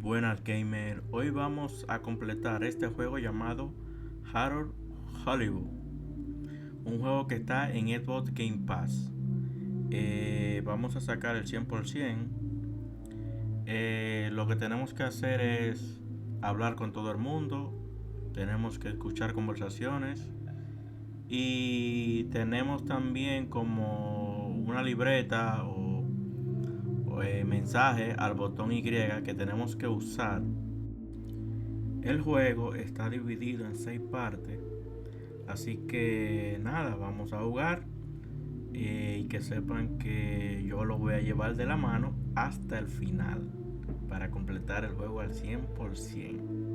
buenas gamer, hoy vamos a completar este juego llamado Halibut, un juego que está en Xbox Game Pass. Vamos a sacar el 100%. Lo que tenemos que hacer es hablar con todo el mundo, tenemos que escuchar conversaciones y tenemos también como una libreta o mensaje al botón Y que tenemos que usar. El juego está dividido en 6 partes, así que nada, vamos a jugar y que sepan que yo lo voy a llevar de la mano hasta el final para completar el juego al 100%.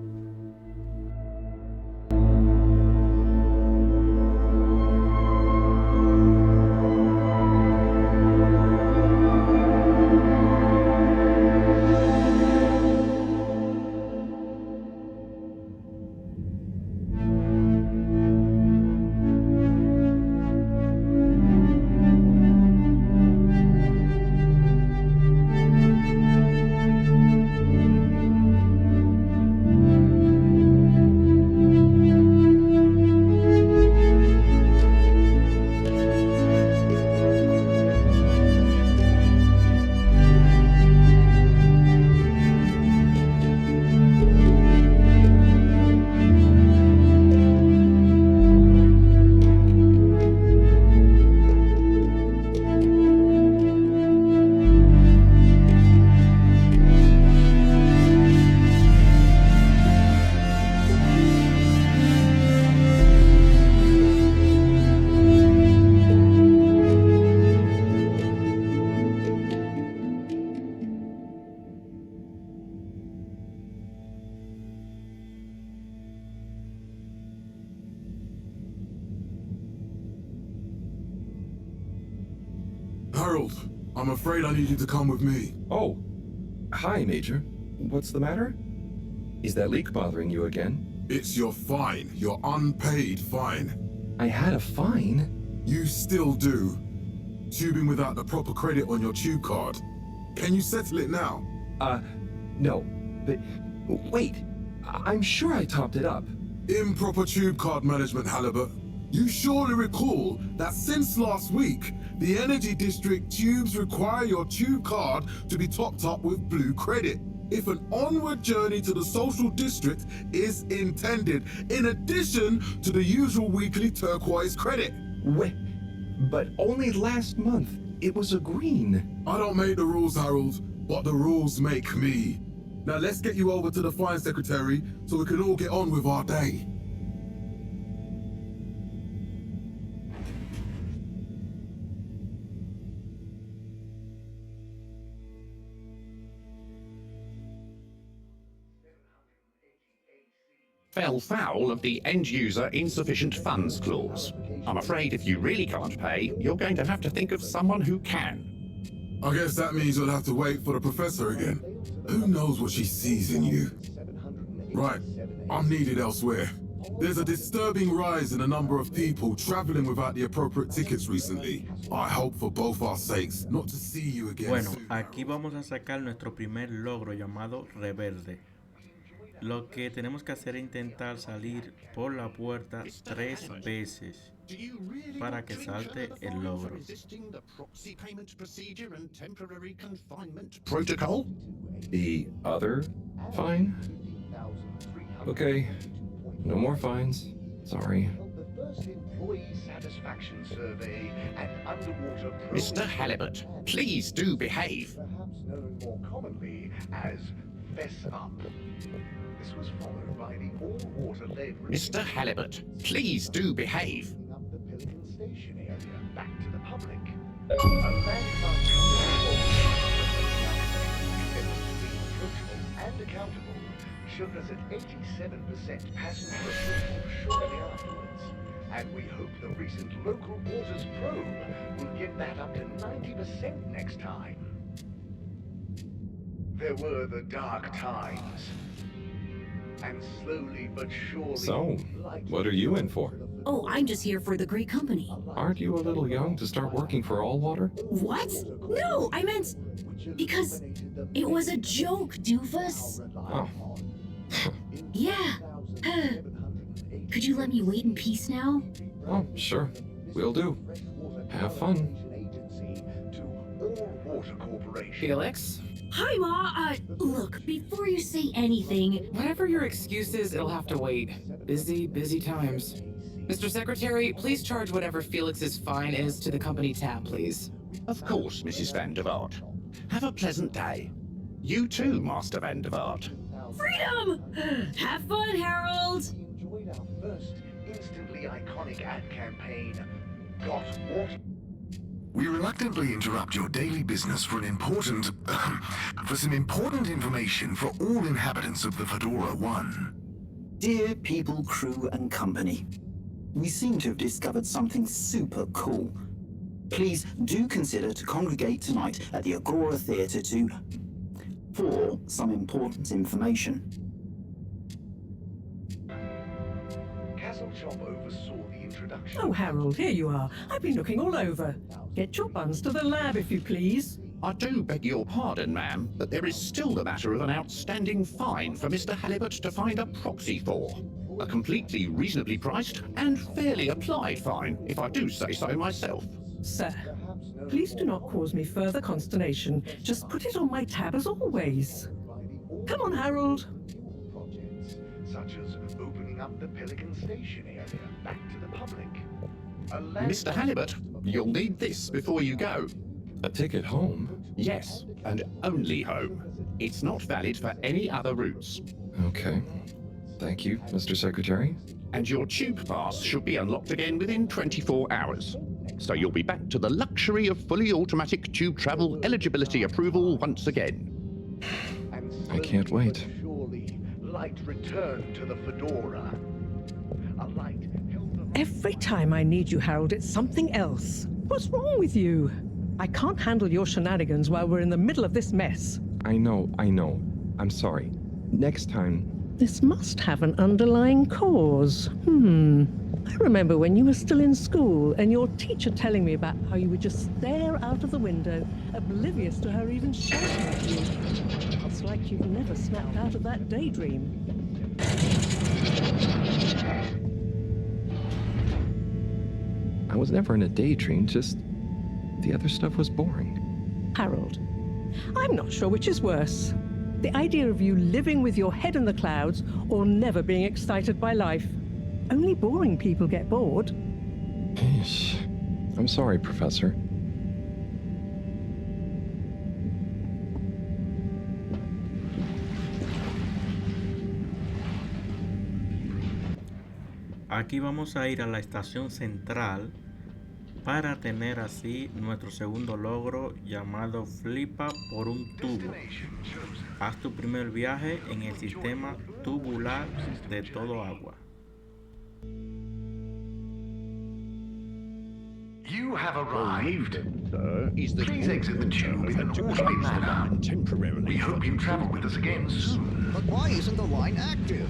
Harold, I'm afraid I need you to come with me. Oh, hi, Major. What's the matter? Is that leak bothering you again? It's your fine, your unpaid fine. I had a fine? You still do. Tubing without the proper credit on your tube card. Can you settle it now? No. But, wait. I'm sure I topped it up. Improper tube card management, Halibut. You surely recall that since last week, the Energy District tubes require your tube card to be topped up with blue credit if an onward journey to the social district is intended, in addition to the usual weekly turquoise credit. Wait, but only last month it was a green. I don't make the rules, Harold, but the rules make me. Now let's get you over to the fine secretary so we can all get on with our day. Fell foul of the end-user insufficient funds clause. I'm afraid if you really can't pay, you're going to have to think of someone who can. I guess that means you'll have to wait for the professor again. Who knows what she sees in you? Right, I'm needed elsewhere. There's a disturbing rise in the number of people traveling without the appropriate tickets recently. I hope for both our sakes not to see you again. Bueno, aquí vamos a sacar nuestro primer logro llamado Rebelde. Lo que tenemos que hacer es intentar salir por la puerta 3 veces para que salte el logro. Protocol? The other fine? Okay. No more fines. Sorry. Mr. Halibut, please do behave. Perhaps known more commonly as fess up. This was followed by the all-water lead. Mr. Halibut, please do behave. Up the Pilgrim Station area back to the public. A landmark approachable and accountable showed us at 87% passenger approval shortly afterwards. And we hope the recent local waters probe will get that up to 90% next time. There were the dark times. And slowly but surely... So, what are you in for? Oh, I'm just here for the great company. Aren't you a little young to start working for All Water? What? No, I meant... Because it was a joke, doofus. Oh. Yeah. Could you let me wait in peace now? Oh, sure. Will do. Have fun. Felix? Hi, Ma. Look, before you say anything, Whatever your excuse is, it'll have to wait. Busy times. Mr. Secretary, please charge whatever Felix's fine is to the company tab, please. Of course, Mrs. Van der Vaart. Have a pleasant day. You too, Master Van der Vaart. freedom! Have fun, Harold! Enjoyed our first instantly iconic ad campaign, Got What? We reluctantly interrupt your daily business for some important information for all inhabitants of the Fedora 1. Dear people, crew, and company, we seem to have discovered something super cool. Please do consider to congregate tonight at the Agora Theatre for some important information. Castlechop oversaw the introduction. Oh, Harold, here you are. I've been looking all over. Get your buns to the lab, if you please. I do beg your pardon, ma'am, but there is still the matter of an outstanding fine for Mr. Halibut to find a proxy for. A completely reasonably priced and fairly applied fine, if I do say so myself. Sir, please do not cause me further consternation. Just put it on my tab as always. Come on, Harold. Projects, such as opening up the Pelican Station area back to the public. Mr. Halibut, you'll need this before you go. A ticket home? Yes, and only home. It's not valid for any other routes. Okay. Thank you, Mr. Secretary. And your tube pass should be unlocked again within 24 hours. So you'll be back to the luxury of fully automatic tube travel eligibility approval once again. I can't wait. Surely, light return to the Fedora. A light held up. Every time I need you, Harold, it's something else. What's wrong with you? I can't handle your shenanigans while we're in the middle of this mess. I know. I'm sorry. Next time. This must have an underlying cause. I remember when you were still in school and your teacher telling me about how you would just stare out of the window, oblivious to her even shouting at you. It's like you've never snapped out of that daydream. I was never in a daydream, just the other stuff was boring. Harold, I'm not sure which is worse. The idea of you living with your head in the clouds or never being excited by life. Only boring people get bored. Eesh. I'm sorry, Professor. Aquí vamos a ir a la estación central para tener así nuestro segundo logro llamado FLIPA por un tubo. Haz tu primer viaje en el sistema tubular de todo agua. You have arrived. Is the Please exit the tube in an orderly manner. temporarily. We hope you travel with us again soon. But why isn't the line active?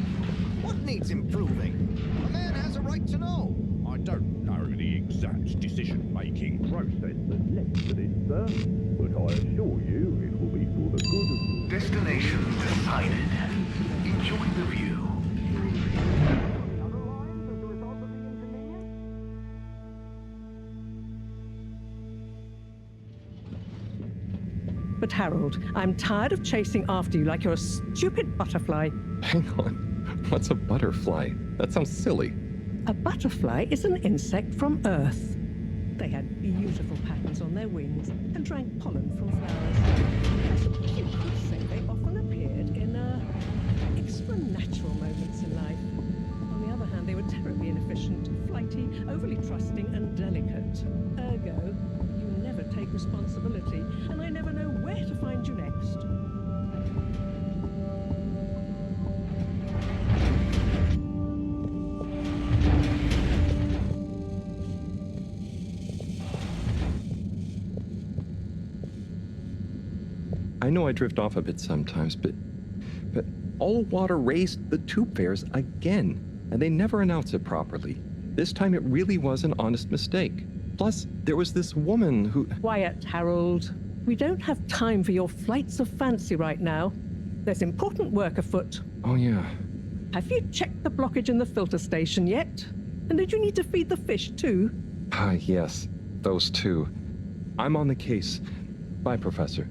What needs improving? A man has a right to know. I don't know the exact decision-making process that led to this, sir, but I assure you it will be for the good of your... Destination decided. Enjoy the view. But Harold, I'm tired of chasing after you like you're a stupid butterfly. Hang on. What's a butterfly? That sounds silly. A butterfly is an insect from Earth. They had beautiful patterns on their wings and drank pollen from flowers. You could say they often appeared in extra natural moments in life. On the other hand, they were terribly inefficient, flighty, overly trusting, and delicate. Ergo, you never take responsibility, and I never know where to find you next. I know I drift off a bit sometimes, but all water raised the tube fares again, and they never announce it properly. This time it really was an honest mistake. Plus, there was this woman who... Quiet, Harold. We don't have time for your flights of fancy right now. There's important work afoot. Oh, yeah. Have you checked the blockage in the filter station yet? And did you need to feed the fish too? Yes. Those two. I'm on the case. Bye, Professor.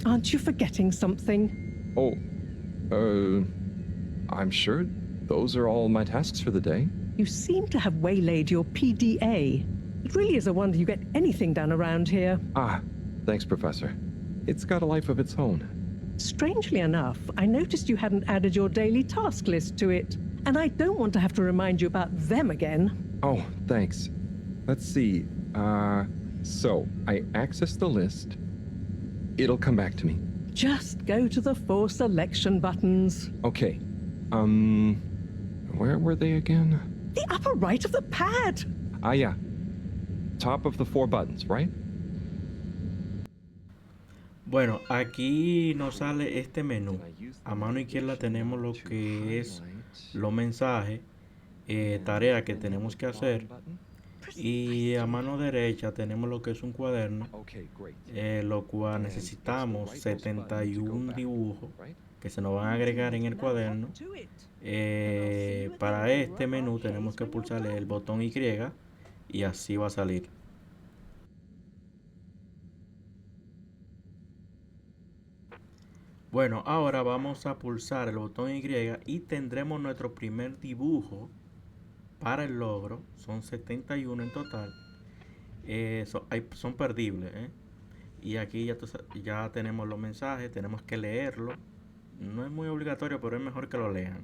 Aren't you forgetting something? Oh, I'm sure those are all my tasks for the day. You seem to have waylaid your PDA. It really is a wonder you get anything done around here. Thanks, Professor. It's got a life of its own. Strangely enough, I noticed you hadn't added your daily task list to it, and I don't want to have to remind you about them again. Oh, thanks. Let's see. So I access the list. It'll come back to me. Just go to the 4 selection buttons. Okay. Where were they again? The upper right of the pad. Yeah. Top of the 4 buttons, right? Bueno, aquí nos sale este menú. A mano izquierda tenemos lo que es los mensajes, tareas que tenemos que hacer. Y a mano derecha tenemos lo que es un cuaderno, lo cual necesitamos 71 dibujos que se nos van a agregar en el cuaderno. Para este menú tenemos que pulsarle el botón Y y así va a salir. Bueno, ahora vamos a pulsar el botón Y y tendremos nuestro primer dibujo para el logro. Son 71 en total. Son perdibles, y aquí ya tenemos los mensajes. Tenemos que leerlo. No es muy obligatorio, pero es mejor que lo lean.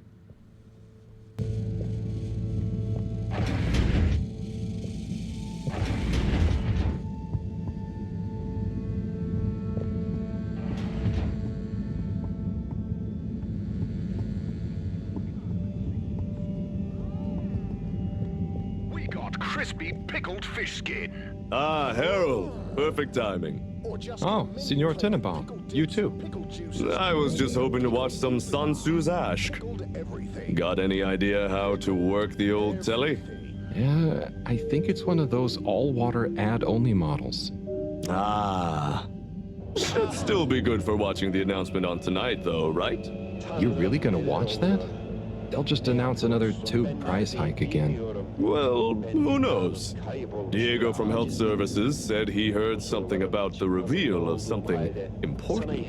Crispy pickled fish skin. Harold. Perfect timing. Oh, Senor Tenenbaum. You too. I was just hoping to watch some Sun Tzu's Ash. Got any idea how to work the old telly? Yeah, I think it's one of those all-water ad-only models. Should still be good for watching the announcement on tonight, though, right? You're really gonna watch that? They'll just announce another tube price hike again. Well, who knows? Diego from Health Services said he heard something about the reveal of something important.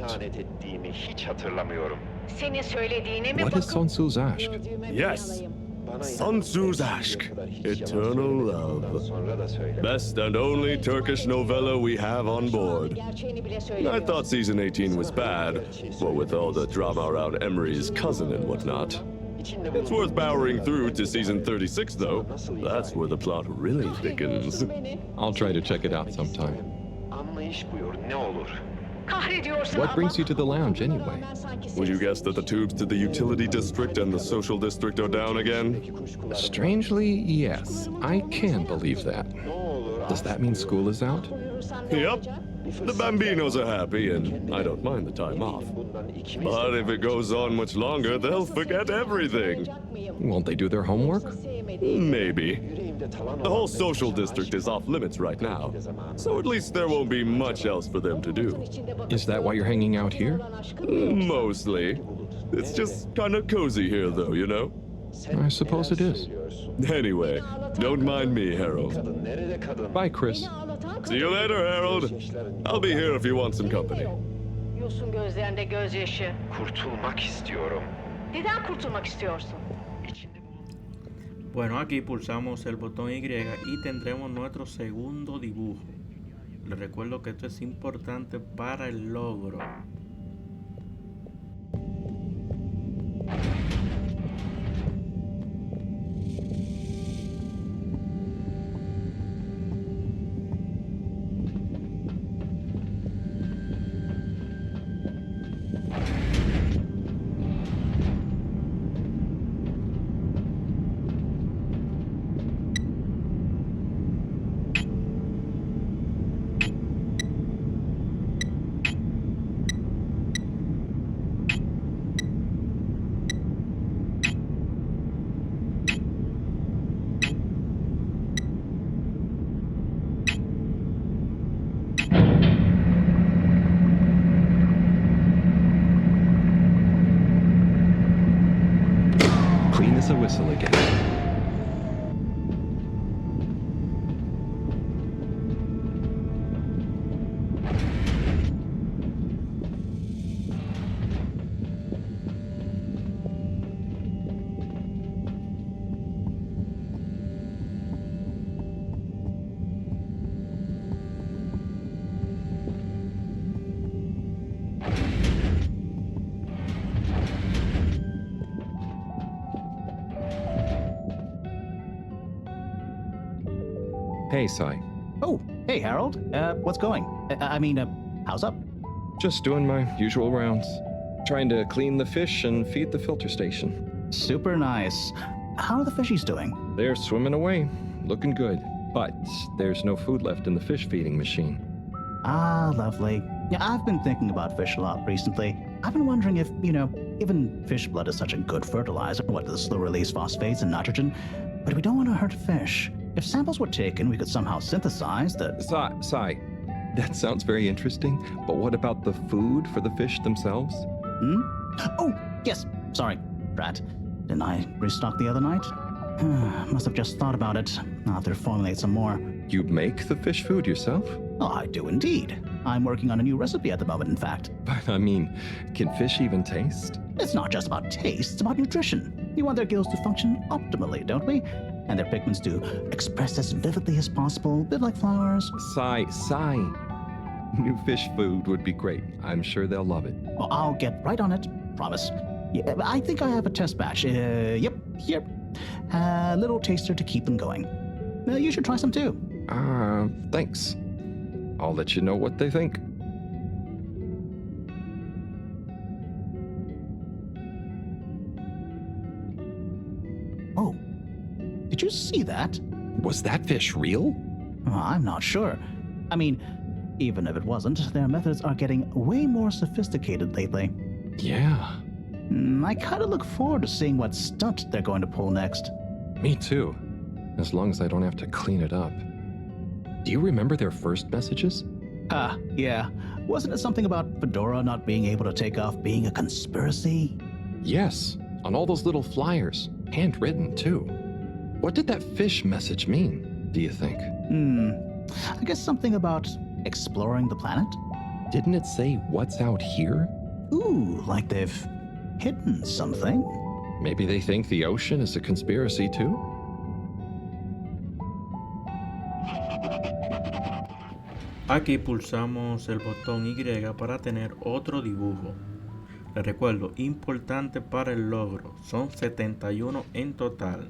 What is Sun Tzu's Ash? Yes, Sun Tzu's Ash, Eternal Love. Best and only Turkish novella we have on board. I thought season 18 was bad, what with all the drama around Emery's cousin and whatnot. It's worth powering through to season 36, though. That's where the plot really thickens. I'll try to check it out sometime. What brings you to the lounge, anyway? Would you guess that the tubes to the utility district and the social district are down again? Strangely, yes. I can believe that. Does that mean school is out? Yep. The Bambinos are happy, and I don't mind the time off. But if it goes on much longer, they'll forget everything. Won't they do their homework? Maybe. The whole social district is off limits right now, so at least there won't be much else for them to do. Is that why you're hanging out here? Mostly. It's just kind of cozy here, though, you know? I suppose it is. Anyway, don't mind me, Harold. Bye, Chris. See you later, Harold. I'll be here if you want some company. Yosun gözlerinde gözyaşı. Kurtulmak istiyorum. Neden kurtulmak istiyorsun? Bueno, aquí pulsamos el botón Y y tendremos nuestro segundo dibujo. Les recuerdo que esto es importante para el logro. the whistle again. Hey, Sai. Oh, hey, Harold. What's going? How's up? Just doing my usual rounds. Trying to clean the fish and feed the filter station. Super nice. How are the fishies doing? They're swimming away, looking good. But there's no food left in the fish feeding machine. Ah, lovely. Yeah, I've been thinking about fish a lot recently. I've been wondering if, given fish blood is such a good fertilizer, what the slow-release phosphates and nitrogen, but we don't want to hurt fish. If samples were taken, we could somehow synthesize the... Sai, that sounds very interesting, but what about the food for the fish themselves? Oh, yes, sorry, Drat. Didn't I restock the other night? Must have just thought about it. I'll have to formulate some more. You make the fish food yourself? Oh, I do indeed. I'm working on a new recipe at the moment, in fact. But can fish even taste? It's not just about taste, it's about nutrition. We want their gills to function optimally, don't we? And their pigments to express as vividly as possible, a bit like flowers. Sai. New fish food would be great. I'm sure they'll love it. Well, I'll get right on it, promise. Yeah, I think I have a test batch. Yep, here. A little taster to keep them going. You should try some too. Thanks. I'll let you know what they think. Oh, did you see that? Was that fish real? I'm not sure. Even if it wasn't, their methods are getting way more sophisticated lately. Yeah. I kind of look forward to seeing what stunt they're going to pull next. Me too. As long as I don't have to clean it up. Do you remember their first messages? Yeah. Wasn't it something about Fedora not being able to take off being a conspiracy? Yes, on all those little flyers. Handwritten, too. What did that fish message mean, do you think? I guess something about exploring the planet? Didn't it say what's out here? Ooh, like they've hidden something? Maybe they think the ocean is a conspiracy, too? Aquí pulsamos el botón Y para tener otro dibujo. Les recuerdo, importante para el logro, son 71 en total.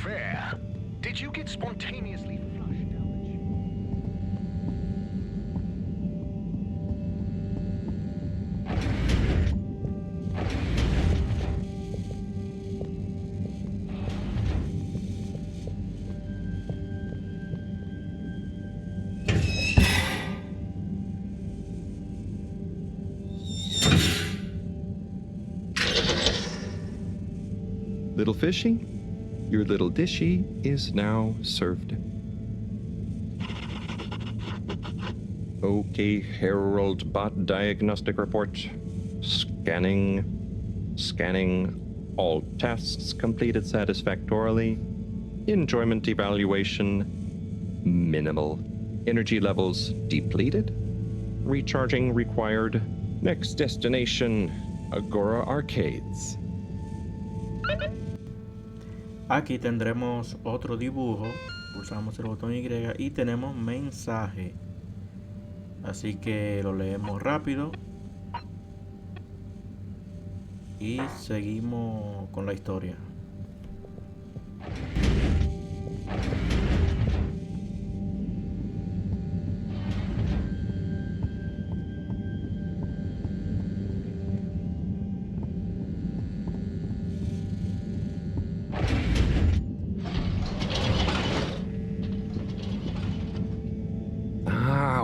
Fair. Did you get spontaneously flushed down the Little fishy? Your little dishy is now served. Okay, Harold Bot Diagnostic Report. Scanning. All tests completed satisfactorily. Enjoyment evaluation minimal. Energy levels depleted. Recharging required. Next destination, Agora Arcades. Aquí tendremos otro dibujo, pulsamos el botón Y y tenemos mensaje, así que lo leemos rápido y seguimos con la historia.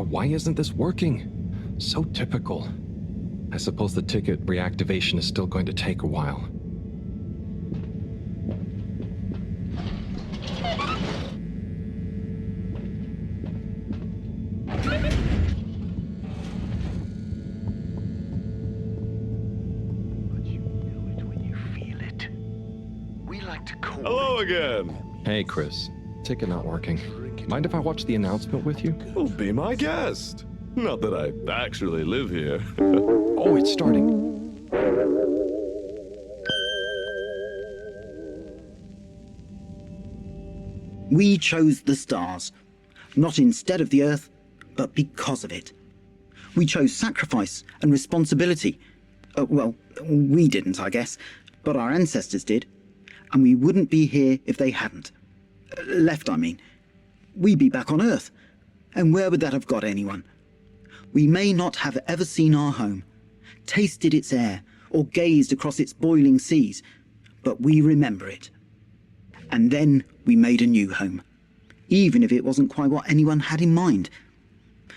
Why isn't this working? So typical. I suppose the ticket reactivation is still going to take a while. Hello again. Hey, Chris. Ticket not working. Mind if I watch the announcement with you? Well, be my guest. Not that I actually live here. Oh, it's starting. We chose the stars, not instead of the Earth, but because of it. We chose sacrifice and responsibility. Well, we didn't, I guess, but our ancestors did. And we wouldn't be here if they hadn't. Left, I mean. We'd be back on Earth. And where would that have got anyone? We may not have ever seen our home, tasted its air, or gazed across its boiling seas, but we remember it. And then we made a new home, even if it wasn't quite what anyone had in mind.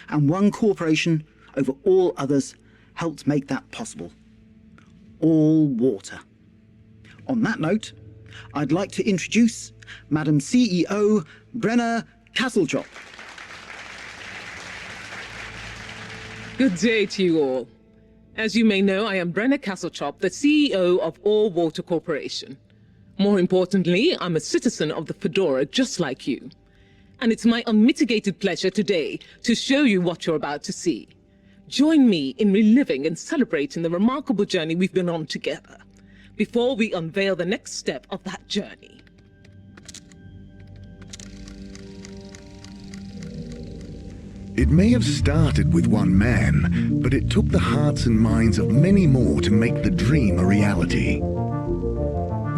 And one corporation over all others helped make that possible. All water. On that note, I'd like to introduce Madam CEO Brenna Castlechop. Good day to you all. As you may know, I am Brenna Castlechop, the CEO of All Water Corporation. More importantly, I'm a citizen of the Fedora just like you. And it's my unmitigated pleasure today to show you what you're about to see. Join me in reliving and celebrating the remarkable journey we've been on together, before we unveil the next step of that journey. It may have started with one man, but it took the hearts and minds of many more to make the dream a reality.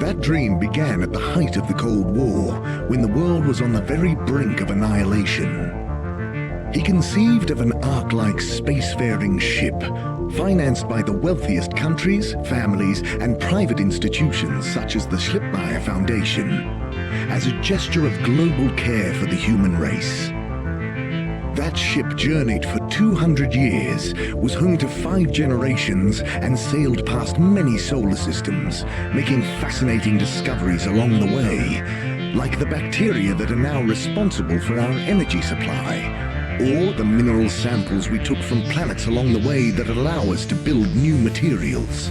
That dream began at the height of the Cold War, when the world was on the very brink of annihilation. He conceived of an Ark-like spacefaring ship, financed by the wealthiest countries, families, and private institutions such as the Schlipmeyer Foundation, as a gesture of global care for the human race. That ship journeyed for 200 years, was home to 5 generations, and sailed past many solar systems, making fascinating discoveries along the way, like the bacteria that are now responsible for our energy supply, or the mineral samples we took from planets along the way that allow us to build new materials.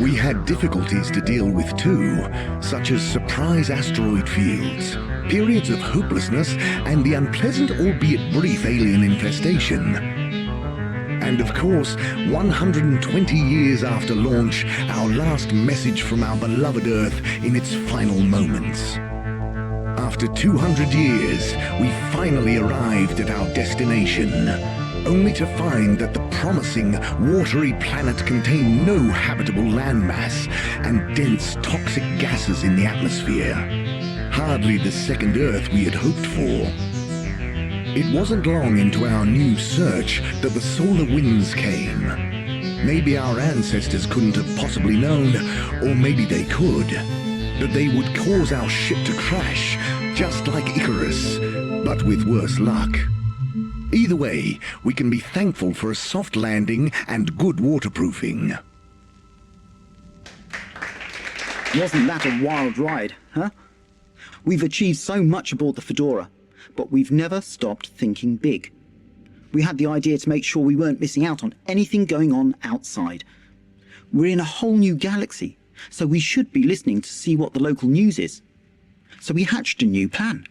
We had difficulties to deal with too, such as surprise asteroid fields, periods of hopelessness, and the unpleasant albeit brief alien infestation. And of course, 120 years after launch, our last message from our beloved Earth in its final moments. After 200 years, we finally arrived at our destination, only to find that the promising, watery planet contained no habitable landmass and dense, toxic gases in the atmosphere. Hardly the second Earth we had hoped for. It wasn't long into our new search that the solar winds came. Maybe our ancestors couldn't have possibly known, or maybe they could, that they would cause our ship to crash, just like Icarus, but with worse luck. Either way, we can be thankful for a soft landing and good waterproofing. Wasn't that a wild ride, huh? We've achieved so much aboard the Fedora, but we've never stopped thinking big. We had the idea to make sure we weren't missing out on anything going on outside. We're in a whole new galaxy, so we should be listening to see what the local news is. So we hatched a new plan.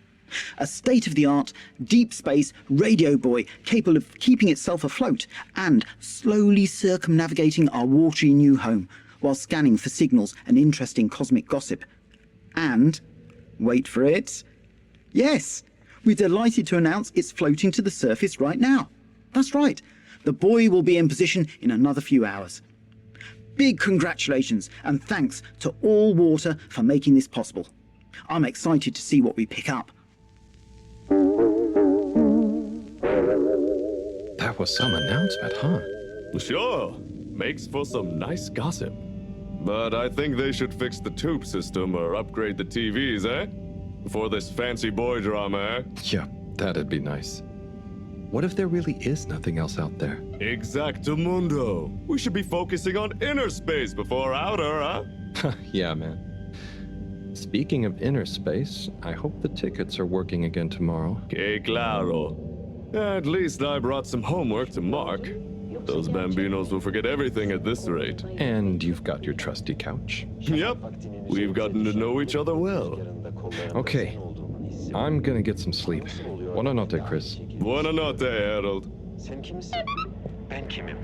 A state-of-the-art, deep space radio buoy capable of keeping itself afloat and slowly circumnavigating our watery new home while scanning for signals and interesting cosmic gossip. And, wait for it, yes, we're delighted to announce it's floating to the surface right now. That's right, the buoy will be in position in another few hours. Big congratulations and thanks to All Water for making this possible. I'm excited to see what we pick up. That was some announcement, huh? Sure. Makes for some nice gossip. But I think they should fix the tube system or upgrade the TVs, eh? For this fancy boy drama, eh? Yeah, that'd be nice. What if there really is nothing else out there? Exactamundo. We should be focusing on inner space before outer, huh? Yeah, man. Speaking of inner space, I hope the tickets are working again tomorrow. Que claro. At least I brought some homework to mark. Those bambinos will forget everything at this rate. And you've got your trusty couch. Yep. We've gotten to know each other well. Okay. I'm gonna get some sleep. Buona notte, Chris. Buona notte, Harold. Ben kimim?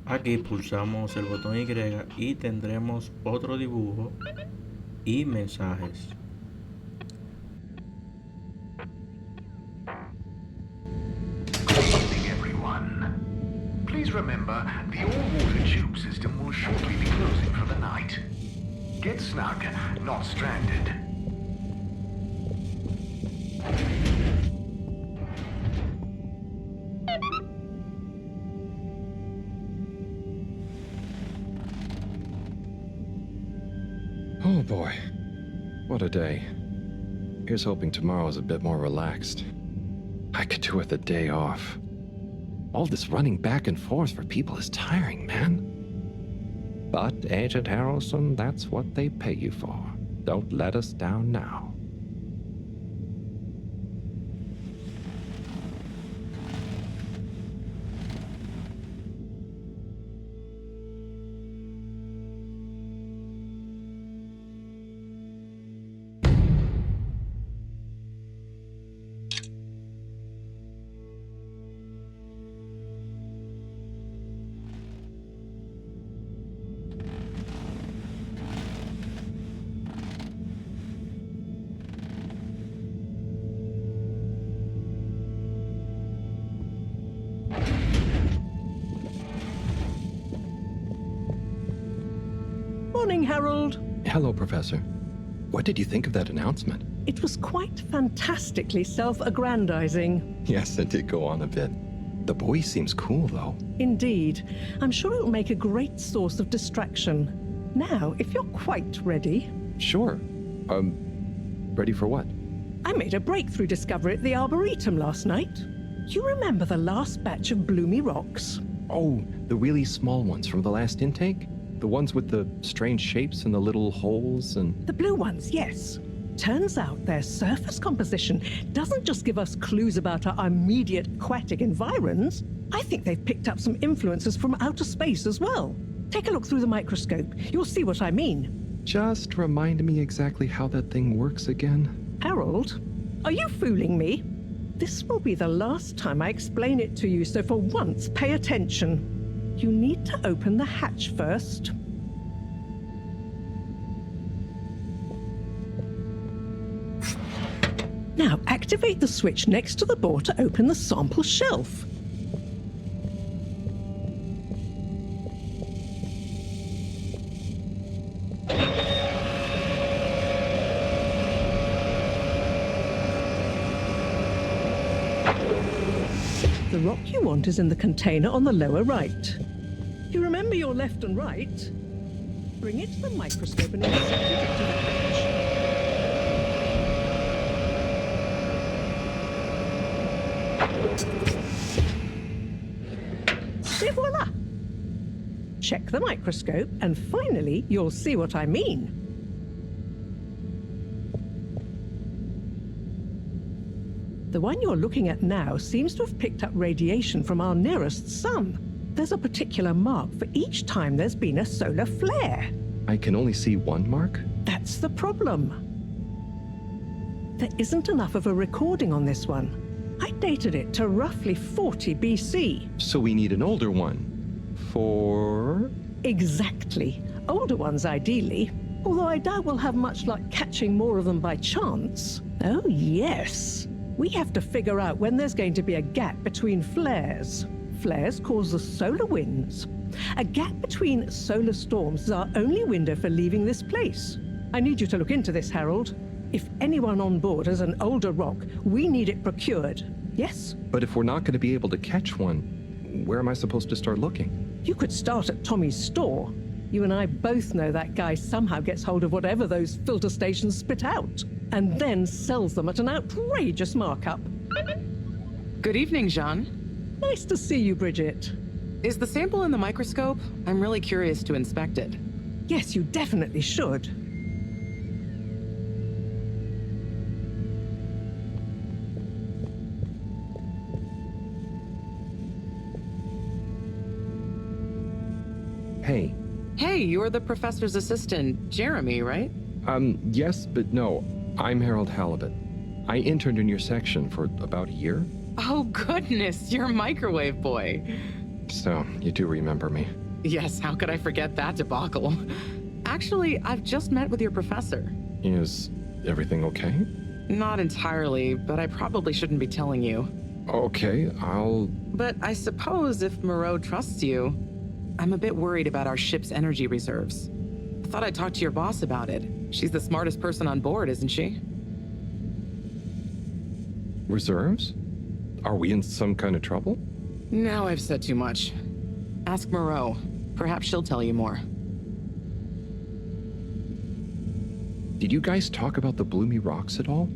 Aquí pulsamos el botón Y y tendremos otro dibujo y mensajes. Good evening, everyone. Please remember, the all-water tube system will shortly be closing for the night. Get snug, not stranded. Oh boy, what a day. Here's hoping tomorrow's a bit more relaxed. I could do with a day off. All this running back and forth for people is tiring, man. But, Agent Harrelson, that's what they pay you for. Don't let us down now. Morning, Harold. Hello, Professor. What did you think of that announcement? It was quite fantastically self-aggrandizing. Yes, it did go on a bit. The boy seems cool, though. Indeed. I'm sure it'll make a great source of distraction. Now, if you're quite ready... Sure. Ready for what? I made a breakthrough discovery at the Arboretum last night. You remember the last batch of bloomy rocks? Oh, the really small ones from the last intake? The ones with the strange shapes and the little holes and... The blue ones, yes. Turns out their surface composition doesn't just give us clues about our immediate aquatic environs. I think they've picked up some influences from outer space as well. Take a look through the microscope. You'll see what I mean. Just remind me exactly how that thing works again. Harold, are you fooling me? This will be the last time I explain it to you, so for once, pay attention. You need to open the hatch first. Now, activate the switch next to the bore to open the sample shelf. The rock you want is in the container on the lower right. You remember your left and right? Bring it to the microscope and insert it into the hatch. Et voila! Check the microscope, and finally, you'll see what I mean. The one you're looking at now seems to have picked up radiation from our nearest sun. There's a particular mark for each time there's been a solar flare. I can only see one mark? That's the problem. There isn't enough of a recording on this one. I dated it to roughly 40 BC. So we need an older one. For... Exactly. Older ones, ideally. Although I doubt we'll have much luck catching more of them by chance. Oh, yes. We have to figure out when there's going to be a gap between flares. Flares cause the solar winds. A gap between solar storms is our only window for leaving this place. I need you to look into this, Harold. If anyone on board has an older rock, we need it procured. Yes? But if we're not going to be able to catch one, where am I supposed to start looking? You could start at Tommy's store. You and I both know that guy somehow gets hold of whatever those filter stations spit out, and then sells them at an outrageous markup. Good evening, Jean. Nice to see you, Bridget. Is the sample in the microscope? I'm really curious to inspect it. Yes, you definitely should. Hey. Hey, you're the professor's assistant, Jeremy, right? Yes, but no. I'm Harold Halibut. I interned in your section for about a year. Oh, goodness, you're a microwave boy. So, you do remember me. Yes, how could I forget that debacle? Actually, I've just met with your professor. Is everything okay? Not entirely, but I probably shouldn't be telling you. Okay, But I suppose if Moreau trusts you, I'm a bit worried about our ship's energy reserves. I thought I'd talk to your boss about it. She's the smartest person on board, isn't she? Reserves? Are we in some kind of trouble? Now I've said too much. Ask Moreau. Perhaps she'll tell you more. Did you guys talk about the Bloomy Rocks at all?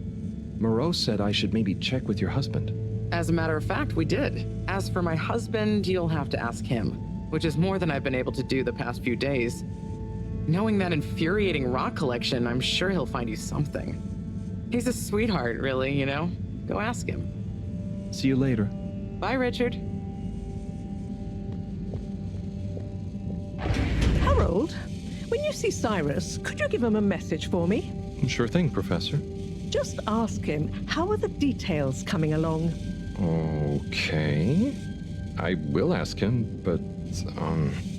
Moreau said I should maybe check with your husband. As a matter of fact, we did. As for my husband, you'll have to ask him, which is more than I've been able to do the past few days. Knowing that infuriating rock collection, I'm sure he'll find you something. He's a sweetheart, really, you know? Go ask him. See you later. Bye, Richard. Harold, when you see Cyrus, could you give him a message for me? Sure thing, Professor. Just ask him, how are the details coming along? Okay. I will ask him, but,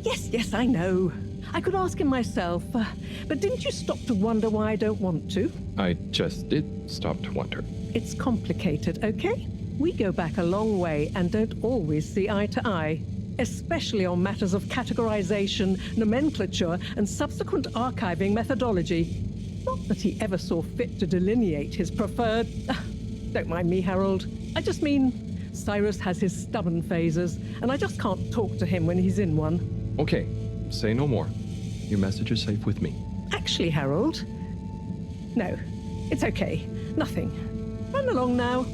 Yes, I know. I could ask him myself, but didn't you stop to wonder why I don't want to? I just did stop to wonder. It's complicated, okay? We go back a long way and don't always see eye to eye, especially on matters of categorization, nomenclature, and subsequent archiving methodology. Not that he ever saw fit to delineate his preferred... Don't mind me, Harold. I just mean, Cyrus has his stubborn phases, and I just can't talk to him when he's in one. Okay, say no more. Your message is safe with me. Actually, Harold... No, it's okay. Nothing. Run along now.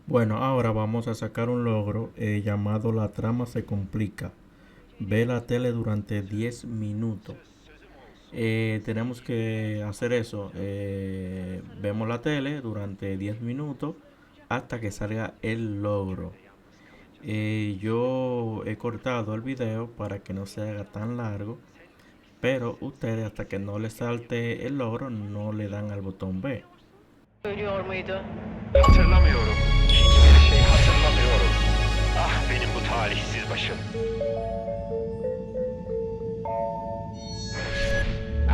Bueno, ahora vamos a sacar un logro llamado La Trama se complica. Ve la tele durante 10 minutos. Tenemos que hacer eso. Vemos la tele durante 10 minutos hasta que salga el logro. Yo he cortado el video para que no se haga tan largo, pero ustedes hasta que no les salte el logro no le dan al botón B. Söylüyor muydu? Hatırlamıyorum. Hiçbir şey hatırlamıyorum. Ah benim bu talihsiz başım.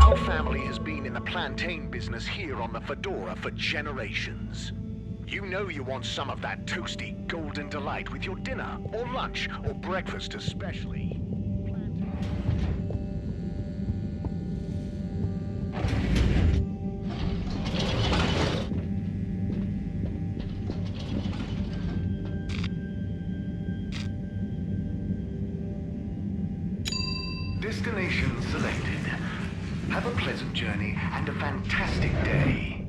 Our family has been in the plantain business here on the Fedora for generations. You know you want some of that toasty golden delight with your dinner, or lunch, or breakfast especially. Destination selected. Have a pleasant journey and a fantastic day.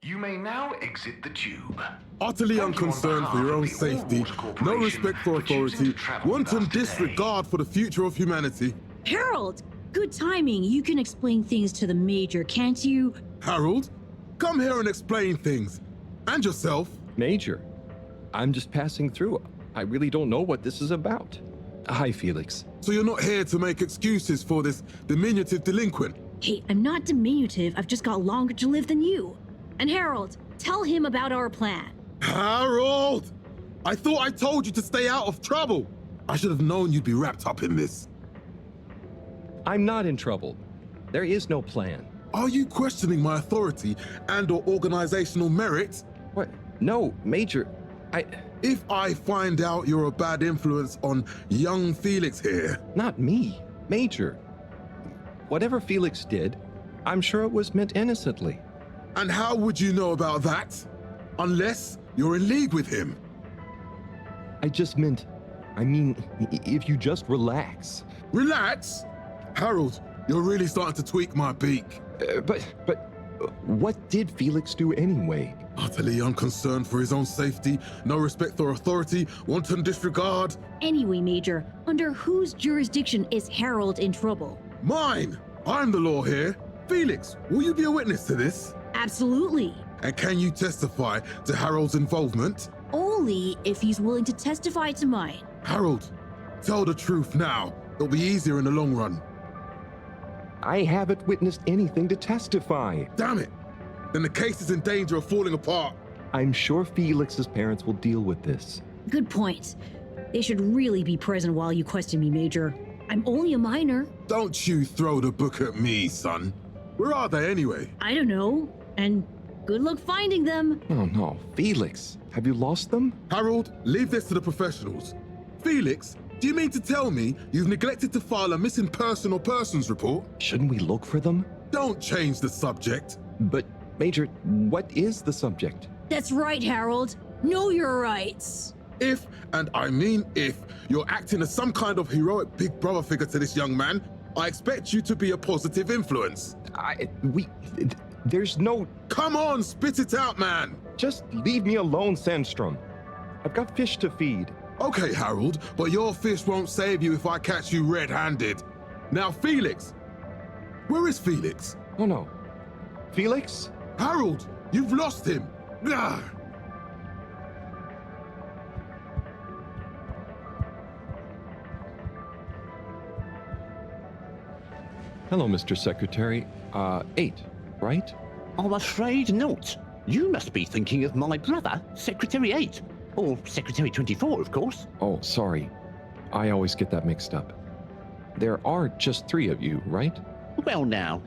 You may now exit the tube. Utterly unconcerned for your own safety, no respect for authority, wanton disregard for the future of humanity. Harold! Good timing. You can explain things to the Major, can't you? Harold, come here and explain things. And yourself. Major, I'm just passing through. I really don't know what this is about. Hi, Felix. So you're not here to make excuses for this diminutive delinquent? Hey, I'm not diminutive. I've just got longer to live than you. And Harold, tell him about our plan. Harold! I thought I told you to stay out of trouble. I should have known you'd be wrapped up in this. I'm not in trouble. There is no plan. Are you questioning my authority and/or organizational merit? What? No, Major. If I find out you're a bad influence on young Felix here... Not me, Major. Whatever Felix did, I'm sure it was meant innocently. And how would you know about that? Unless you're in league with him. I mean, if you just relax. Relax? Harold, you're really starting to tweak my beak. But what did Felix do anyway? Utterly unconcerned for his own safety, no respect for authority, wanton disregard. Anyway, Major, under whose jurisdiction is Harold in trouble? Mine! I'm the law here. Felix, will you be a witness to this? Absolutely. And can you testify to Harold's involvement? Only if he's willing to testify to mine. Harold, tell the truth now. It'll be easier in the long run. I haven't witnessed anything to testify. Damn it! Then the case is in danger of falling apart. I'm sure Felix's parents will deal with this. Good point. They should really be present while you question me, Major. I'm only a minor. Don't you throw the book at me, son. Where are they anyway? I don't know. And good luck finding them. Oh no, Felix, have you lost them? Harold, leave this to the professionals. Felix, do you mean to tell me you've neglected to file a missing person or persons report? Shouldn't we look for them? Don't change the subject. But, Major, what is the subject? That's right, Harold. Know your rights. If, and I mean if, you're acting as some kind of heroic big brother figure to this young man, I expect you to be a positive influence. There's no... Come on, spit it out, man! Just leave me alone, Sandstrom. I've got fish to feed. Okay, Harold, but your fish won't save you if I catch you red-handed. Now, Felix! Where is Felix? Oh no. Felix? Harold, you've lost him! Ugh. Hello, Mr. Secretary. 8, right? I'm afraid not. You must be thinking of my brother, Secretary 8. Or Secretary 24, of course. Oh, sorry. I always get that mixed up. There are just 3 of you, right? Well now,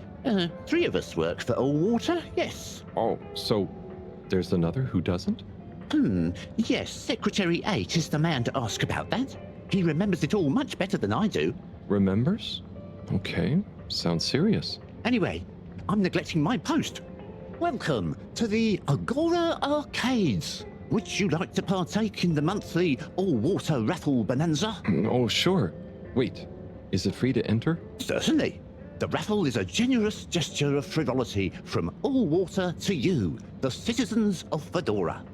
3 of us work for Allwater, yes. Oh, so there's another who doesn't? Yes, Secretary 8 is the man to ask about that. He remembers it all much better than I do. Remembers? Okay, sounds serious. Anyway, I'm neglecting my post. Welcome to the Agora Arcades. Would you like to partake in the monthly all-water raffle bonanza? Oh, sure. Wait, is it free to enter? Certainly. The raffle is a generous gesture of frivolity from Allwater to you, the citizens of Fedora.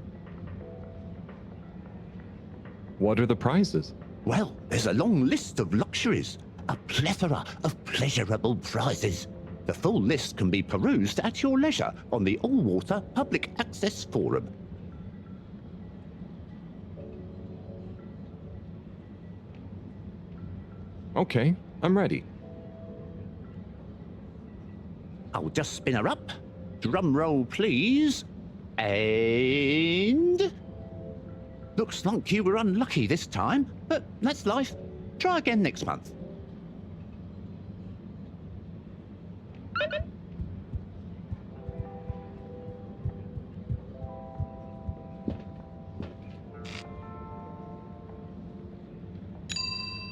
What are the prizes? Well, there's a long list of luxuries, a plethora of pleasurable prizes. The full list can be perused at your leisure on the Allwater Public Access Forum. Okay, I'm ready. I'll just spin her up. Drum roll, please. And... Looks like you were unlucky this time, but that's life. Try again next month.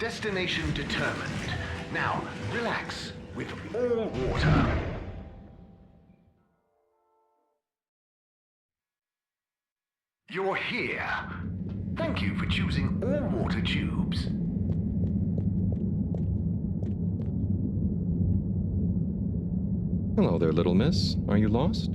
Destination determined. Now, relax with Allwater. You're here. Thank you for choosing Allwater tubes. Hello there, little miss. Are you lost?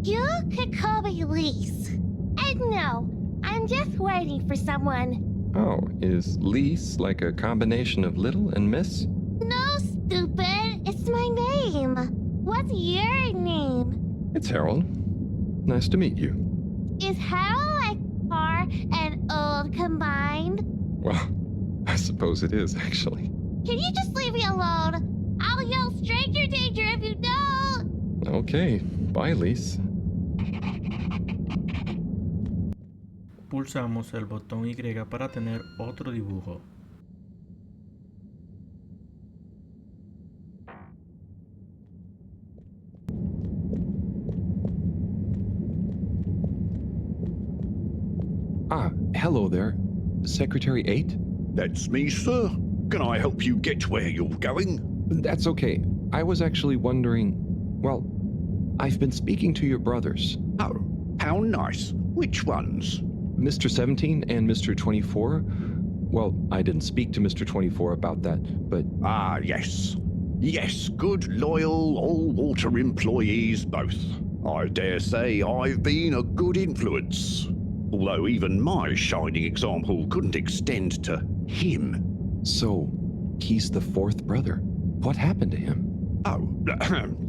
You could call me Lise. And no, I'm just waiting for someone. Oh, is Lise like a combination of little and miss? No, stupid. It's my name. What's your name? It's Harold. Nice to meet you. Is Harold like far and old combined? Well, I suppose it is, actually. Can you just leave me alone? I'll yell stranger danger if you don't! Okay, bye, Lise. Pulsamos el botón Y para tener otro dibujo. hello there. Secretary 8? That's me, sir. Can I help you get where you're going? That's okay. I was actually wondering... Well, I've been speaking to your brothers. Oh, how nice. Which ones? Mr. 17 and Mr. 24. Well, I didn't speak to Mr. 24 about that, but... Ah, yes. Yes, good, loyal, all-water employees both. I dare say I've been a good influence. Although even my shining example couldn't extend to him. So, he's the fourth brother. What happened to him? Oh,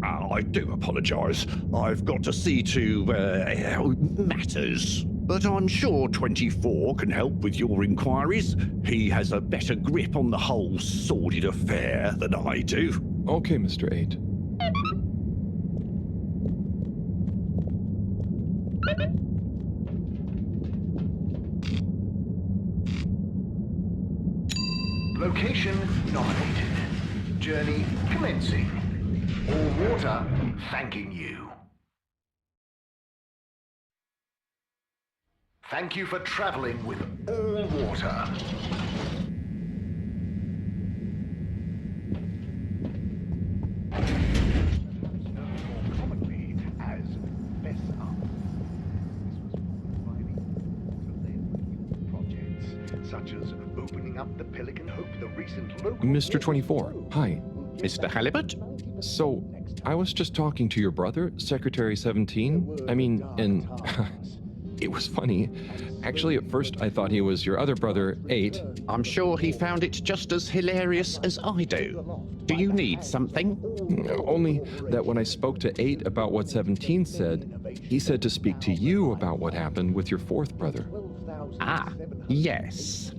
I do apologize. I've got to see to, matters. But I'm sure 24 can help with your inquiries. He has a better grip on the whole sordid affair than I do. Okay, Mr. 8. Location nominated. Journey commencing. All water thanking you. Thank you for traveling with all water. More commonly as Mess Up. Projects such as opening up the Pelican Hope, the recent local... Mr. 24, hi. Mr. Halibut? So, I was just talking to your brother, Secretary 17. I mean, and... It was funny. Actually, at first I thought he was your other brother, 8. I'm sure he found it just as hilarious as I do. Do you need something? Only that when I spoke to 8 about what 17 said, he said to speak to you about what happened with your fourth brother. Ah, yes.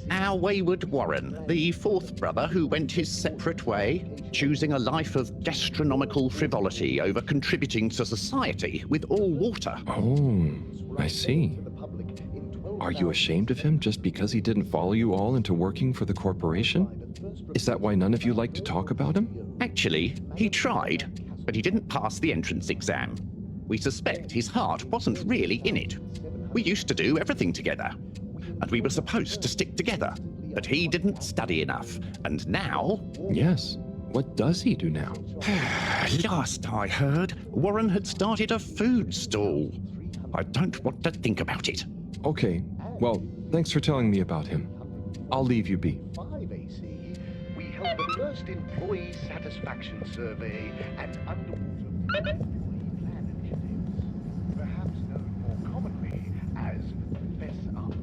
Our wayward Warren, the fourth brother who went his separate way, choosing a life of gastronomical frivolity over contributing to society with all water. Oh, I see. Are you ashamed of him just because he didn't follow you all into working for the corporation? Is that why none of you like to talk about him? Actually, he tried, but he didn't pass the entrance exam. We suspect his heart wasn't really in it. We used to do everything together, and we were supposed to stick together, but he didn't study enough, and now... Yes. What does he do now? Last I heard, Warren had started a food stall. I don't want to think about it. Okay. Well, thanks for telling me about him. I'll leave you be. 5 AC, we held the first employee satisfaction survey and underwater employee plan initiatives, perhaps known more commonly as Mess Up.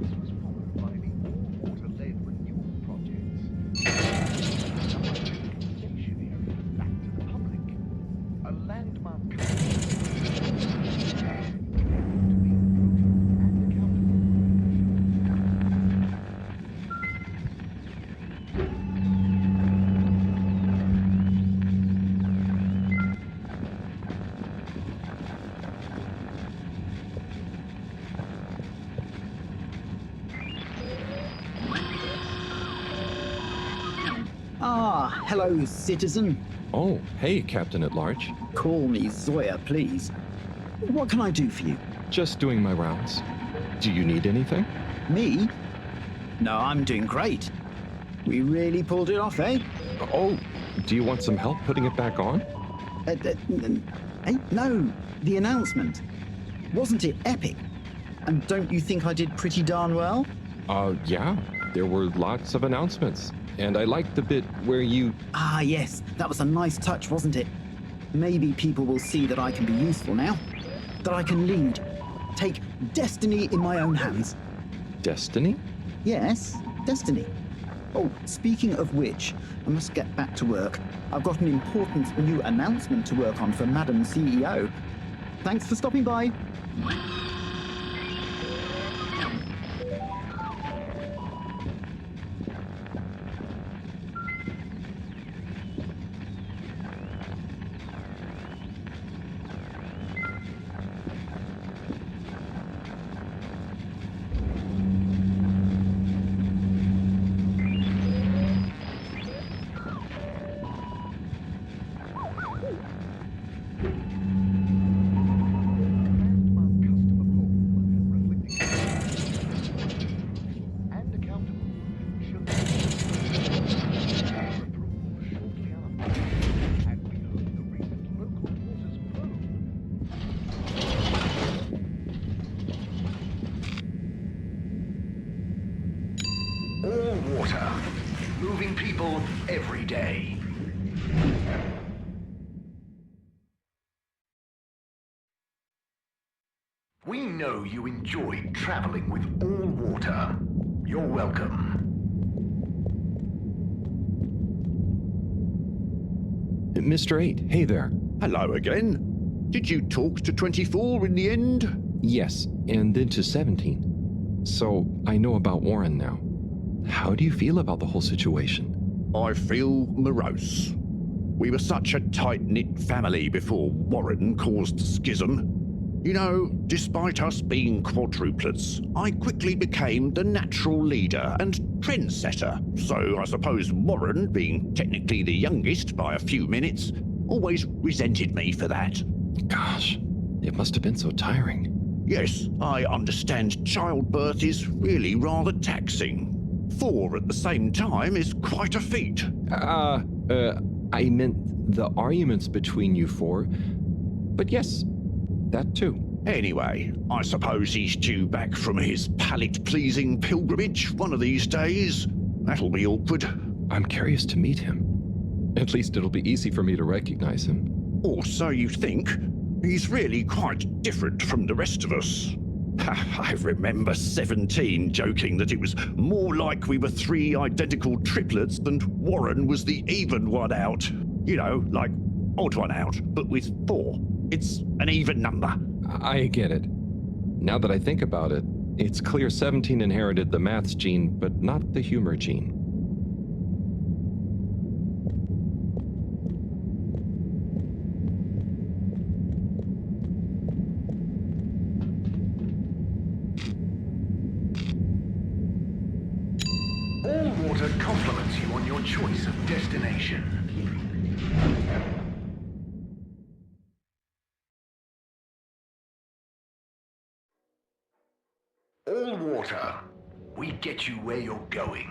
This was followed by the all-water-led renewal projects. Station area back to the public. A landmark Ah, hello, citizen. Oh, hey, Captain at Large. Call me Zoya, please. What can I do for you? Just doing my rounds. Do you need anything? Me? No, I'm doing great. We really pulled it off, eh? Oh, do you want some help putting it back on? No, the announcement. Wasn't it epic? And don't you think I did pretty darn well? Yeah. There were lots of announcements. And I liked the bit where you... Ah, yes. That was a nice touch, wasn't it? Maybe people will see that I can be useful now. That I can lead. Take destiny in my own hands. Destiny? Yes, destiny. Oh, speaking of which, I must get back to work. I've got an important new announcement to work on for Madam CEO. Thanks for stopping by. people every day. We know you enjoyed traveling with all water. You're welcome. Mr. 8, hey there. Hello again. Did you talk to 24 in the end? Yes, and then to 17. So, I know about Warren now. How do you feel about the whole situation? I feel morose. We were such a tight-knit family before Warren caused schism. You know, despite us being quadruplets, I quickly became the natural leader and trendsetter. So I suppose Warren, being technically the youngest by a few minutes, always resented me for that. Gosh, it must have been so tiring. Yes, I understand childbirth is really rather taxing. 4 at the same time is quite a feat. I meant the arguments between you 4. But yes, that too. Anyway, I suppose he's due back from his palate-pleasing pilgrimage one of these days. That'll be awkward. I'm curious to meet him. At least it'll be easy for me to recognize him. Or so you think. He's really quite different from the rest of us. I remember 17 joking that it was more like we were 3 identical triplets than Warren was the even one out. You know, like odd one out, but with 4. It's an even number. I get it. Now that I think about it, it's clear 17 inherited the maths gene, but not the humor gene. All water compliments you on your choice of destination. All water. We get you where you're going.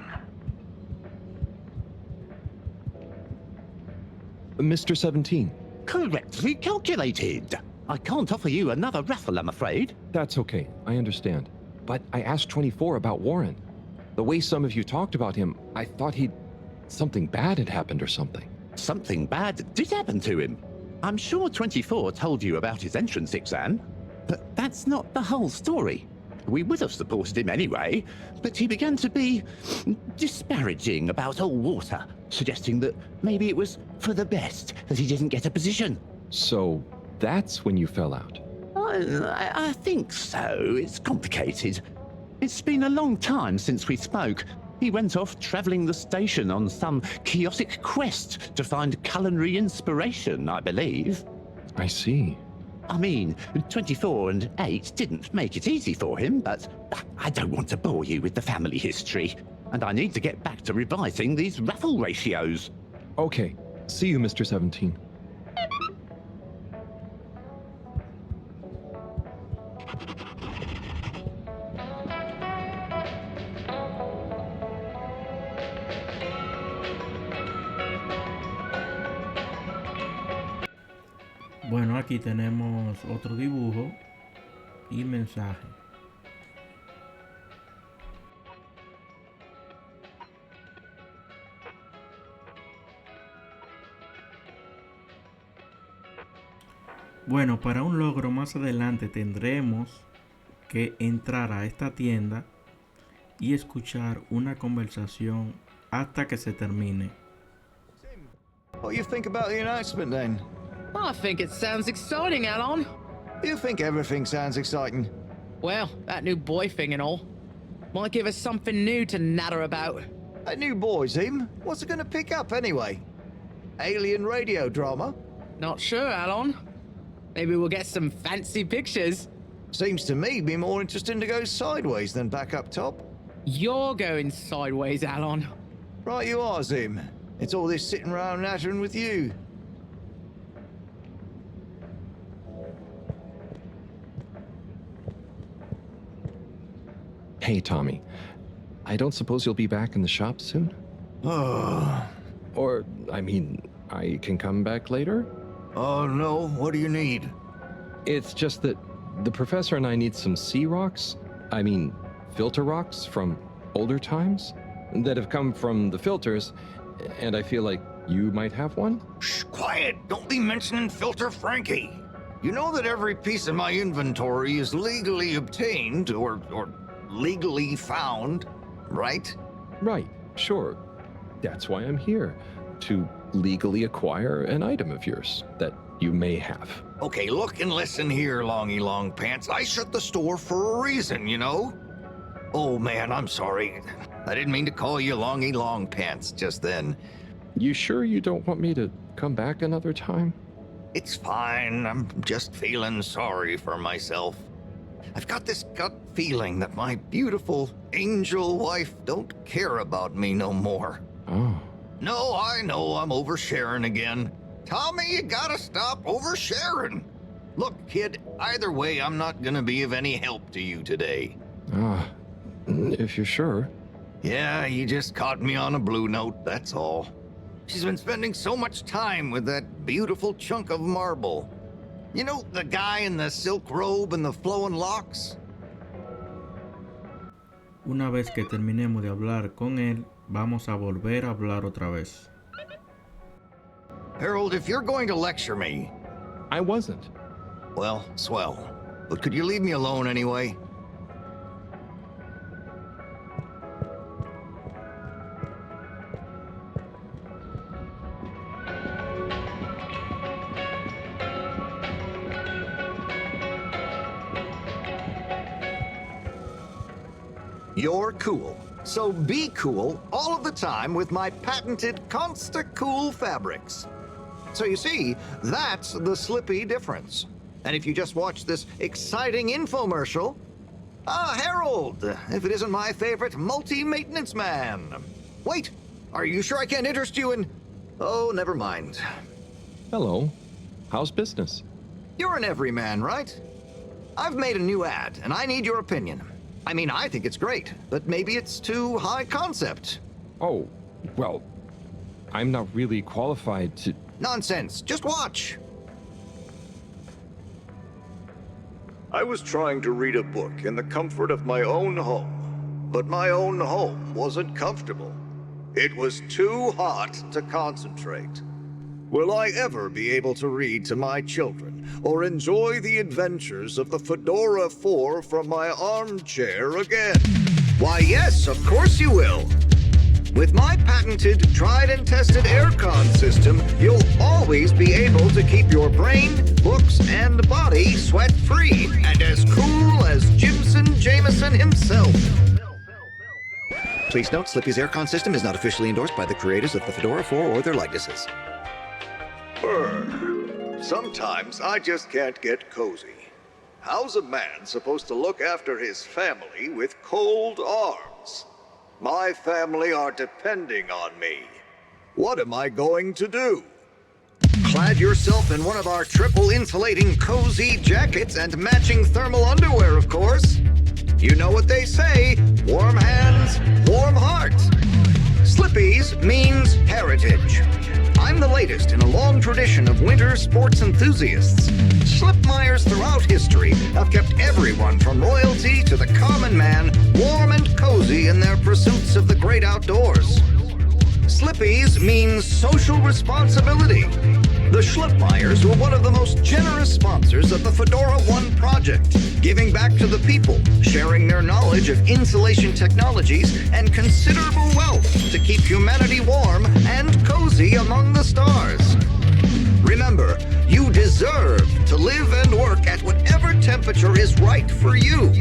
Mr. 17. Correctly calculated. I can't offer you another raffle, I'm afraid. That's okay, I understand. But I asked 24 about Warren. The way some of you talked about him, I thought something bad had happened or something. Something bad did happen to him. I'm sure 24 told you about his entrance exam. But that's not the whole story. We would have supported him anyway, but he began to be disparaging about all water, suggesting that maybe it was for the best that he didn't get a position. So that's when you fell out? I think so. It's complicated. It's been a long time since we spoke. He went off traveling the station on some chaotic quest to find culinary inspiration, I believe. I see. I mean, 24 and 8 didn't make it easy for him, but I don't want to bore you with the family history. And I need to get back to revising these raffle ratios. Okay. See you, Mr. 17. Bueno, aquí tenemos otro dibujo y mensaje. Bueno, para un logro más adelante tendremos que entrar a esta tienda y escuchar una conversación hasta que se termine. What do you think about the announcement then? I think it sounds exciting, Alon. You think everything sounds exciting? Well, that new boy thing and all. Might give us something new to natter about. That new boy, Zim? What's it gonna pick up anyway? Alien radio drama? Not sure, Alon. Maybe we'll get some fancy pictures. Seems to me be more interesting to go sideways than back up top. You're going sideways, Alon. Right you are, Zim. It's all this sitting around nattering with you. Hey, Tommy. I don't suppose you'll be back in the shop soon? Or, I mean, I can come back later? Oh, no. What do you need? It's just that the professor and I need some sea rocks. I mean, filter rocks from older times that have come from the filters And I feel like you might have one? Shh, quiet. Don't be mentioning Filter Frankie. You know that every piece of my inventory is legally obtained or legally found, right? Right, sure. That's why I'm here. To legally acquire an item of yours that you may have. Okay, look and listen here, Longy Long Pants. I shut the store for a reason, you know? Oh man, I'm sorry. I didn't mean to call you Longy Long Pants just then. You sure you don't want me to come back another time? It's fine. I'm just feeling sorry for myself. I've got this gut feeling that my beautiful angel wife don't care about me no more. Oh. No, I know I'm oversharing again. Tommy, you gotta stop oversharing. Look, kid, either way, I'm not gonna be of any help to you today. If you're sure. Yeah, you just caught me on a blue note, that's all. She's been spending so much time with that beautiful chunk of marble. You know, the guy in the silk robe and the flowing locks? Una vez que terminemos de hablar con él, vamos a volver a hablar otra vez. Harold, if you're going to lecture me... I wasn't. Well, swell. But could you leave me alone anyway? You're cool. So be cool all of the time with my patented Consta-Cool fabrics. So you see, that's the Slippy difference. And if you just watch this exciting infomercial... Harold, if it isn't my favorite multi-maintenance man. Wait, are you sure I can't interest you in... Oh, never mind. Hello. How's business? You're an everyman, right? I've made a new ad, and I need your opinion. I mean, I think it's great, but maybe it's too high concept. Oh, well, I'm not really qualified to... Nonsense. Just watch. I was trying to read a book in the comfort of my own home, but my own home wasn't comfortable. It was too hot to concentrate. Will I ever be able to read to my children or enjoy the adventures of the Fedora 4 from my armchair again? Why, yes, of course you will. With my patented, tried and tested aircon system, you'll always be able to keep your brain, books, and body sweat-free and as cool as Jimson Jameson himself. Please note, Slippy's aircon system is not officially endorsed by the creators of the Fedora 4 or their likenesses. Sometimes I just can't get cozy. How's a man supposed to look after his family with cold arms? My family are depending on me. What am I going to do? Clad yourself in one of our triple insulating cozy jackets and matching thermal underwear, of course. You know what they say, warm hands, warm heart. Slippy's means heritage. I'm the latest in a long tradition of winter sports enthusiasts. Slipmeyers throughout history have kept everyone from royalty to the common man warm and cozy in their pursuits of the great outdoors. Slippy's means social responsibility. The Schlipmeyers were one of the most generous sponsors of the Fedora 1 project, giving back to the people, sharing their knowledge of insulation technologies and considerable wealth to keep humanity warm and cozy among the stars. Remember, you deserve to live and work at whatever temperature is right for you.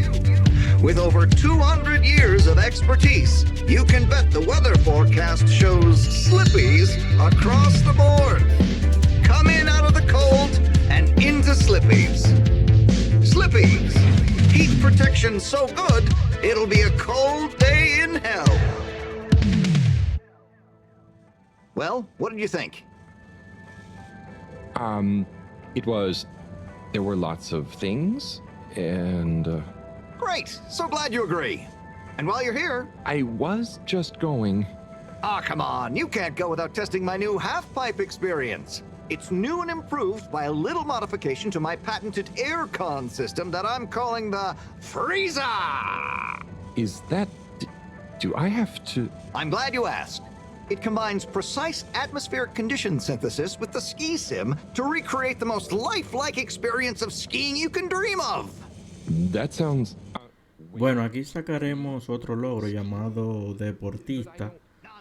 With over 200 years of expertise, you can bet the weather forecast shows Slippies across the board. Come in out of the cold and into Slippies. Slippies. Heat protection so good, it'll be a cold day in hell. Well, what did you think? There were lots of things, and... Great! So glad you agree. And while you're here... I was just going... Ah, come on. You can't go without testing my new half-pipe experience. It's new and improved by a little modification to my patented aircon system that I'm calling the Freezer! Is that... do I have to... I'm glad you asked. It combines precise atmospheric condition synthesis with the ski sim to recreate the most lifelike experience of skiing you can dream of. That sounds... Bueno, aquí sacaremos otro logro llamado deportista.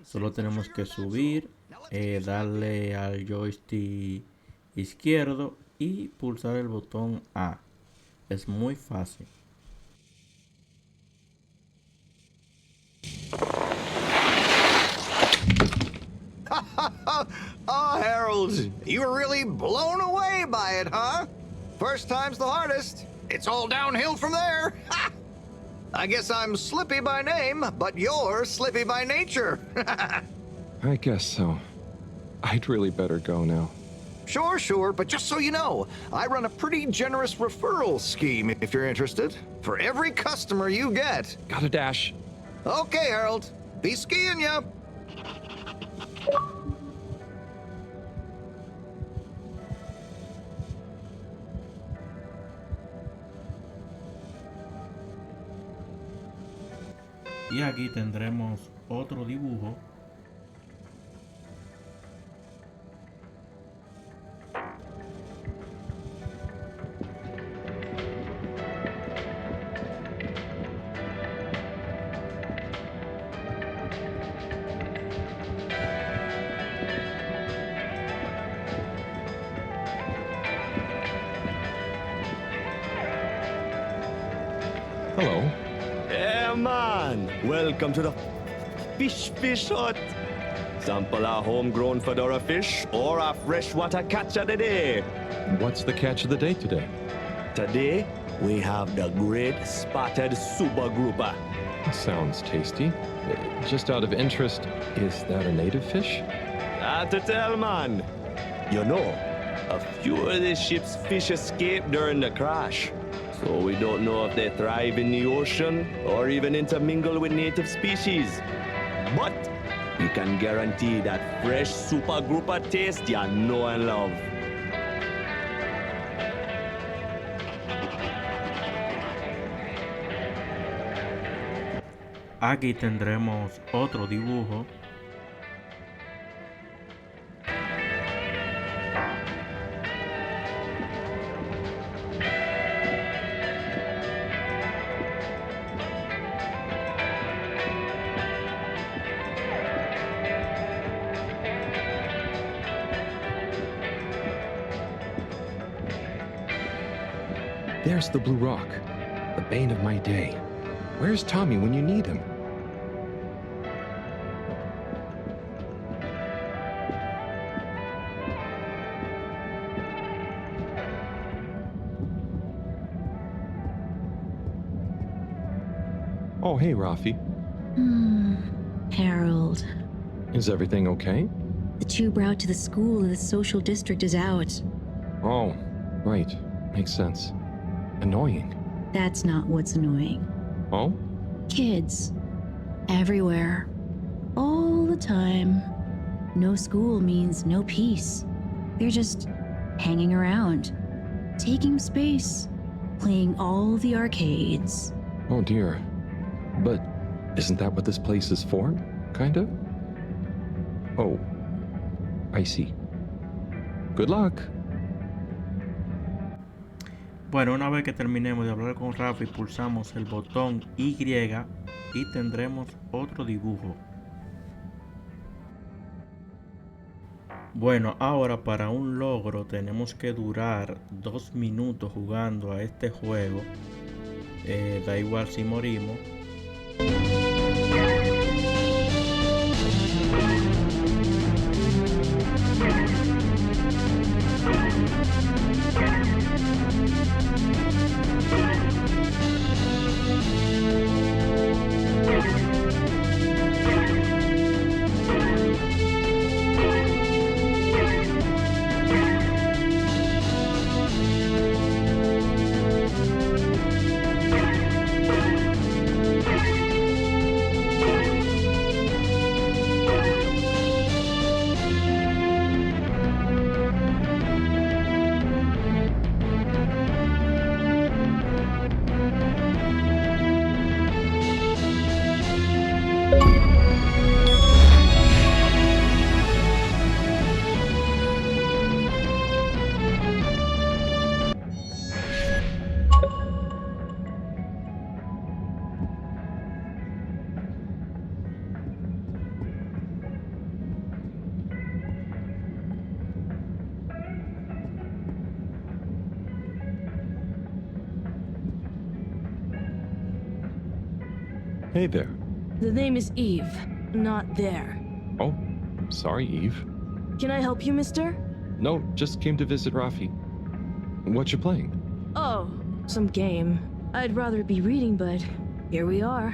Solo tenemos que subir, darle al joystick izquierdo y pulsar el botón A. Es muy fácil. Oh, Harold, you were really blown away by it, huh? First time's the hardest. It's all downhill from there. Ha! I guess I'm Slippy by name, but you're Slippy by nature. I guess so. I'd really better go now. Sure, but just so you know, I run a pretty generous referral scheme if you're interested. For every customer you get. Gotta dash. Okay, Harold. Be skiing ya. Y aquí tendremos otro dibujo. Hello. Yeah, man. Welcome to the fish hut. Sample a homegrown fedora fish or a freshwater catch of the day. What's the catch of the day today? Today, we have the great spotted super grouper. Sounds tasty. Just out of interest, is that a native fish? Hard to tell, man. You know, a few of the ship's fish escaped during the crash. So we don't know if they thrive in the ocean or even intermingle with native species. But we can guarantee that fresh super grouper taste you know and love. Aquí tendremos otro dibujo. There's the blue rock, the bane of my day. Where's Tommy when you need him? Oh, hey, Rafi. Harold. Is everything okay? The tube route to the school in the social district is out. Oh, right. Makes sense. Annoying. That's not what's annoying. Oh? Kids. Everywhere. All the time. No school means no peace. They're just hanging around. Taking space. Playing all the arcades. Oh dear. But isn't that what this place is for? Kind of? Oh. I see. Good luck. Bueno, una vez que terminemos de hablar con Rafi, pulsamos el botón Y y tendremos otro dibujo. Bueno, ahora para un logro tenemos que durar 2 minutos jugando a este juego. Da igual si morimos. Hey there. The name is Eve, not there. Oh, sorry, Eve. Can I help you, mister? No, just came to visit Rafi. What you playing? Oh, some game. I'd rather be reading, but here we are.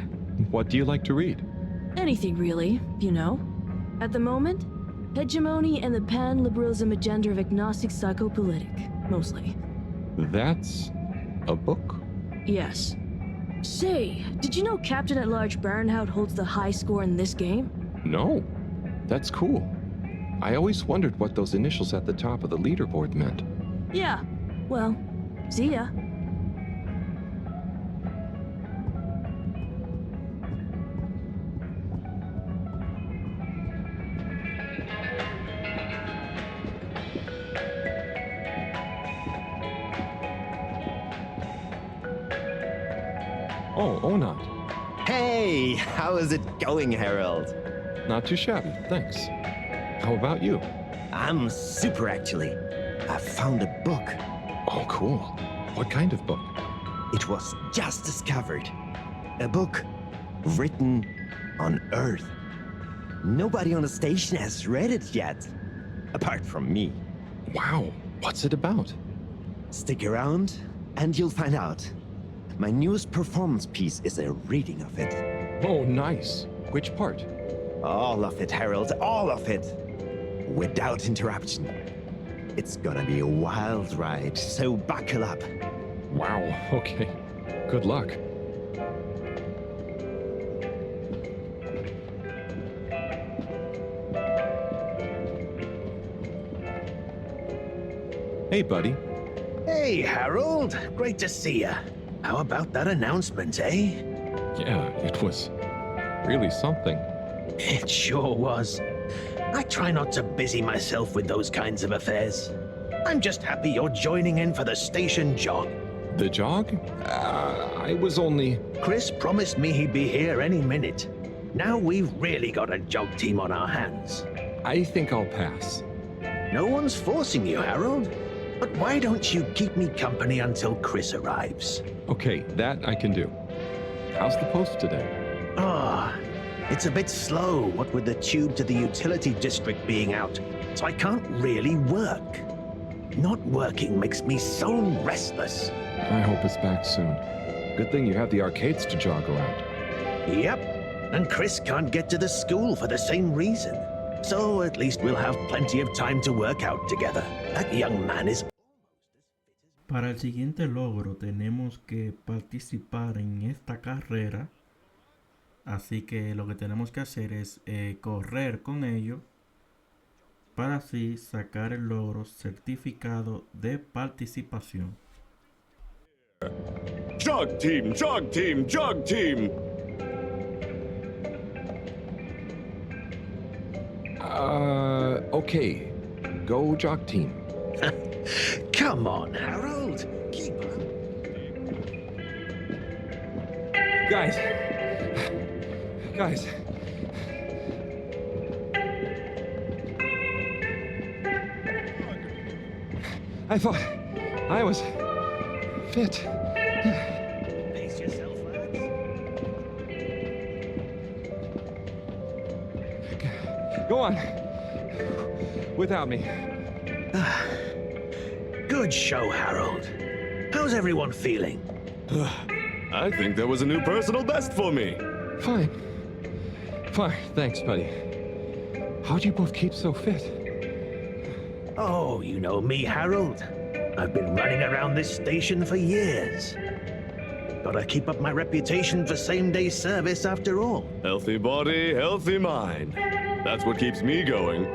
What do you like to read? Anything really, you know. At the moment, hegemony and the pan-liberalism agenda of agnostic psychopolitic, mostly. That's a book? Yes. Say, did you know Captain-at-Large Baronhout holds the high score in this game? No. That's cool. I always wondered what those initials at the top of the leaderboard meant. Yeah. Well, see ya. Oh, Onat. Hey, how is it going, Harold? Not too shabby, thanks. How about you? I'm super, actually. I found a book. Oh, cool. What kind of book? It was just discovered. A book written on Earth. Nobody on the station has read it yet, apart from me. Wow, what's it about? Stick around and you'll find out. My newest performance piece is a reading of it. Oh, nice. Which part? All of it, Harold, all of it. Without interruption. It's gonna be a wild ride, so buckle up. Wow, okay. Good luck. Hey, buddy. Hey, Harold. Great to see ya. How about that announcement, eh? Yeah, it was really something. It sure was. I try not to busy myself with those kinds of affairs. I'm just happy you're joining in for the station jog. The jog? I was only... Chris promised me he'd be here any minute. Now we've really got a jog team on our hands. I think I'll pass. No one's forcing you, Harold. But why don't you keep me company until Chris arrives? Okay, that I can do. How's the post today? Ah, it's a bit slow, what with the tube to the utility district being out, so I can't really work. Not working makes me so restless. I hope it's back soon. Good thing you have the arcades to jog around. Yep, and Chris can't get to the school for the same reason. So at least we'll have plenty of time to work out together. That young man is... Para el siguiente logro tenemos que participar en esta carrera. Así que lo que tenemos que hacer es correr con ellos para así sacar el logro certificado de participación. Jog team, jog team, jog team! Okay. Go jog team. Come on, Harold. Keep up. Guys. I thought I was fit. Pace yourself, lads. Go on. Without me. Good show, Harold. How's everyone feeling? I think there was a new personal best for me. Fine, thanks, buddy. How do you both keep so fit? Oh, you know me, Harold. I've been running around this station for years. Gotta keep up my reputation for same-day service after all. Healthy body, healthy mind. That's what keeps me going.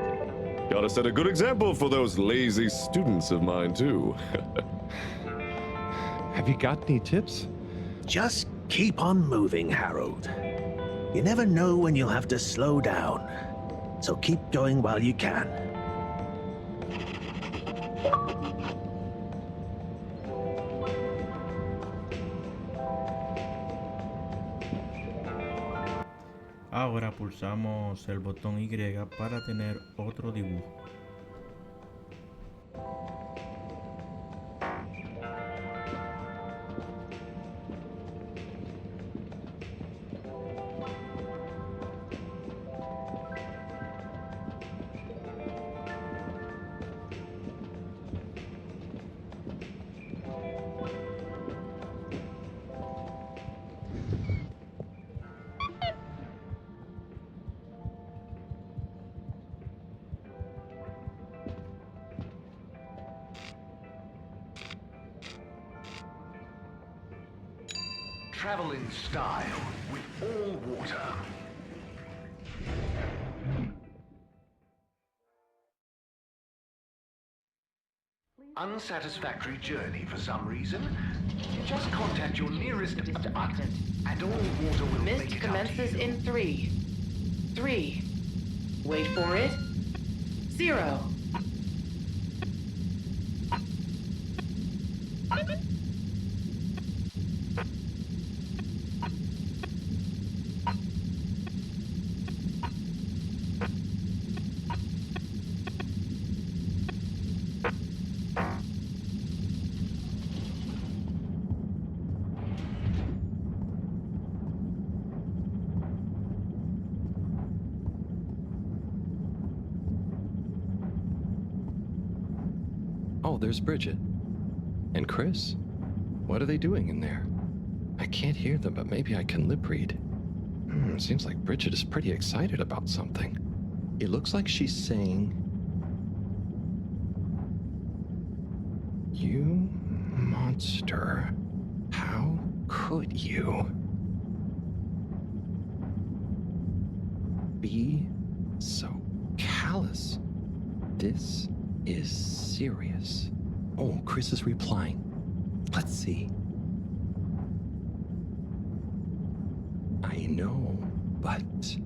Gotta set a good example for those lazy students of mine, too. Have you got any tips? Just keep on moving, Harold. You never know when you'll have to slow down. So keep going while you can. Ahora pulsamos el botón Y para tener otro dibujo. Travel in style with all water. Unsatisfactory journey for some reason? Just contact your nearest and all water will make Mist it commences in 3. 3. Wait for it. 0. Oh, there's Bridget. And Chris. What are they doing in there? I can't hear them, but maybe I can lip read. Seems like Bridget is pretty excited about something. It looks like she's saying, "You monster, how could you be so callous? This is serious." Oh, Chris is replying. Let's see. I know, but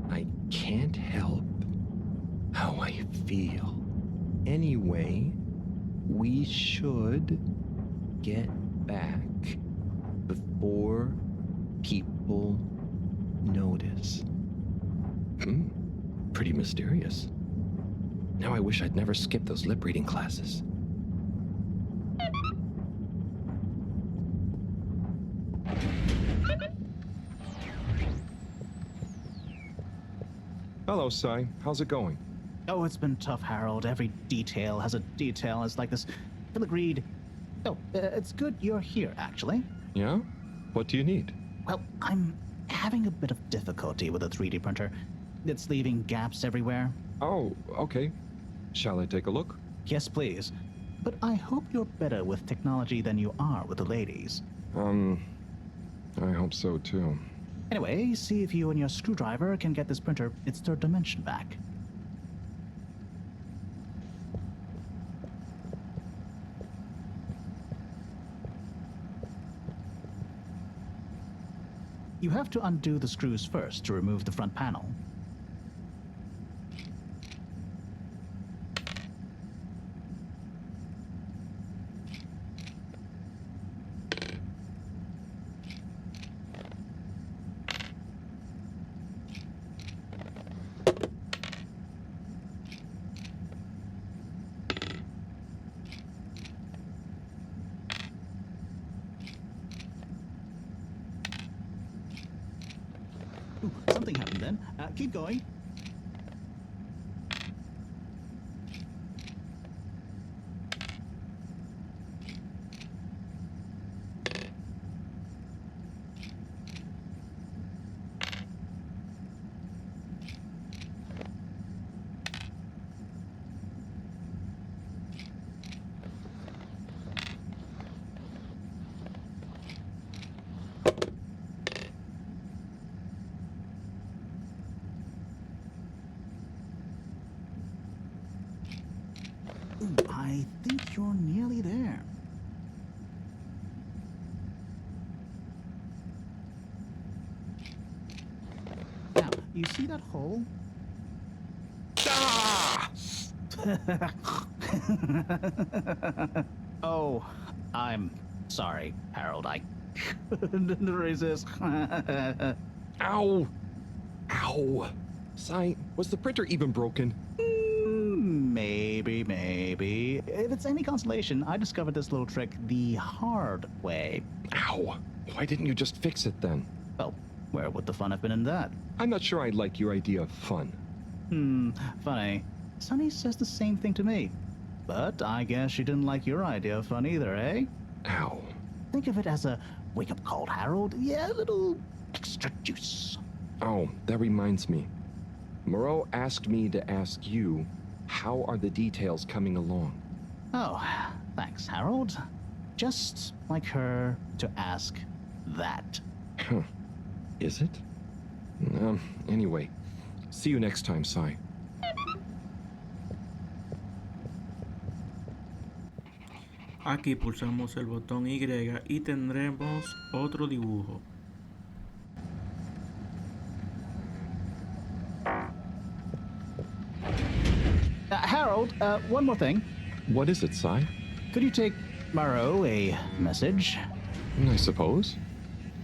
I can't help how I feel. Anyway, we should get back before people notice. Pretty mysterious. Now I wish I'd never skipped those lip reading classes. Hello, Sai. How's it going? Oh, it's been tough, Harold. Every detail has a detail. It's like this filigreed. Oh, it's good you're here, actually. Yeah? What do you need? Well, I'm having a bit of difficulty with a 3D printer. It's leaving gaps everywhere. Oh, okay. Shall I take a look? Yes, please. But I hope you're better with technology than you are with the ladies. I hope so too. Anyway, see if you and your screwdriver can get this printer its third dimension back. You have to undo the screws first to remove the front panel. Ooh, something happened then. Keep going. Ooh, I think you're nearly there. Now, you see that hole? Ah! Oh, I'm sorry, Harold. I couldn't resist. Ow! Ow! Sai, was the printer even broken? Maybe. If it's any consolation, I discovered this little trick the hard way. Ow! Why didn't you just fix it then? Well, where would the fun have been in that? I'm not sure I like your idea of fun. Funny. Sunny says the same thing to me. But I guess she didn't like your idea of fun either, eh? Ow. Think of it as a wake-up call, Harold. Yeah, a little extra juice. Oh, that reminds me. Moreau asked me to ask you, how are the details coming along? Oh, thanks, Harold. Just like her to ask that. Huh. Is it? Anyway, see you next time, Sai. Aquí pulsamos el botón Y y tendremos otro dibujo. Harold, one more thing. What is it, Sai? Could you take Maro a message? I suppose.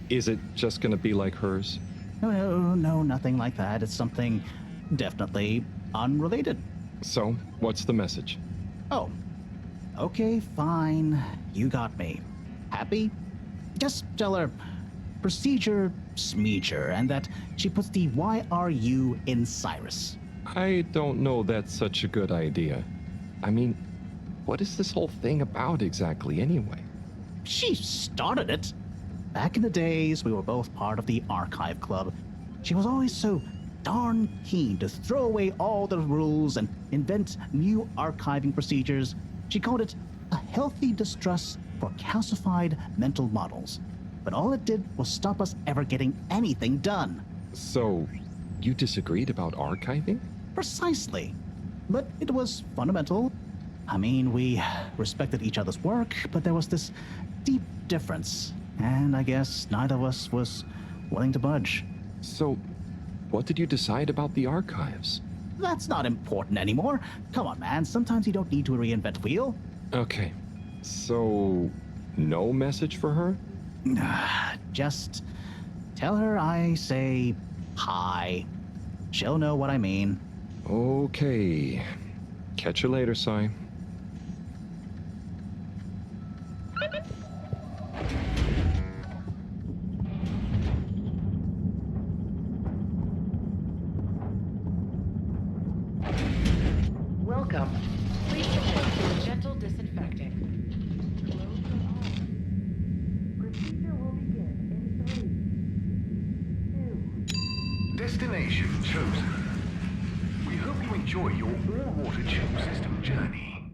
Is it just gonna be like hers? No, nothing like that. It's something definitely unrelated. So, what's the message? Oh, okay, fine. You got me. Happy? Just tell her procedure smeeger and that she puts the YRU in Cyrus. I don't know that's such a good idea. I mean, what is this whole thing about exactly anyway? She started it. Back in the days, we were both part of the archive club. She was always so darn keen to throw away all the rules and invent new archiving procedures. She called it a healthy distrust for calcified mental models. But all it did was stop us ever getting anything done. So, you disagreed about archiving? Precisely. But it was fundamental. I mean, we respected each other's work, but there was this deep difference. And I guess neither of us was willing to budge. So, what did you decide about the archives? That's not important anymore. Come on, man. Sometimes you don't need to reinvent the wheel. Okay. So, no message for her? Just tell her I say hi. She'll know what I mean. Okay. Catch you later, Sai. Welcome. Please proceed to a gentle disinfecting. Procedure will begin in 3, 2. Destination chosen. We hope you enjoy your all-water tube system journey.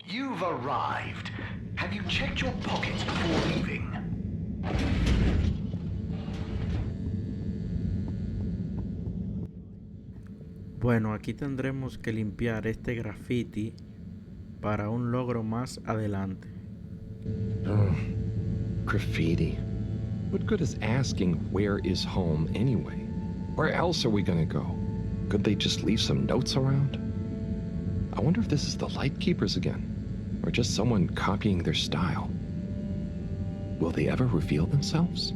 You've arrived. Have you checked your pockets before leaving? Bueno, aquí tendremos que limpiar este graffiti para un logro más adelante. Oh, graffiti. What good is asking where is home anyway? Where else are we gonna go? Could they just leave some notes around? I wonder if this is the Lightkeepers again, or just someone copying their style. Will they ever reveal themselves?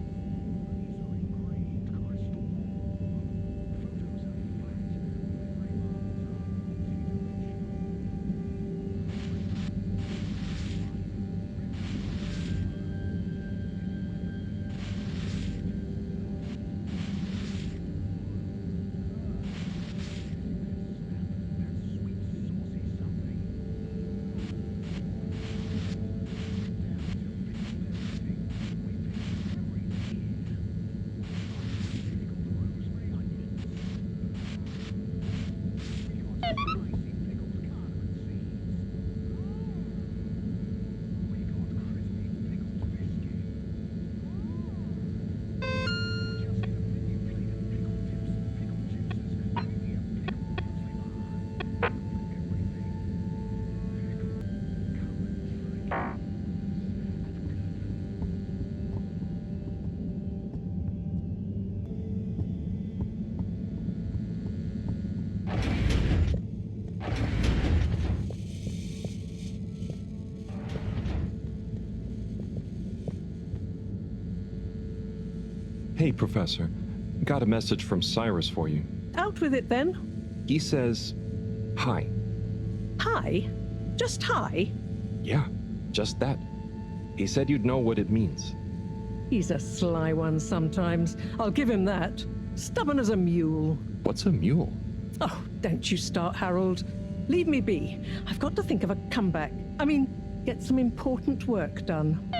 Hey, Professor. Got a message from Cyrus for you. Out with it then. He says, hi. Hi? Just hi? Yeah, just that. He said you'd know what it means. He's a sly one sometimes. I'll give him that. Stubborn as a mule. What's a mule? Oh, don't you start, Harold. Leave me be. I've got to think of a comeback. I mean, get some important work done.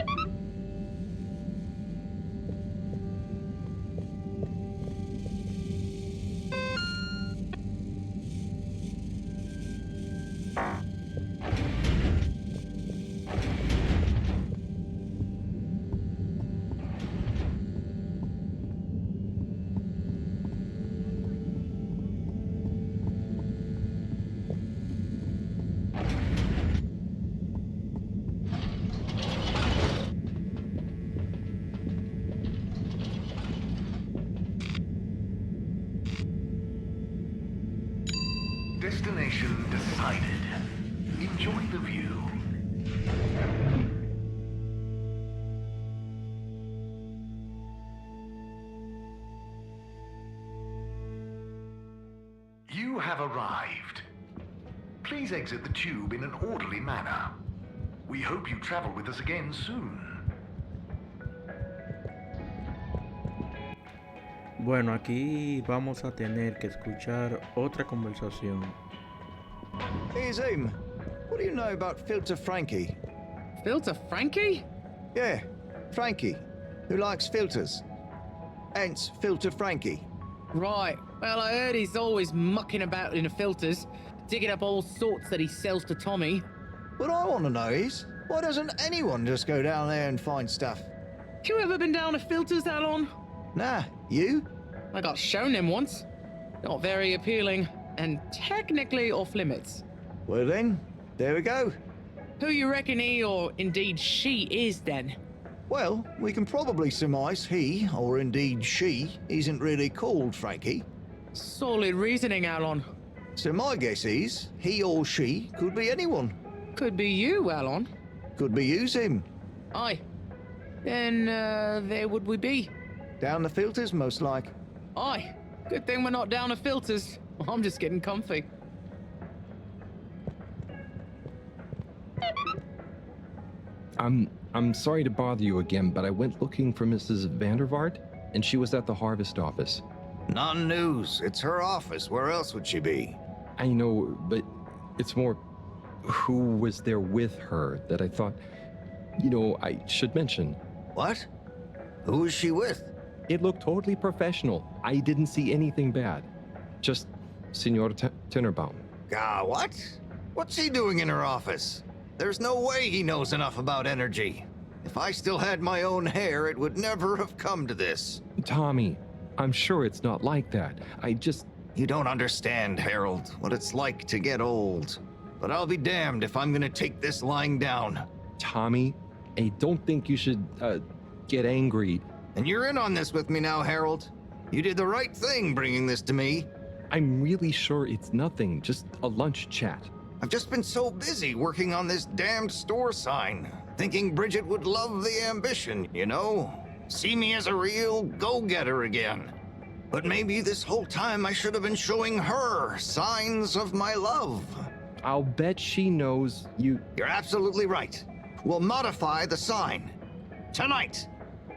have arrived. Please exit the tube in an orderly manner. We hope you travel with us again soon. Bueno, aquí vamos a tener que escuchar otra conversación. Hey, Zoom. What do you know about Filter Frankie? Filter Frankie? Yeah, Frankie, who likes filters. Hence, Filter Frankie. Right. Well, I heard he's always mucking about in the filters, digging up all sorts that he sells to Tommy. What I want to know is, why doesn't anyone just go down there and find stuff? You ever been down to filters, Alon? Nah, you? I got shown them once. Not very appealing, and technically off limits. Well then, there we go. Who you reckon he, or indeed she, is then? Well, we can probably surmise he, or indeed she, isn't really called Frankie. Solid reasoning, Alon. So my guess is, he or she could be anyone. Could be you, Alon. Could be you, Sim. Aye. Then, there would we be. Down the filters, most like. Aye. Good thing we're not down to filters. I'm just getting comfy. I'm sorry to bother you again, but I went looking for Mrs. Vandervaart, and she was at the harvest office. None news. It's her office. Where else would she be? I know, but it's more who was there with her that I thought, I should mention. What? Who is she with? It looked totally professional. I didn't see anything bad. Just Senor Tenenbaum. What? What's he doing in her office? There's no way he knows enough about energy. If I still had my own hair, it would never have come to this. Tommy, I'm sure it's not like that. You don't understand, Harold, what it's like to get old. But I'll be damned if I'm gonna take this lying down. Tommy, I don't think you should, get angry. And you're in on this with me now, Harold. You did the right thing bringing this to me. I'm really sure it's nothing, just a lunch chat. I've just been so busy working on this damned store sign, thinking Bridget would love the ambition, See me as a real go-getter again. But maybe this whole time I should have been showing her signs of my love. I'll bet she knows you... You're absolutely right. We'll modify the sign. Tonight.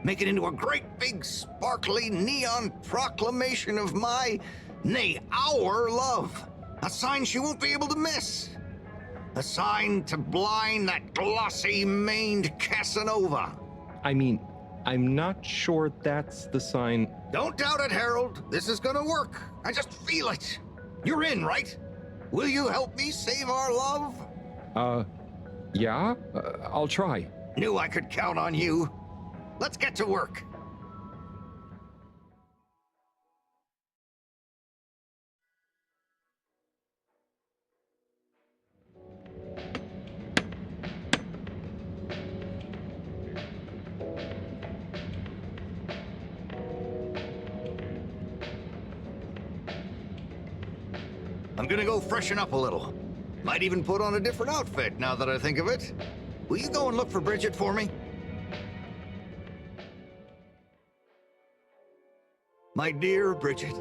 Make it into a great big sparkly neon proclamation of our love. A sign she won't be able to miss. A sign to blind that glossy-maned Casanova. I mean, I'm not sure that's the sign. Don't doubt it, Harold. This is gonna work. I just feel it. You're in, right? Will you help me save our love? Yeah? I'll try. Knew I could count on you. Let's get to work. I'm gonna go freshen up a little. Might even put on a different outfit now that I think of it. Will you go and look for Bridget for me? My dear Bridget,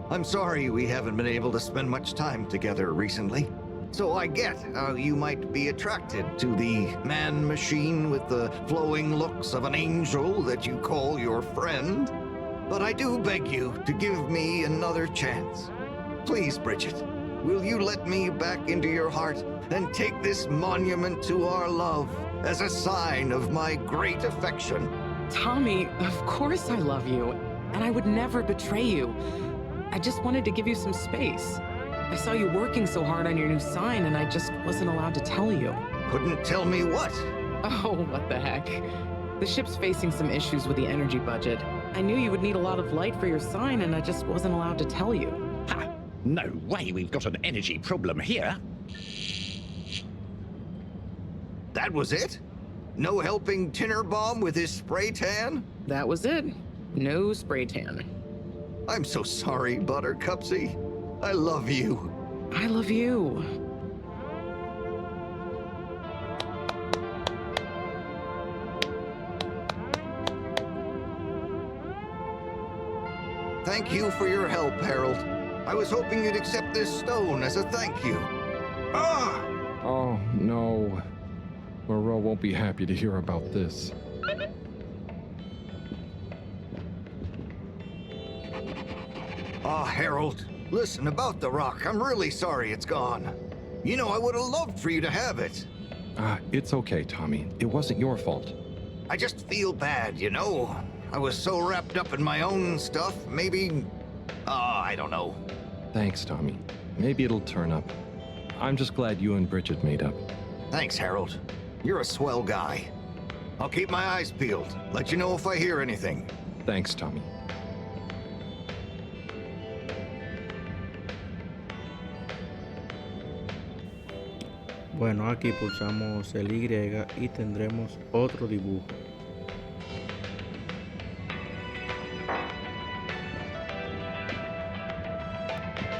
I'm sorry we haven't been able to spend much time together recently. So I get how you might be attracted to the man-machine with the flowing looks of an angel that you call your friend. But I do beg you to give me another chance. Please, Bridget, will you let me back into your heart and take this monument to our love as a sign of my great affection? Tommy, of course I love you, and I would never betray you. I just wanted to give you some space. I saw you working so hard on your new sign, and I just wasn't allowed to tell you. Couldn't tell me what? Oh, what the heck. The ship's facing some issues with the energy budget. I knew you would need a lot of light for your sign, and I just wasn't allowed to tell you. Ha! No way we've got an energy problem here. That was it? No helping Tenenbaum with his spray tan? That was it. No spray tan. I'm so sorry, Buttercupsy. I love you. I love you. Thank you for your help, Harold. I was hoping you'd accept this stone as a thank you. Ah! Oh, no. Moreau won't be happy to hear about this. Ah, Harold, listen, about the rock, I'm really sorry it's gone. You know, I would have loved for you to have it. It's okay, Tommy. It wasn't your fault. I just feel bad, you know? I was so wrapped up in my own stuff, maybe... I don't know. Thanks, Tommy. Maybe it'll turn up. I'm just glad you and Bridget made up. Thanks, Harold. You're a swell guy. I'll keep my eyes peeled. Let you know if I hear anything. Thanks, Tommy. Bueno, aquí pulsamos el Y y tendremos otro dibujo.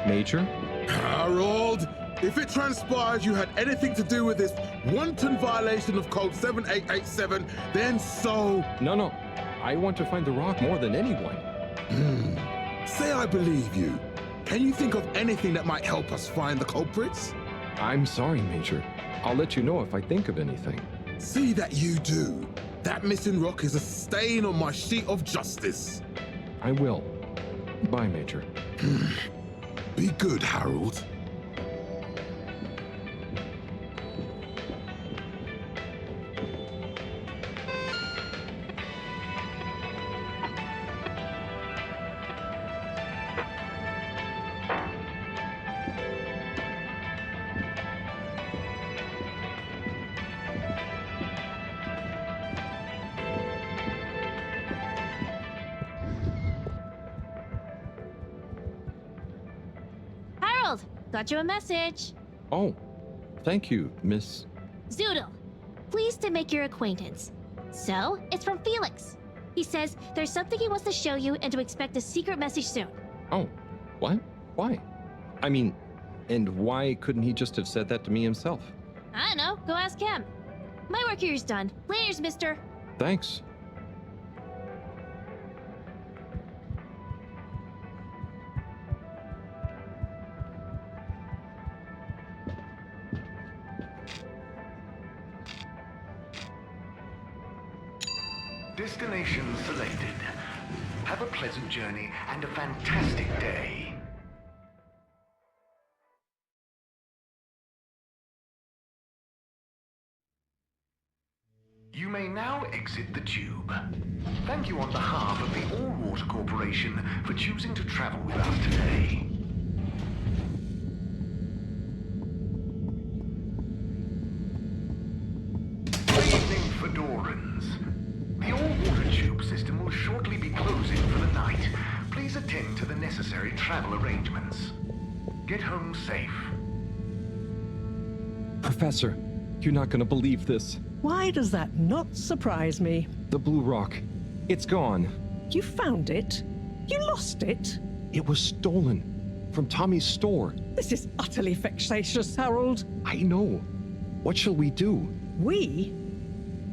Major? Harold, if it transpires you had anything to do with this wanton violation of Code 7887, then so... No. I want to find the rock more than anyone. Say I believe you. Can you think of anything that might help us find the culprits? I'm sorry, Major. I'll let you know if I think of anything. See that you do. That missing rock is a stain on my sheet of justice. I will. Bye, Major. Be good, Harold. Got you a message. Oh, thank you, Miss... Zoodle. Pleased to make your acquaintance. So, it's from Felix. He says there's something he wants to show you and to expect a secret message soon. Oh, what? Why? I mean, and why couldn't he just have said that to me himself? I don't know. Go ask him. My work here's done. Laters, mister. Thanks. Destination selected. Have a pleasant journey and a fantastic day. You may now exit the tube. Thank you on behalf of the All-Water Corporation for choosing to travel with us today. Good evening, Fedorans. The all-water tube system will shortly be closing for the night. Please attend to the necessary travel arrangements. Get home safe. Professor, you're not gonna believe this. Why does that not surprise me? The blue rock. It's gone. You found it? You lost it? It was stolen. From Tommy's store. This is utterly vexatious, Harold. I know. What shall we do? We?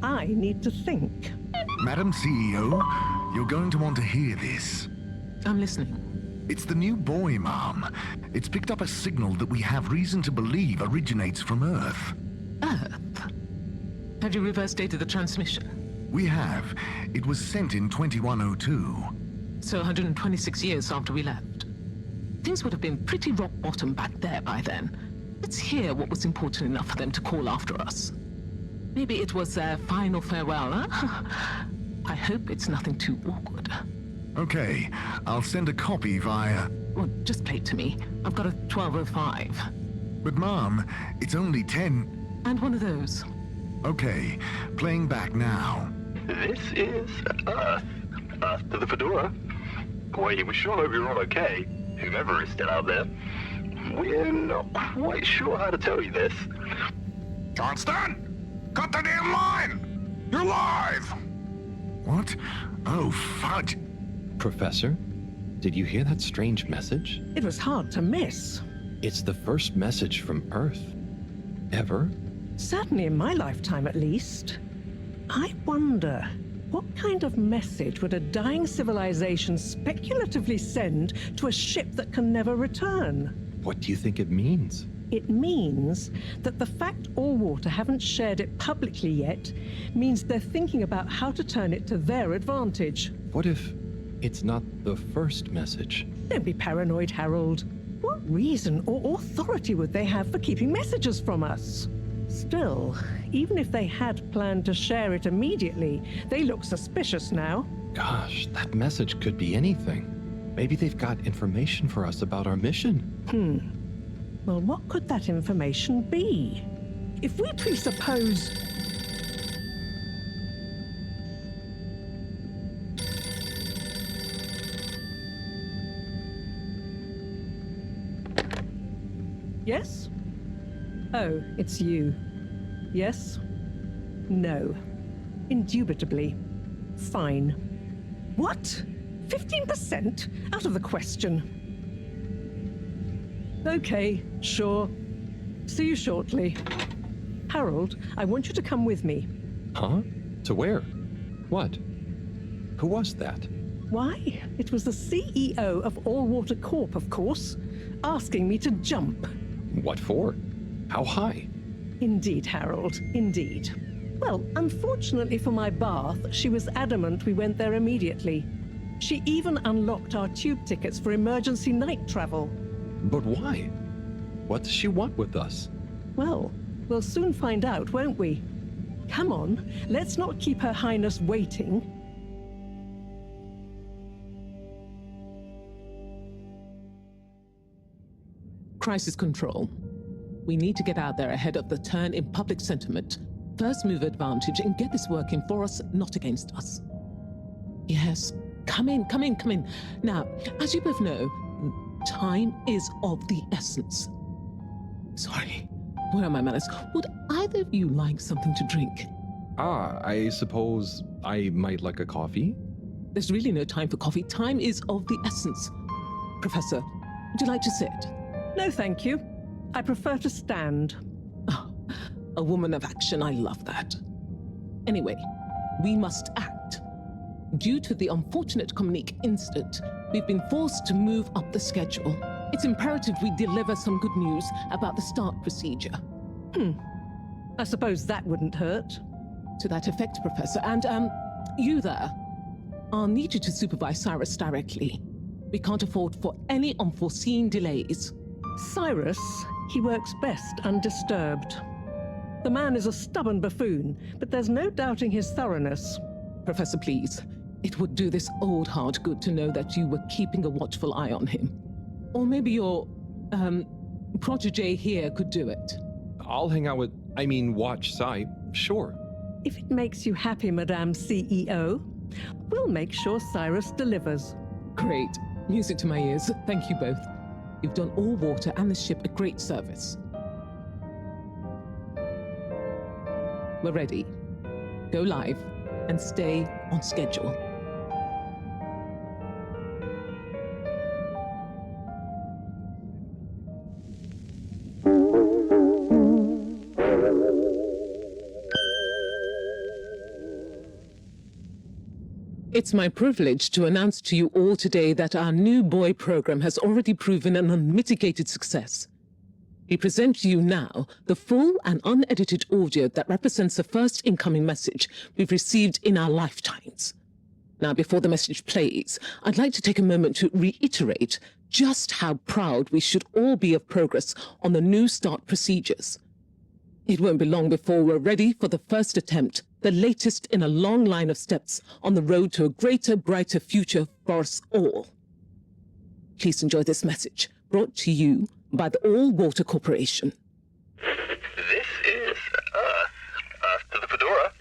I need to think. Madam CEO, you're going to want to hear this. I'm listening. It's the new boy, Mom. It's picked up a signal that we have reason to believe originates from Earth. Earth? Have you reverse dated the transmission? We have. It was sent in 2102. So 126 years after we left. Things would have been pretty rock bottom back there by then. Let's hear what was important enough for them to call after us. Maybe it was their final farewell, huh? I hope it's nothing too awkward. Okay, I'll send a copy via... Well, just play it to me. I've got a 1205. But Mom, it's only 10... And one of those. Okay, playing back now. This is Earth. Earth to the Fedora. We sure hope you're all okay, whomever is still out there. We're not quite sure how to tell you this. Johnston! Cut the damn line! You're live! What? Oh, fudge. Professor, did you hear that strange message? It was hard to miss. It's the first message from Earth. Ever? Certainly in my lifetime, at least. I wonder, What kind of message would a dying civilization speculatively send to a ship that can never return? What do you think it means? It means that the fact Allwater haven't shared it publicly yet means they're thinking about how to turn it to their advantage. What if it's not the first message? Don't be paranoid, Harold. What reason or authority would they have for keeping messages from us? Still, even if they had planned to share it immediately, they look suspicious now. Gosh, that message could be anything. Maybe they've got information for us about our mission. Well, what could that information be? If we presuppose... Yes? Oh, it's you. Yes? No. Indubitably. Fine. What? 15%? Out of the question. Okay, sure. See you shortly. Harold, I want you to come with me. Huh? To where? What? Who was that? Why? It was the CEO of Allwater Corp, of course, asking me to jump. What for? How high? Indeed, Harold, indeed. Well, unfortunately for my bath, she was adamant we went there immediately. She even unlocked our tube tickets for emergency night travel. But why? What does she want with us? Well, we'll soon find out, won't we? Come on, let's not keep Her Highness waiting. Crisis control. We need to get out there ahead of the turn in public sentiment. First move advantage and get this working for us, not against us. Yes, come in. Now, as you both know, time is of the essence. Sorry, where are my manners? Would either of you like something to drink? I suppose I might like a coffee? There's really no time for coffee. Time is of the essence. Professor, would you like to sit? No, thank you. I prefer to stand. Oh, a woman of action, I love that. Anyway, we must act. Due to the unfortunate Communique incident, we've been forced to move up the schedule. It's imperative we deliver some good news about the start procedure. I suppose that wouldn't hurt. To that effect, Professor. And, you there. I'll need you to supervise Cyrus directly. We can't afford for any unforeseen delays. Cyrus, he works best undisturbed. The man is a stubborn buffoon, but there's no doubting his thoroughness. Professor, please. It would do this old heart good to know that you were keeping a watchful eye on him. Or maybe your, protege here could do it. I'll hang out with, watch Cy, sure. If it makes you happy, Madame CEO, we'll make sure Cyrus delivers. Great. Music to my ears. Thank you both. You've done Allwater and the ship a great service. We're ready. Go live and stay on schedule. It's my privilege to announce to you all today that our new boy program has already proven an unmitigated success. We present to you now the full and unedited audio that represents the first incoming message we've received in our lifetimes. Now, before the message plays, I'd like to take a moment to reiterate just how proud we should all be of progress on the new start procedures. It won't be long before we're ready for the first attempt, the latest in a long line of steps on the road to a greater, brighter future for us all. Please enjoy this message, brought to you by the Allwater Corporation. This is Earth. Earth to the Fedora.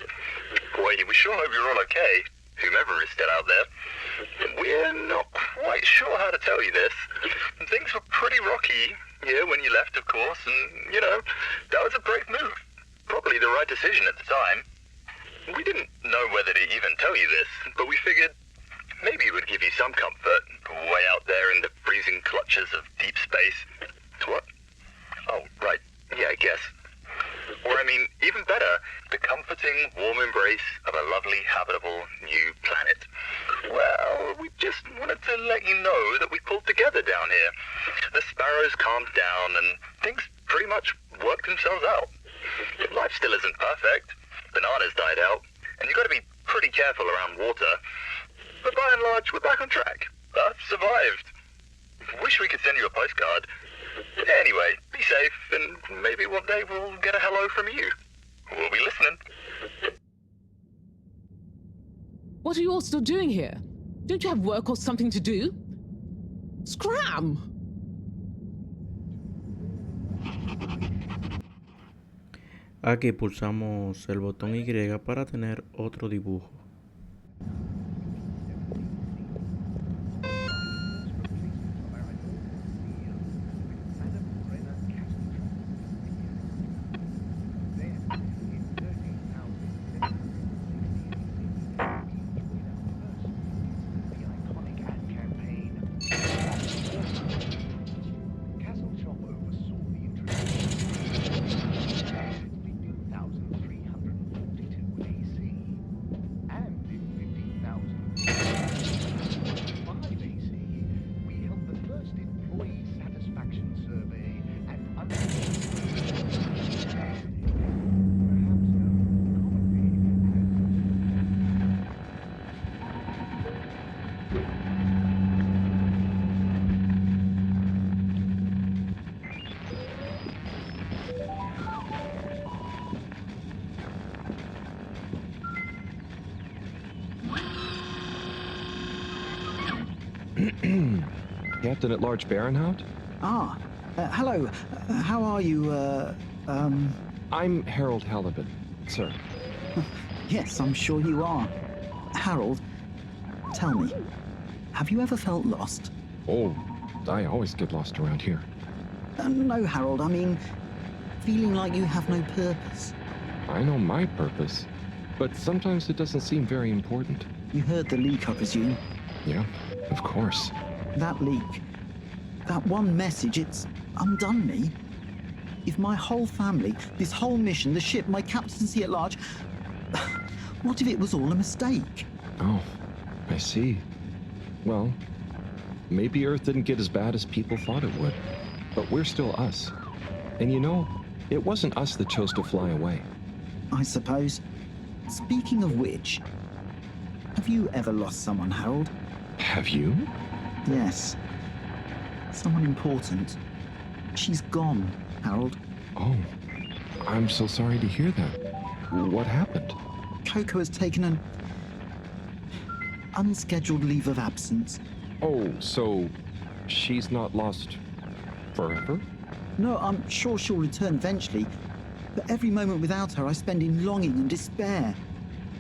We sure hope you're all okay, whomever is still out there. We're not quite sure how to tell you this. Things were pretty rocky here when you left, of course, and, that was a brave move. Probably the right decision at the time. We didn't know whether to even tell you this, but we figured maybe it would give you some comfort, way out there in the freezing clutches of deep space. What? Oh, right. Yeah, I guess. Or I mean, even better, the comforting, warm embrace of a lovely, habitable new planet. Well, we just wanted to let you know that we pulled together down here. The sparrows calmed down and things pretty much worked themselves out. Life still isn't perfect. Bananas died out, and you got to be pretty careful around water. But by and large, we're back on track. Earth survived. Wish we could send you a postcard. Anyway, be safe, and maybe one day we'll get a hello from you. We'll be listening. What are you all still doing here? Don't you have work or something to do? Scram! Aquí pulsamos el botón Y para tener otro dibujo. Captain at Large Baronhout? Ah, hello. How are you, I'm Harold Halibut, sir. Yes, I'm sure you are. Harold, tell me, have you ever felt lost? Oh, I always get lost around here. No, Harold, I mean, feeling like you have no purpose. I know my purpose, but sometimes it doesn't seem very important. You heard the leak, I presume? Yeah, of course. That leak, that one message, it's undone me. If my whole family, this whole mission, the ship, my captaincy at large, what if it was all a mistake? Oh, I see. Well, maybe Earth didn't get as bad as people thought it would. But we're still us. And you know, it wasn't us that chose to fly away. I suppose. Speaking of which, have you ever lost someone, Harold? Have you? Yes. Someone important. She's gone, Harold. Oh, I'm so sorry to hear that. What happened? Coco has taken an unscheduled leave of absence. Oh, so she's not lost forever? No, I'm sure she'll return eventually. But every moment without her I spend in longing and despair.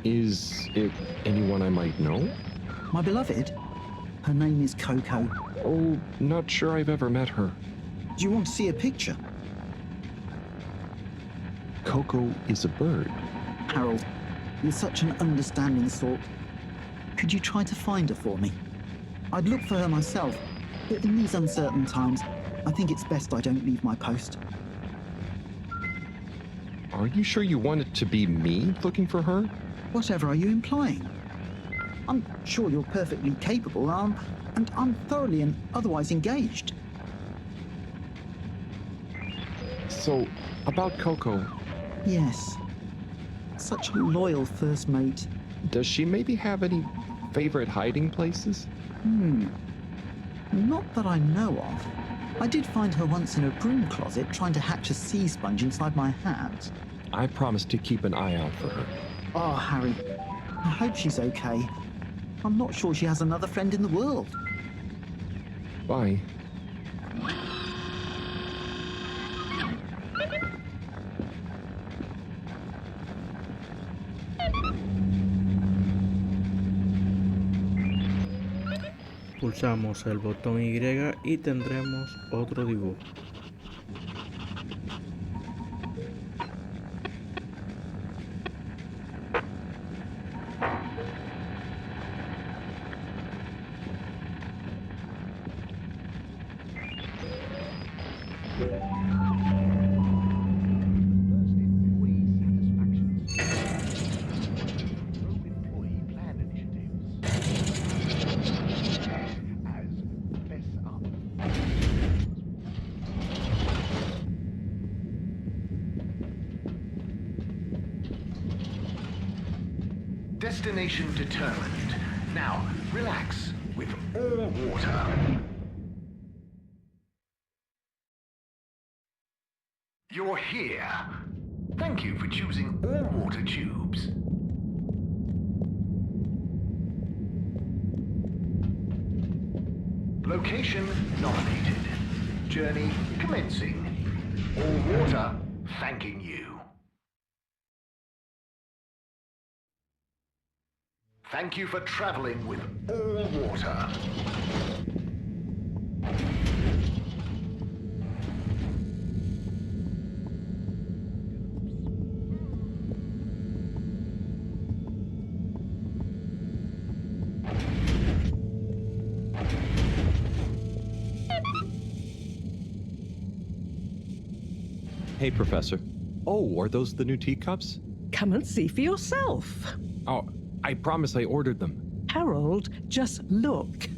Is it anyone I might know? My beloved? Her name is Coco. Oh, not sure I've ever met her. Do you want to see a picture? Coco is a bird. Harold, you're such an understanding sort. Could you try to find her for me? I'd look for her myself, but in these uncertain times, I think it's best I don't leave my post. Are you sure you want it to be me looking for her? Whatever are you implying? I'm sure you're perfectly capable, and I'm thoroughly and otherwise engaged. So, about Coco. Yes. Such a loyal first mate. Does she maybe have any favorite hiding places? Not that I know of. I did find her once in a broom closet trying to hatch a sea sponge inside my hat. I promised to keep an eye out for her. Oh, Harry. I hope she's okay. I'm not sure she has another friend in the world. Bye. Pulsamos el botón Y y tendremos otro dibujo. Destination determined. Now, relax with all water. You're here. Thank you for choosing all water tubes. Location nominated. Journey commencing. All water thanking you. Thank you for traveling with all water. Hey, Professor. Oh, are those the new teacups? Come and see for yourself. Oh, I promise I ordered them. Harold, just look.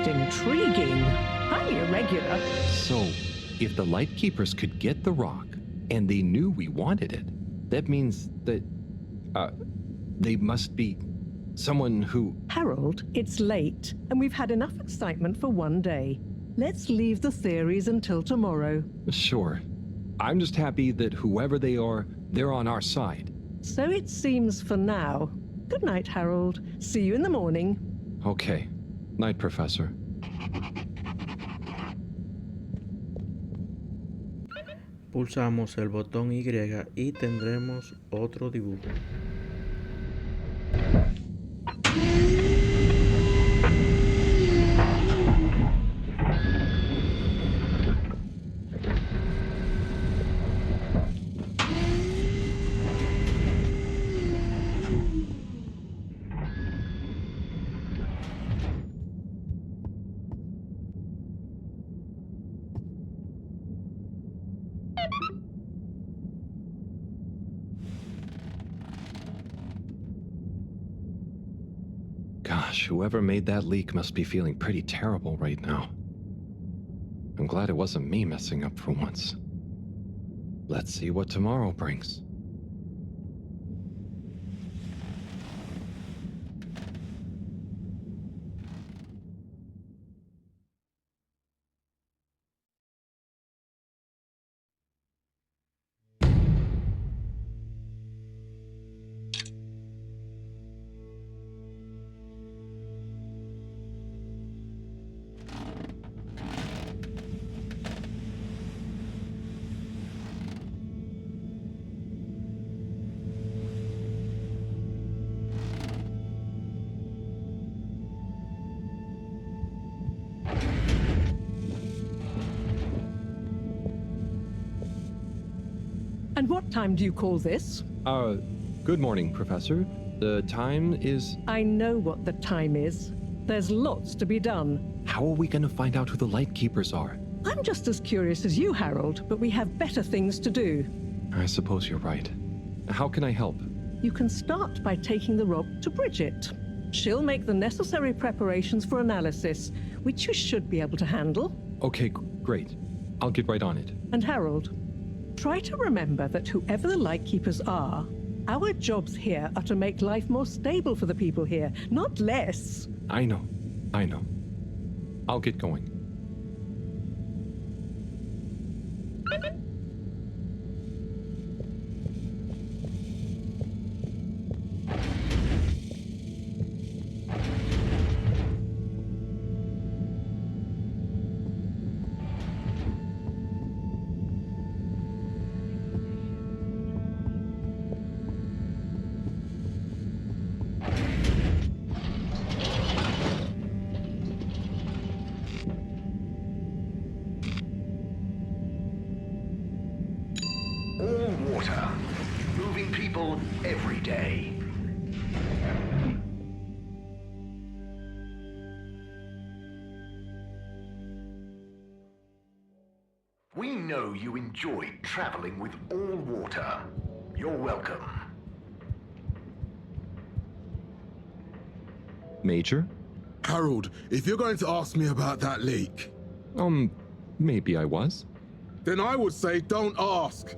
Intriguing. Highly irregular. So, if the Lightkeepers could get the rock, and they knew we wanted it, that means that, they must be someone who... Harold, it's late, and we've had enough excitement for one day. Let's leave the theories until tomorrow. Sure. I'm just happy that whoever they are, they're on our side. So it seems for now. Good night, Harold. See you in the morning. Okay. Night, Professor. Pulsamos el botón Y y tendremos otro dibujo. Gosh, whoever made that leak must be feeling pretty terrible right now. I'm glad it wasn't me messing up for once. Let's see what tomorrow brings. And what time do you call this? Good morning, Professor. The time is... I know what the time is. There's lots to be done. How are we gonna find out who the Lightkeepers are? I'm just as curious as you, Harold, but we have better things to do. I suppose you're right. How can I help? You can start by taking the rock to Bridget. She'll make the necessary preparations for analysis, which you should be able to handle. Okay, great. I'll get right on it. And Harold, try to remember that whoever the Lightkeepers are, our jobs here are to make life more stable for the people here, not less. I know. I'll get going. All water. Moving people every day. We know you enjoyed traveling with all water. You're welcome. Major? Harold, if you're going to ask me about that leak... Maybe I was. Then I would say don't ask.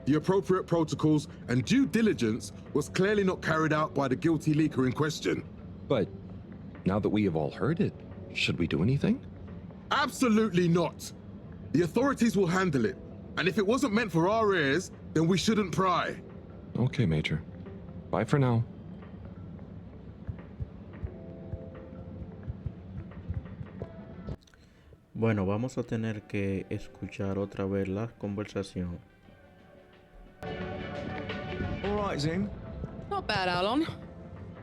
The appropriate protocols and due diligence was clearly not carried out by the guilty leaker in question. But now that we have all heard it, should we do anything? Absolutely not. The authorities will handle it. And if it wasn't meant for our ears, then we shouldn't pry. Okay, Major. Bye for now. Bueno, vamos a tener que escuchar otra vez la conversación. All right, Zim. Not bad, Alon.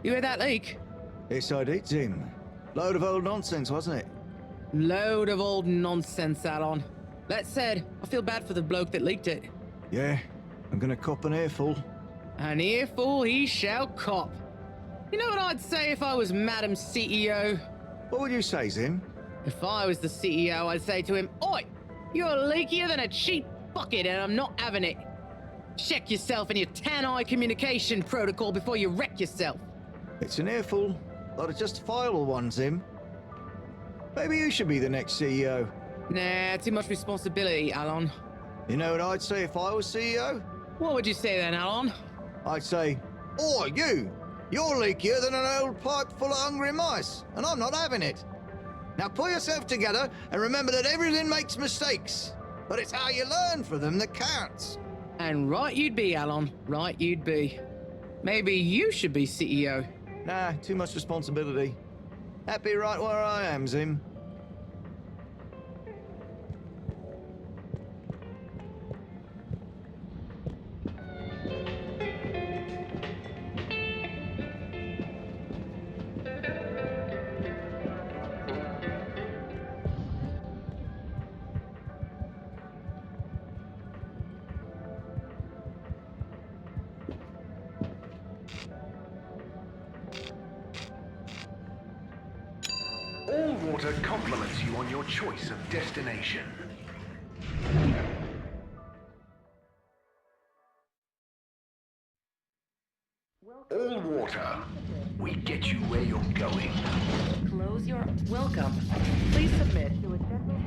You heard that leak? Yes, I did, Zim. Load of old nonsense, wasn't it? Load of old nonsense, Alon. That said, I feel bad for the bloke that leaked it. Yeah, I'm gonna cop an earful. An earful he shall cop. You know what I'd say if I was Madam CEO? What would you say, Zim? If I was the CEO, I'd say to him, Oi! You're leakier than a cheap bucket and I'm not having it. Check yourself and your tan-eye communication protocol before you wreck yourself. It's an earful, not a justifiable one, Zim. Maybe you should be the next CEO. Nah, too much responsibility, Alon. You know what I'd say if I was CEO? What would you say then, Alon? I'd say, Oi, you! You're leakier than an old pipe full of hungry mice, and I'm not having it. Now pull yourself together and remember that everything makes mistakes, but it's how you learn from them that counts. And right you'd be, Alon. Right you'd be. Maybe you should be CEO. Nah, too much responsibility. Happy right where I am, Zim. All water compliments you on your choice of destination. All water, we get you where you're going. Close your... Welcome. Please submit to a general...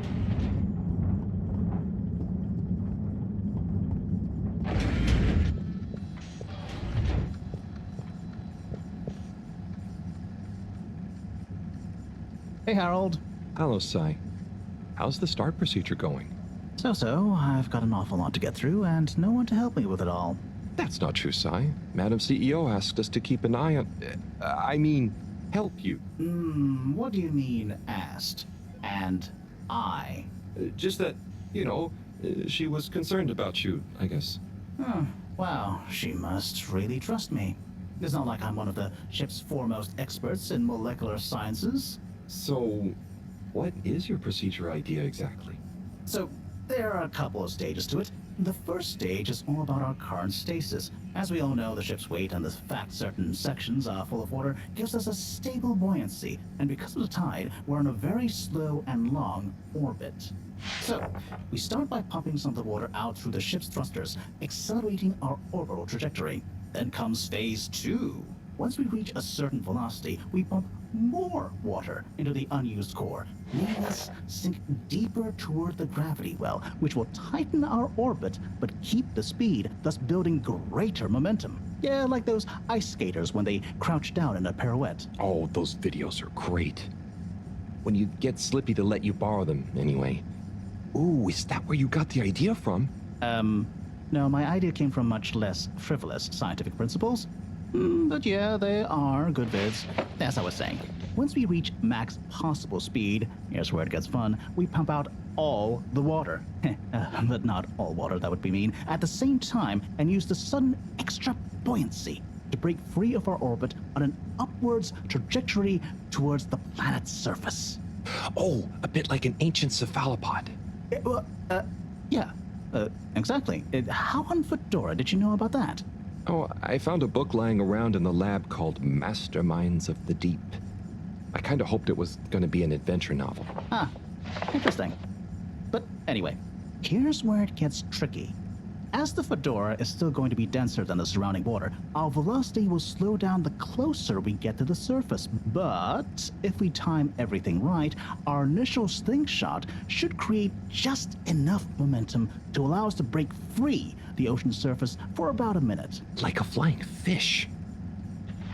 Hey, Harold. Hello, Sai. How's the start procedure going? So, I've got an awful lot to get through and no one to help me with it all. That's not true, Sai. Madam CEO asked us to keep an eye on... I mean, help you. What do you mean, asked? And I? Just that, you know, she was concerned about you, I guess. Wow, she must really trust me. It's not like I'm one of the ship's foremost experts in molecular sciences. So, what is your procedure idea exactly? So, there are a couple of stages to it. The first stage is all about our current stasis. As we all know, the ship's weight and the fact certain sections are full of water gives us a stable buoyancy, and because of the tide, we're on a very slow and long orbit. So, we start by pumping some of the water out through the ship's thrusters, accelerating our orbital trajectory. Then comes phase 2. Once we reach a certain velocity, we pump more water into the unused core, making us sink deeper toward the gravity well, which will tighten our orbit but keep the speed, thus building greater momentum. Yeah, like those ice skaters when they crouch down in a pirouette. Oh, those videos are great. When you get Slippy to let you borrow them, anyway. Ooh, is that where you got the idea from? No, my idea came from much less frivolous scientific principles. But yeah, they are good vids. As I was saying, once we reach max possible speed, here's where it gets fun, we pump out all the water. But not all water, that would be mean. At the same time, and use the sudden extra buoyancy to break free of our orbit on an upwards trajectory towards the planet's surface. Oh, a bit like an ancient cephalopod. Yeah, exactly. How on Fedora did you know about that? Oh, I found a book lying around in the lab called Masterminds of the Deep. I kind of hoped it was going to be an adventure novel. Interesting. But anyway, Here's where it gets tricky. As the Fedora is still going to be denser than the surrounding water, our velocity will slow down the closer we get to the surface. But if we time everything right, our initial slingshot should create just enough momentum to allow us to break free the ocean surface for about a minute. Like a flying fish.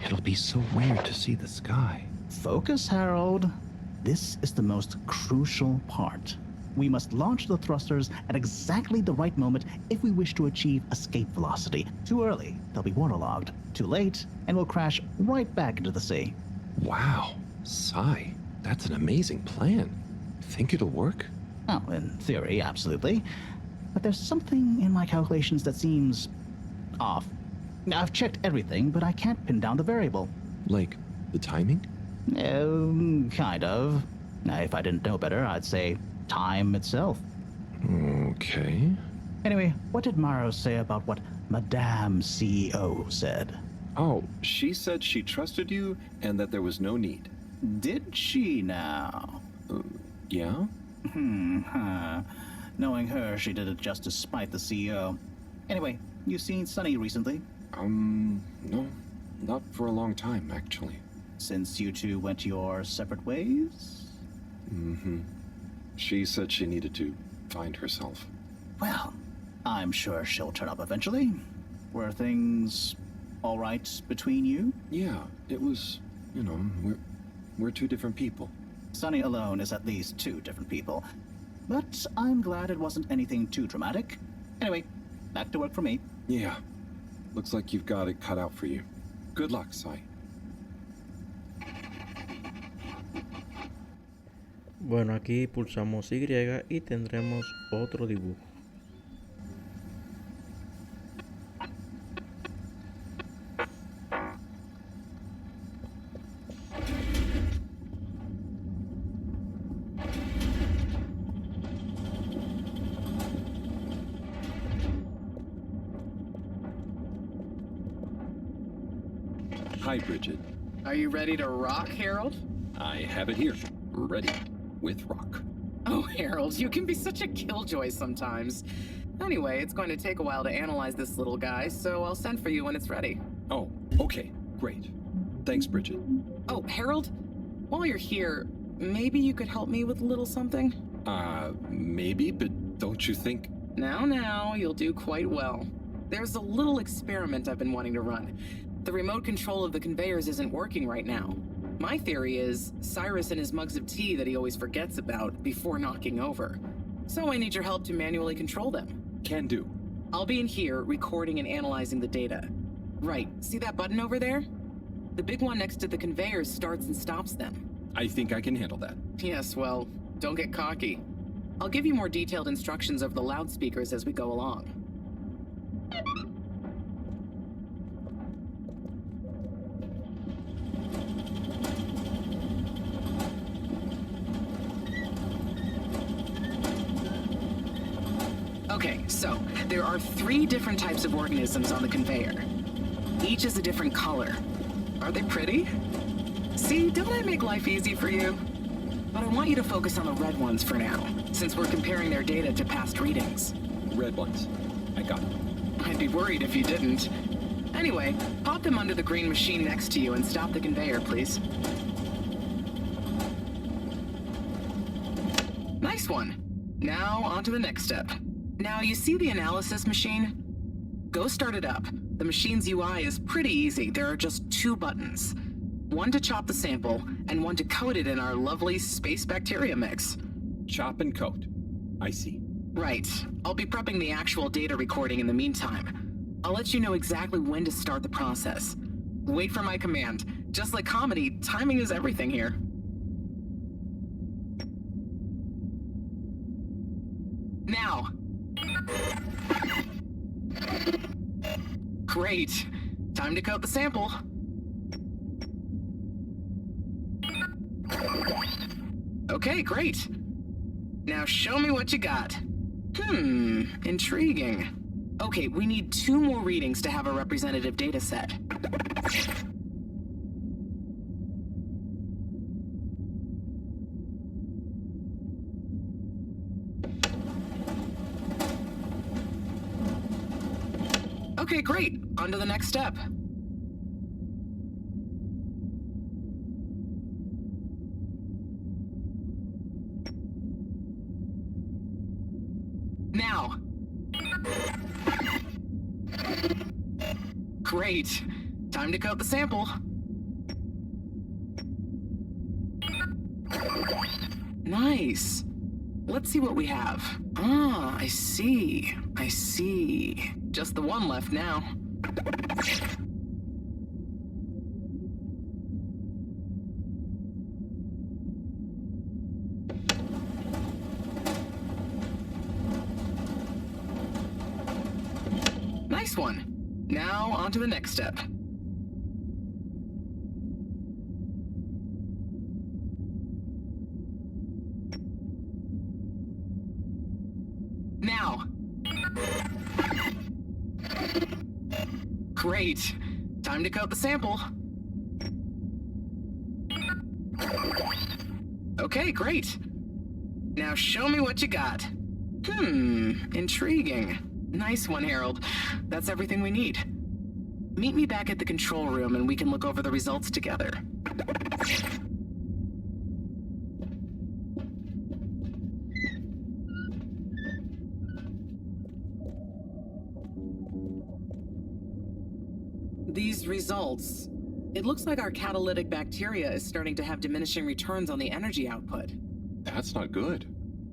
It'll be so weird to see the sky. Focus, Harold. This is the most crucial part. We must launch the thrusters at exactly the right moment if we wish to achieve escape velocity. Too early, they'll be waterlogged. Too late, and we'll crash right back into the sea. Wow, Sai, that's an amazing plan. Think it'll work? Oh, in theory, absolutely. But there's something in my calculations that seems off. Now, I've checked everything, but I can't pin down the variable. Like the timing? Kind of. Now, if I didn't know better, I'd say time itself. Okay. Anyway, what did Maro say about what Madame CEO said? Oh, she said she trusted you and that there was no need. Did she now? Yeah? Knowing her, she did it just to spite the CEO. Anyway, you seen Sunny recently? No. Not for a long time, actually. Since you two went your separate ways? Mm-hmm. She said she needed to find herself. Well, I'm sure she'll turn up eventually. Were things all right between you? Yeah, it was, we're two different people. Sunny alone is at least two different people. But I'm glad it wasn't anything too dramatic. Anyway, back to work for me. Yeah. Looks like you've got it cut out for you. Good luck, Sai. Bueno, aquí pulsamos Y y tendremos otro dibujo. Hi, Bridget. Are you ready to rock, Harold? I have it here. Ready. With rock. Oh, Harold, you can be such a killjoy sometimes. Anyway, it's going to take a while to analyze this little guy, so I'll send for you when it's ready. Oh, okay. Great. Thanks, Bridget. Oh, Harold, while you're here, maybe you could help me with a little something? Maybe, but don't you think... Now, you'll do quite well. There's a little experiment I've been wanting to run. The remote control of the conveyors isn't working right now. My theory is Cyrus and his mugs of tea that he always forgets about before knocking over. So I need your help to manually control them. Can do. I'll be in here recording and analyzing the data. Right, see that button over there? The big one next to the conveyors starts and stops them. I think I can handle that. Yes, well, don't get cocky. I'll give you more detailed instructions over the loudspeakers as we go along. Okay, so there are 3 different types of organisms on the conveyor. Each is a different color. Are they pretty? See, don't I make life easy for you? But I want you to focus on the red ones for now, since we're comparing their data to past readings. Red ones. I got it. I'd be worried if you didn't. Anyway, pop them under the green machine next to you and stop the conveyor, please. Nice one. Now, on to the next step. Now, you see the analysis machine? Go start it up. The machine's UI is pretty easy. There are just 2 buttons. One to chop the sample, and one to coat it in our lovely space bacteria mix. Chop and coat. I see. Right. I'll be prepping the actual data recording in the meantime. I'll let you know exactly when to start the process. Wait for my command. Just like comedy, timing is everything here. Now. Great. Time to coat the sample. Okay, great. Now show me what you got. Intriguing. Okay, we need 2 more readings to have a representative data set. Okay, great. On to the next step. Now. Great. Time to coat the sample. Nice. Let's see what we have. Ah, I see. I see. Just the one left now. Nice one. Now, on to the next step. Now. Great. Time to coat the sample. Okay, great. Now show me what you got. Intriguing. Nice one, Harold. That's everything we need. Meet me back at the control room and we can look over the results together. These results... It looks like our catalytic bacteria is starting to have diminishing returns on the energy output. That's not good,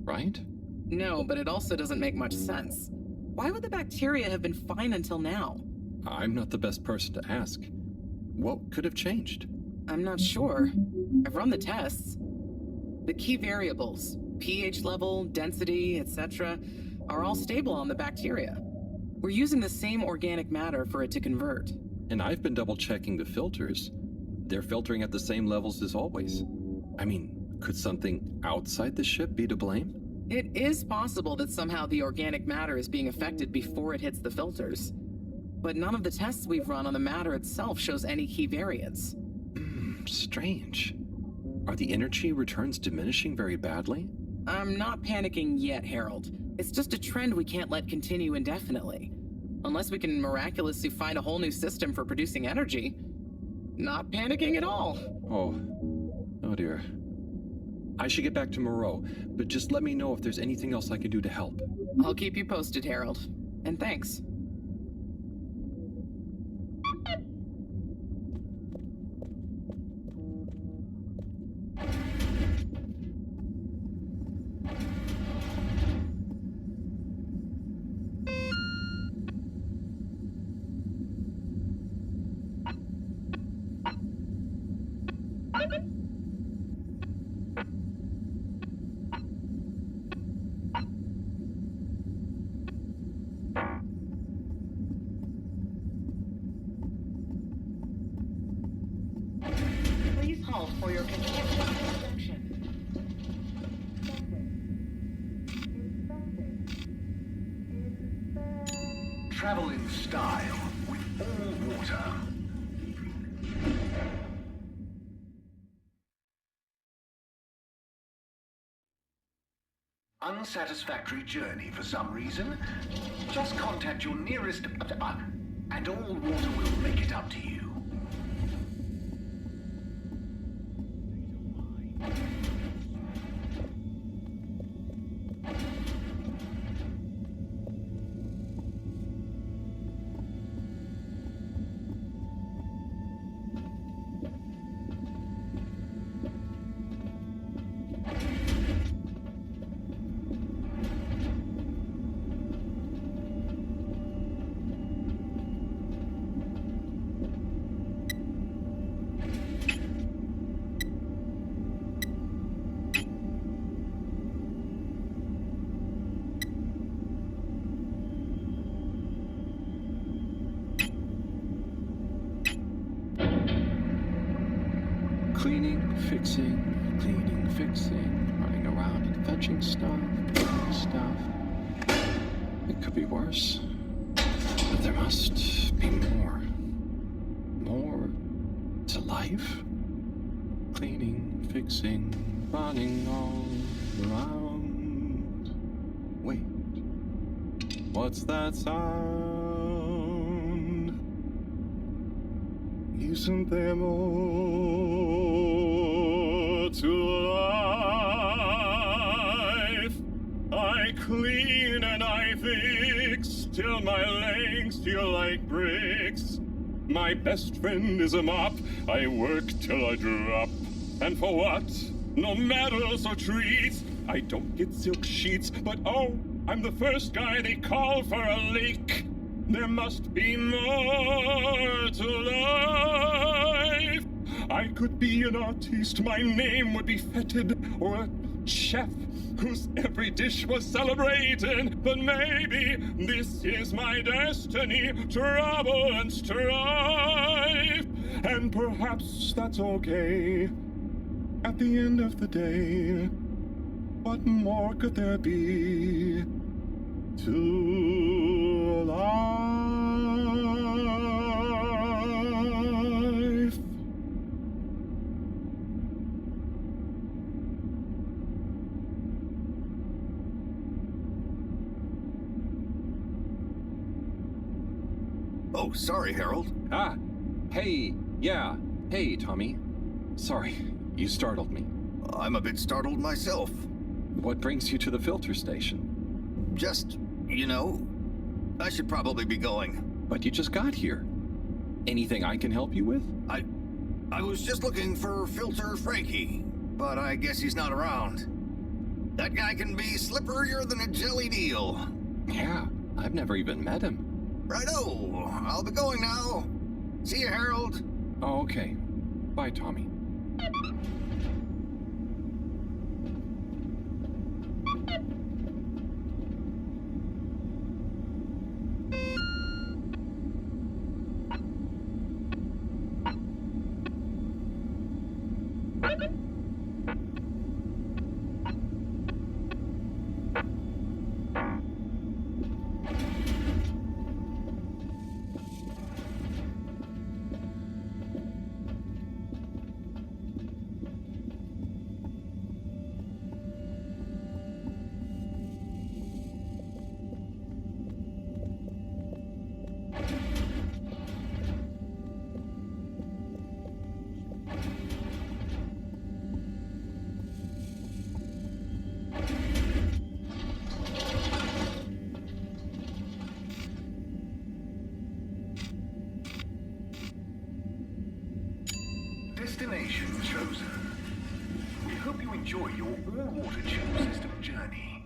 right? No, but it also doesn't make much sense. Why would the bacteria have been fine until now? I'm not the best person to ask. What could have changed? I'm not sure. I've run the tests. The key variables, pH level, density, etc., are all stable on the bacteria. We're using the same organic matter for it to convert. And I've been double-checking the filters. They're filtering at the same levels as always. I mean, could something outside the ship be to blame? It is possible that somehow the organic matter is being affected before it hits the filters. But none of the tests we've run on the matter itself shows any key variants. Strange. Are the energy returns diminishing very badly? I'm not panicking yet, Harold. It's just a trend we can't let continue indefinitely. Unless we can miraculously find a whole new system for producing energy. Not panicking at all. Oh dear. I should get back to Moreau, but just let me know if there's anything else I can do to help. I'll keep you posted, Harold. And thanks. Please halt for your continued inspection. Travel in style with all water. Unsatisfactory journey for some reason? Just contact your nearest and all water will make it up to you. Cleaning, fixing, running around and fetching stuff. It could be worse, but there must be more. More to life? Cleaning, fixing, running all around. Wait, what's that sound? Isn't there more to life? I clean and I fix till my legs feel like bricks. My best friend is a mop. I work till I drop. And for what? No medals or treats. I don't get silk sheets, but oh, I'm the first guy they call for a leak. There must be more to life. I could be an artiste, my name would be feted, or a chef whose every dish was celebrated. But maybe this is my destiny, trouble and strife. And perhaps that's okay. At the end of the day, what more could there be to life? Oh, sorry, Harold. Ah, hey, yeah. Hey, Tommy. Sorry, you startled me. I'm a bit startled myself. What brings you to the filter station? Just, you know, I should probably be going. But you just got here. Anything I can help you with? I was just looking for Filter Frankie, but I guess he's not around. That guy can be slipperier than a jellied eel. Yeah, I've never even met him. Righto, I'll be going now. See you, Harold. Oh, okay. Bye, Tommy. Destination chosen. We hope you enjoy your all-water tube system journey.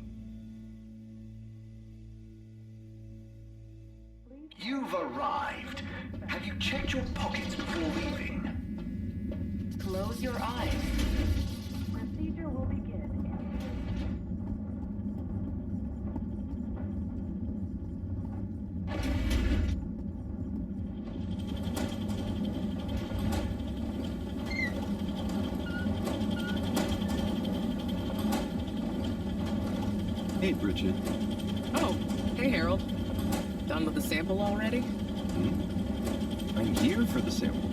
You've arrived. Have you checked your pockets before leaving? Close your eyes. Procedure will begin. Hey, Bridget. Oh, hey, Harold. Done with the sample already? I'm here for the sample.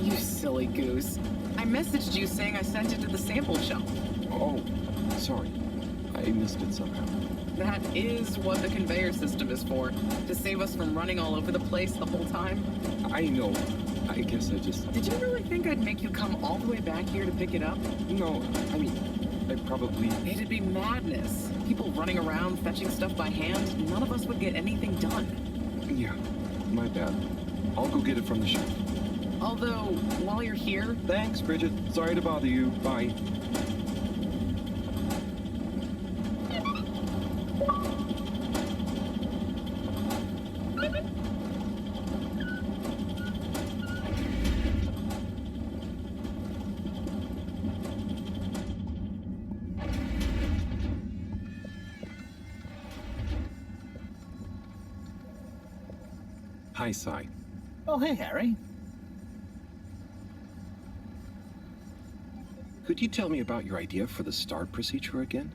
You silly goose. I messaged you saying I sent it to the sample shop. Oh, sorry. I missed it somehow. That is what the conveyor system is for. To save us from running all over the place the whole time. I know. I guess I just... Did you really think I'd make you come all the way back here to pick it up? No, I mean, I probably... It'd be madness. People running around fetching stuff by hand. None of us would get anything done. Yeah, my bad. I'll go get it from the shop. Although, while you're here... Thanks, Bridget. Sorry to bother you. Bye. Hi, Sai. Oh, hey, Harry. Could you tell me about your idea for the start procedure again?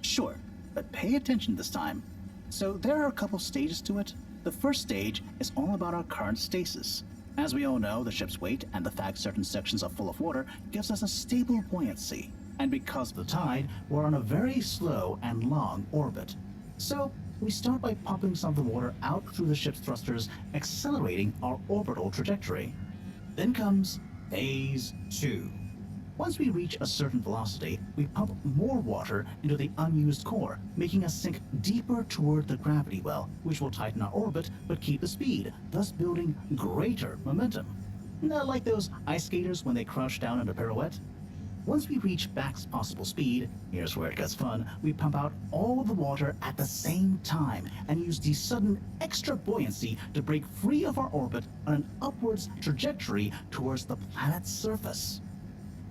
Sure, but pay attention this time. So there are a couple stages to it. The first stage is all about our current stasis. As we all know, the ship's weight and the fact certain sections are full of water gives us a stable buoyancy. And because of the tide, we're on a very slow and long orbit. So we start by pumping some of the water out through the ship's thrusters, accelerating our orbital trajectory. Then comes Phase 2. Once we reach a certain velocity, we pump more water into the unused core, making us sink deeper toward the gravity well, which will tighten our orbit but keep the speed, thus building greater momentum. Not like those ice skaters when they crouch down in a pirouette. Once we reach max possible speed, here's where it gets fun, we pump out all the water at the same time and use the sudden extra buoyancy to break free of our orbit on an upwards trajectory towards the planet's surface.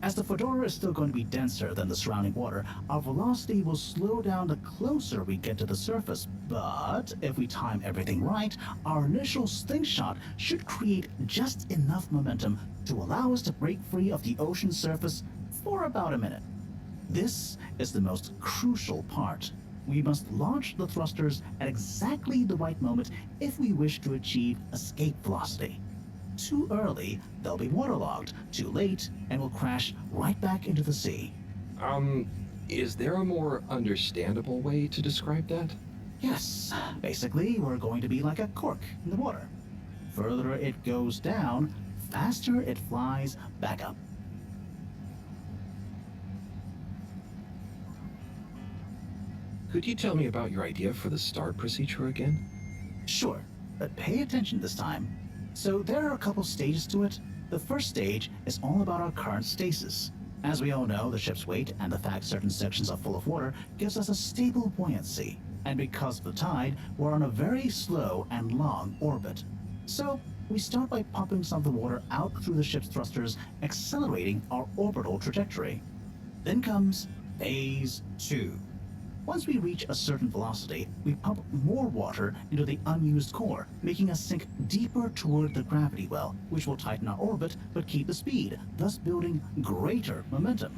As the Fedora is still going to be denser than the surrounding water, our velocity will slow down the closer we get to the surface, but if we time everything right, our initial slingshot should create just enough momentum to allow us to break free of the ocean surface for about a minute. This is the most crucial part. We must launch the thrusters at exactly the right moment if we wish to achieve escape velocity. Too early, they'll be waterlogged. Too late, and will crash right back into the sea. Is there a more understandable way to describe that? Yes, basically, we're going to be like a cork in the water. Further it goes down, faster it flies back up. Could you tell me about your idea for the start procedure again? Sure, but pay attention this time. So there are a couple stages to it. The first stage is all about our current stasis. As we all know, the ship's weight and the fact certain sections are full of water gives us a stable buoyancy. And because of the tide, we're on a very slow and long orbit. So we start by pumping some of the water out through the ship's thrusters, accelerating our orbital trajectory. Then comes Phase 2. Once we reach a certain velocity, we pump more water into the unused core, making us sink deeper toward the gravity well, which will tighten our orbit but keep the speed, thus building greater momentum.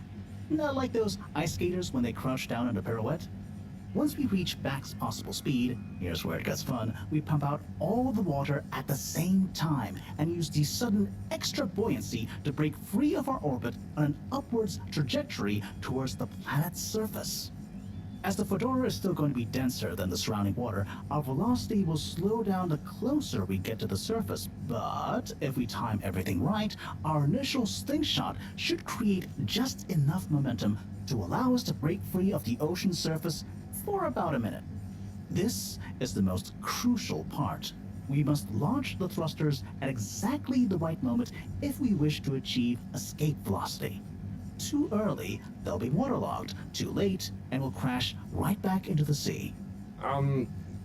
Not like those ice skaters when they crouch down in a pirouette. Once we reach max possible speed, here's where it gets fun, we pump out all the water at the same time and use the sudden extra buoyancy to break free of our orbit on an upwards trajectory towards the planet's surface. As the Fedora is still going to be denser than the surrounding water, our velocity will slow down the closer we get to the surface, but if we time everything right, our initial slingshot should create just enough momentum to allow us to break free of the ocean surface for about a minute. This is the most crucial part. We must launch the thrusters at exactly the right moment if we wish to achieve escape velocity. Too early, they'll be waterlogged. Too late, and will crash right back into the sea.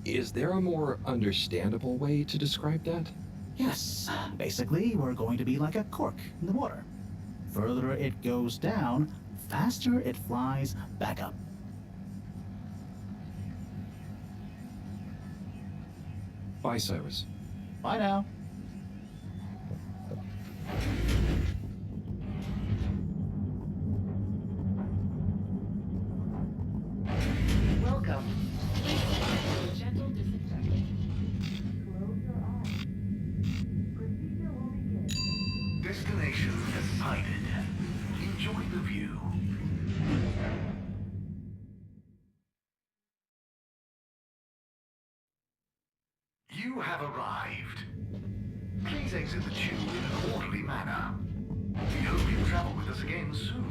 Is there a more understandable way to describe that? Yes, basically, we're going to be like a cork in the water. Further it goes down, faster it flies back up. Bye, Cyrus. Bye now. Welcome. Gentle disinfecting. Close your eyes. Procedure will begin. Destination decided. Enjoy the view. You have arrived. Please exit the tube in an orderly manner. We hope you travel with us again soon.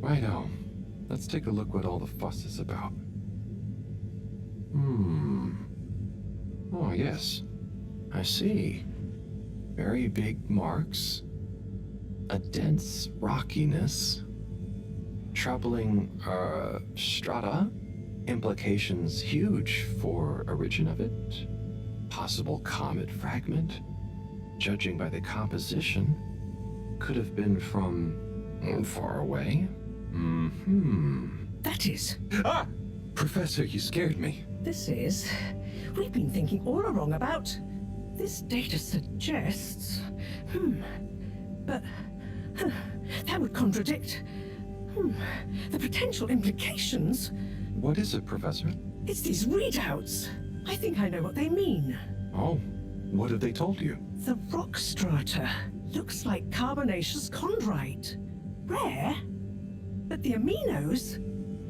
Righto. Let's take a look what all the fuss is about. Oh, yes. I see. Very big marks. A dense rockiness. Troubling, strata. Implications huge for origin of it. Possible comet fragment. judging by the composition, could have been from far away. That is. Ah! Professor, you scared me. This is. We've been thinking all along about. This data suggests. But. That would contradict. The potential implications. What is it, Professor? It's these readouts. I think I know what they mean. Oh, what have they told you? The rock strata looks like carbonaceous chondrite. Rare, but the aminos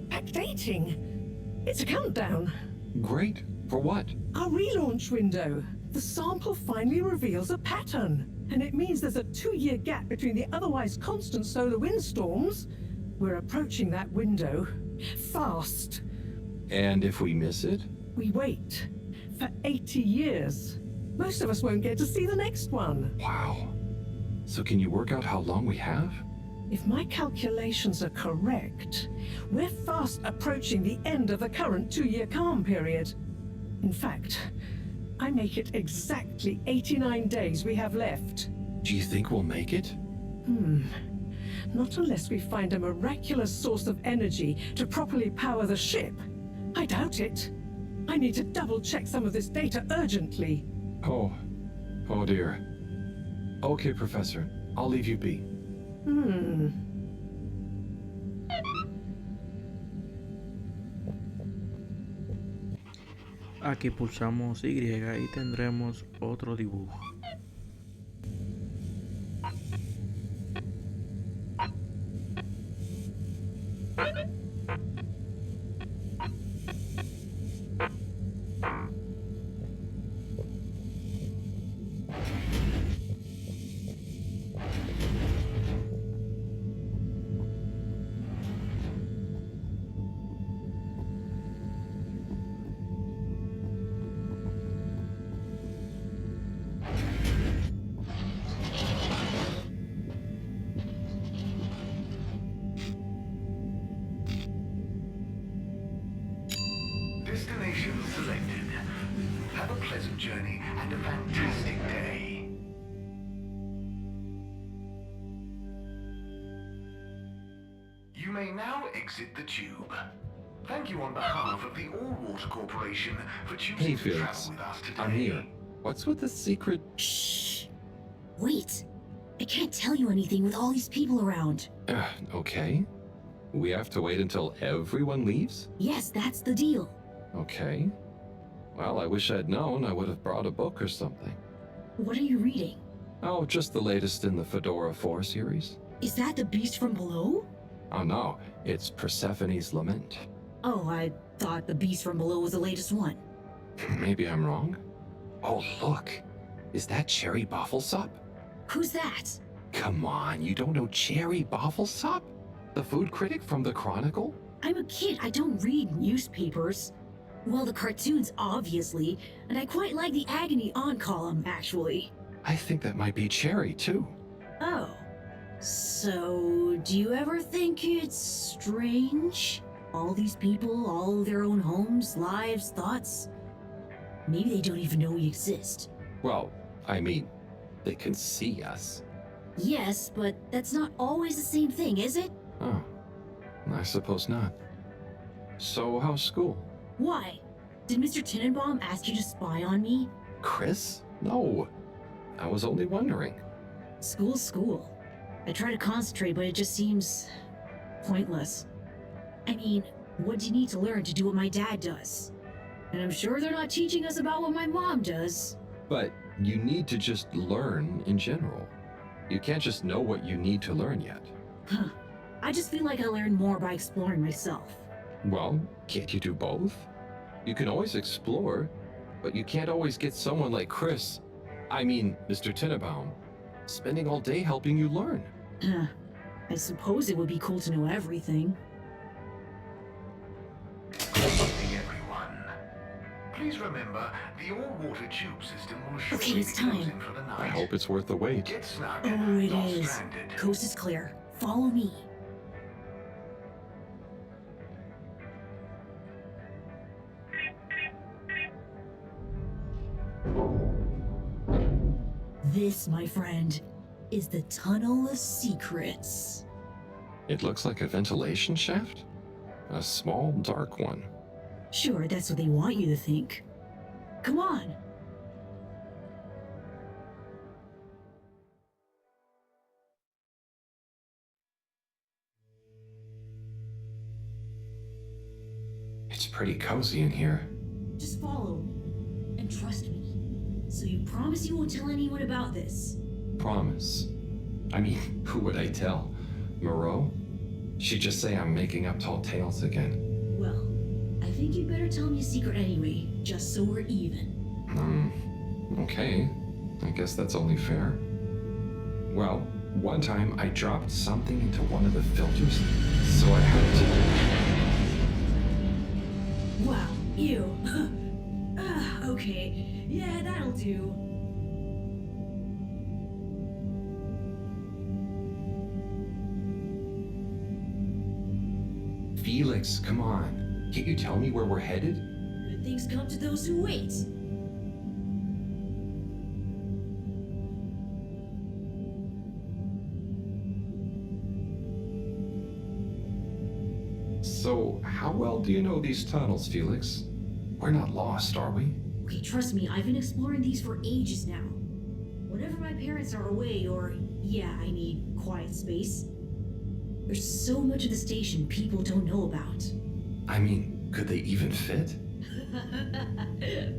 backdating. It's a countdown. Great. For what? Our relaunch window. The sample finally reveals a pattern, and it means there's a 2-year gap between the otherwise constant solar windstorms. We're approaching that window fast. And if we miss it? We wait for 80 years. Most of us won't get to see the next one. Wow. So can you work out how long we have? If my calculations are correct, we're fast approaching the end of the current 2-year calm period. In fact, I make it exactly 89 days we have left. Do you think we'll make it? Not unless we find a miraculous source of energy to properly power the ship. I doubt it. I need to double-check some of this data urgently. Oh dear. Okay, Professor. I'll leave you be. Aquí pulsamos Y y tendremos otro dibujo. Destination selected. Have a pleasant journey and a fantastic day. You may now exit the tube. Thank you on behalf of the All-Water Corporation for choosing Hey, to Felix. travel with us today. I'm here. What's with the secret? Shh. Wait. I can't tell you anything with all these people around. Okay. We have to wait until everyone leaves? Yes, that's the deal. Okay. Well, I wish I'd known. I would have brought a book or something. What are you reading? Oh, just the latest in the Fedora 4 series. Is that the beast from below? Oh no, it's Persephone's Lament. Oh, I thought the beast from below was the latest one. Maybe I'm wrong. Oh, look. Is that Cherry Bofflesop? Who's that? Come on, you don't know Cherry Bofflesop? The food critic from the Chronicle? I'm a kid. I don't read newspapers. Well, the cartoons, obviously, and I quite like the Agony On column, actually. I think that might be Cherry, too. Oh. So, do you ever think it's strange? All these people, all their own homes, lives, thoughts? Maybe they don't even know we exist. Well, I mean, they can see us. Yes, but that's not always the same thing, is it? Oh, I suppose not. So, how's school? Why? Did Mr. Tenenbaum ask you to spy on me? Chris? No. I was only wondering. School's school. I try to concentrate, but it just seems pointless. I mean, what do you need to learn to do what my dad does? And I'm sure they're not teaching us about what my mom does. But you need to just learn in general. You can't just know what you need to learn yet. Huh. I just feel like I learn more by exploring myself. Well, can't you do both? You can always explore, but you can't always get someone like Chris, Mr. Tenenbaum, spending all day helping you learn. I suppose it would be cool to know everything. Good evening, everyone. Please remember, the all-water tube system will shortly Okay, it's be time. closing for the night. I hope it's worth the wait. Get snug, Oh, it not is. stranded. Coast is clear. Follow me. This, my friend, is the Tunnel of Secrets. It looks like a ventilation shaft? A small, dark one. Sure, that's what they want you to think. Come on. It's pretty cozy in here. Just follow me. And trust me. So you promise you won't tell anyone about this? Promise. I mean, who would I tell? Moreau? She'd just say I'm making up tall tales again. Well, I think you'd better tell me a secret anyway, just so we're even. Okay. I guess that's only fair. Well, one time I dropped something into one of the filters, so I had to... Wow, ew. Okay, yeah, that'll do. Felix, come on. Can't you tell me where we're headed? Good things come to those who wait. So, how well do you know these tunnels, Felix? We're not lost, are we? Okay, trust me, I've been exploring these for ages now. Whenever my parents are away, or, yeah, I need quiet space, there's so much of the station people don't know about. I mean, could they even fit?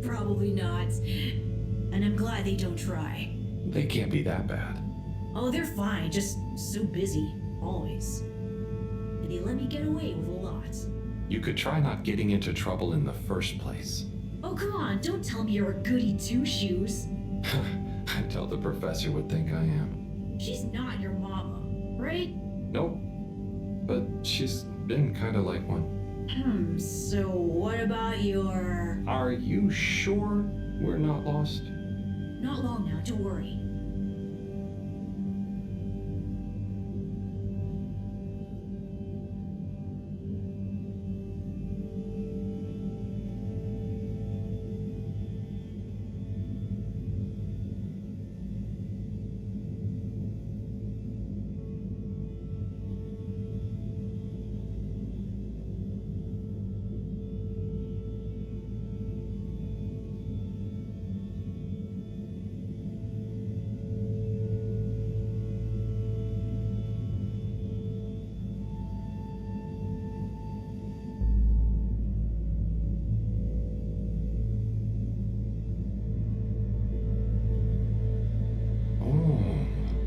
Probably not. And I'm glad they don't try. They can't be that bad. Oh, they're fine, just so busy, always. And they let me get away with a lot. You could try not getting into trouble in the first place. Oh, come on, don't tell me you're a goody two-shoes. I tell the professor would think I am. She's not your mama, right? Nope. But she's been kind of like one. So what about your... Are you sure we're not lost? Not long now, don't worry.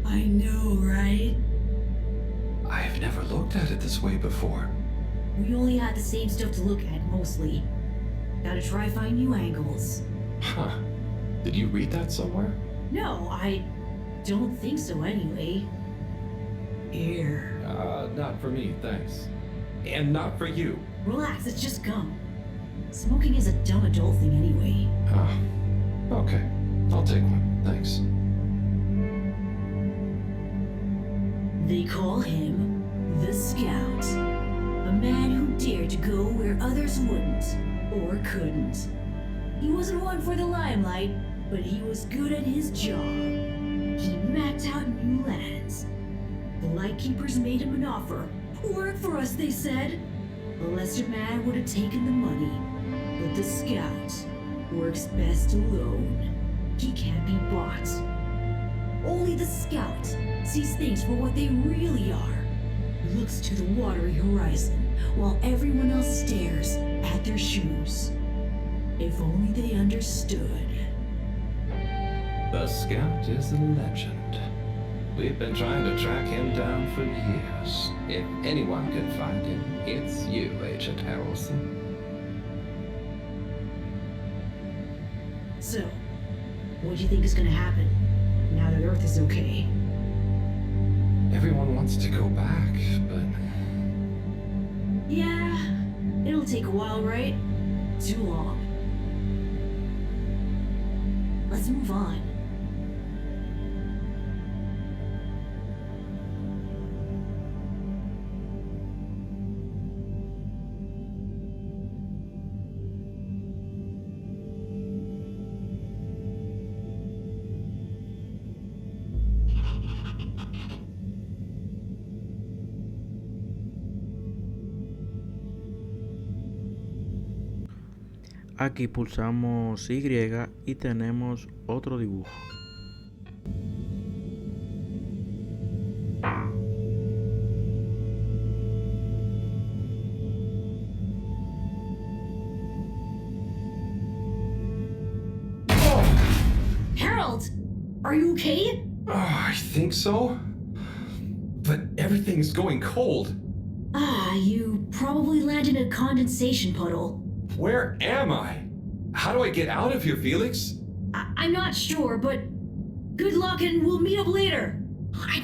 I know, right? I've never looked at it this way before. We only had the same stuff to look at, mostly. Gotta try find new angles. Huh. Did you read that somewhere? No, I don't think so anyway. Here. Not for me, thanks. And not for you. Relax, it's just gum. Smoking is a dumb adult thing anyway. Okay. I'll take one, thanks. They call him the Scout. A man who dared to go where others wouldn't, or couldn't. He wasn't one for the limelight, but he was good at his job. He mapped out new lands. The Lightkeepers made him an offer. Work for us, they said. A lesser man would have taken the money, but the Scout works best alone. He can't be bought. Only the Scout sees things for what they really are. Looks to the watery horizon, while everyone else stares at their shoes. If only they understood. The Scout is a legend. We've been trying to track him down for years. If anyone can find him, it's you, Agent Harrelson. So, what do you think is gonna happen, now that Earth is okay? Everyone wants to go back, but... Yeah, it'll take a while, right? Too long. Let's move on. Aquí pulsamos Y y tenemos otro dibujo. Harold, are you okay? I think so. But everything's going cold. You probably landed in a condensation puddle. Where am I? How do I get out of here, Felix? I'm not sure, but good luck and we'll meet up later.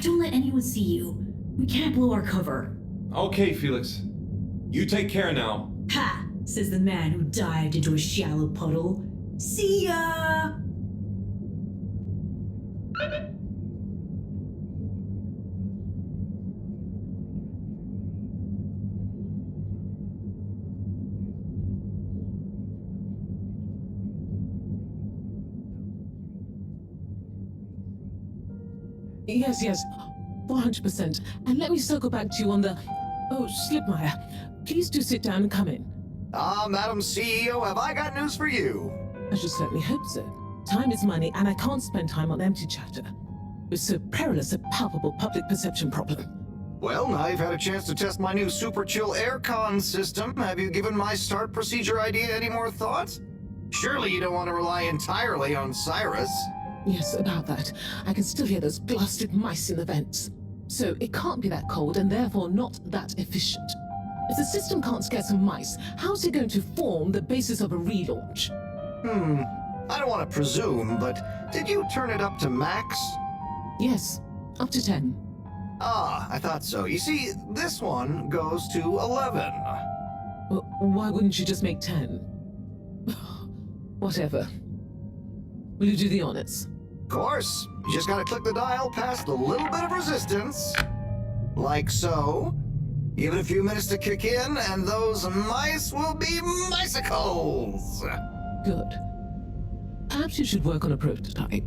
Don't let anyone see you. We can't blow our cover. Okay, Felix. You take care now. Ha! Says the man who dived into a shallow puddle. See ya! Yes, 400%. And let me circle back to you on the... Oh, Slipmeyer, please do sit down and come in. Madam CEO, have I got news for you? I should certainly hope so. Time is money, and I can't spend time on empty chatter. With so perilous a palpable public perception problem. Well, now you've had a chance to test my new super chill aircon system. Have you given my start procedure idea any more thought? Surely you don't want to rely entirely on Cyrus. Yes, about that. I can still hear those blasted mice in the vents. So it can't be that cold and therefore not that efficient. If the system can't scare some mice, how's it going to form the basis of a relaunch? I don't want to presume, but did you turn it up to max? Yes, up to 10. I thought so. You see, this one goes to 11. Well, why wouldn't you just make 10? Whatever. Will you do the honors? Of course. You just gotta click the dial past a little bit of resistance. Like so. Give it a few minutes to kick in, and those mice will be micicles! Good. Perhaps you should work on a prototype.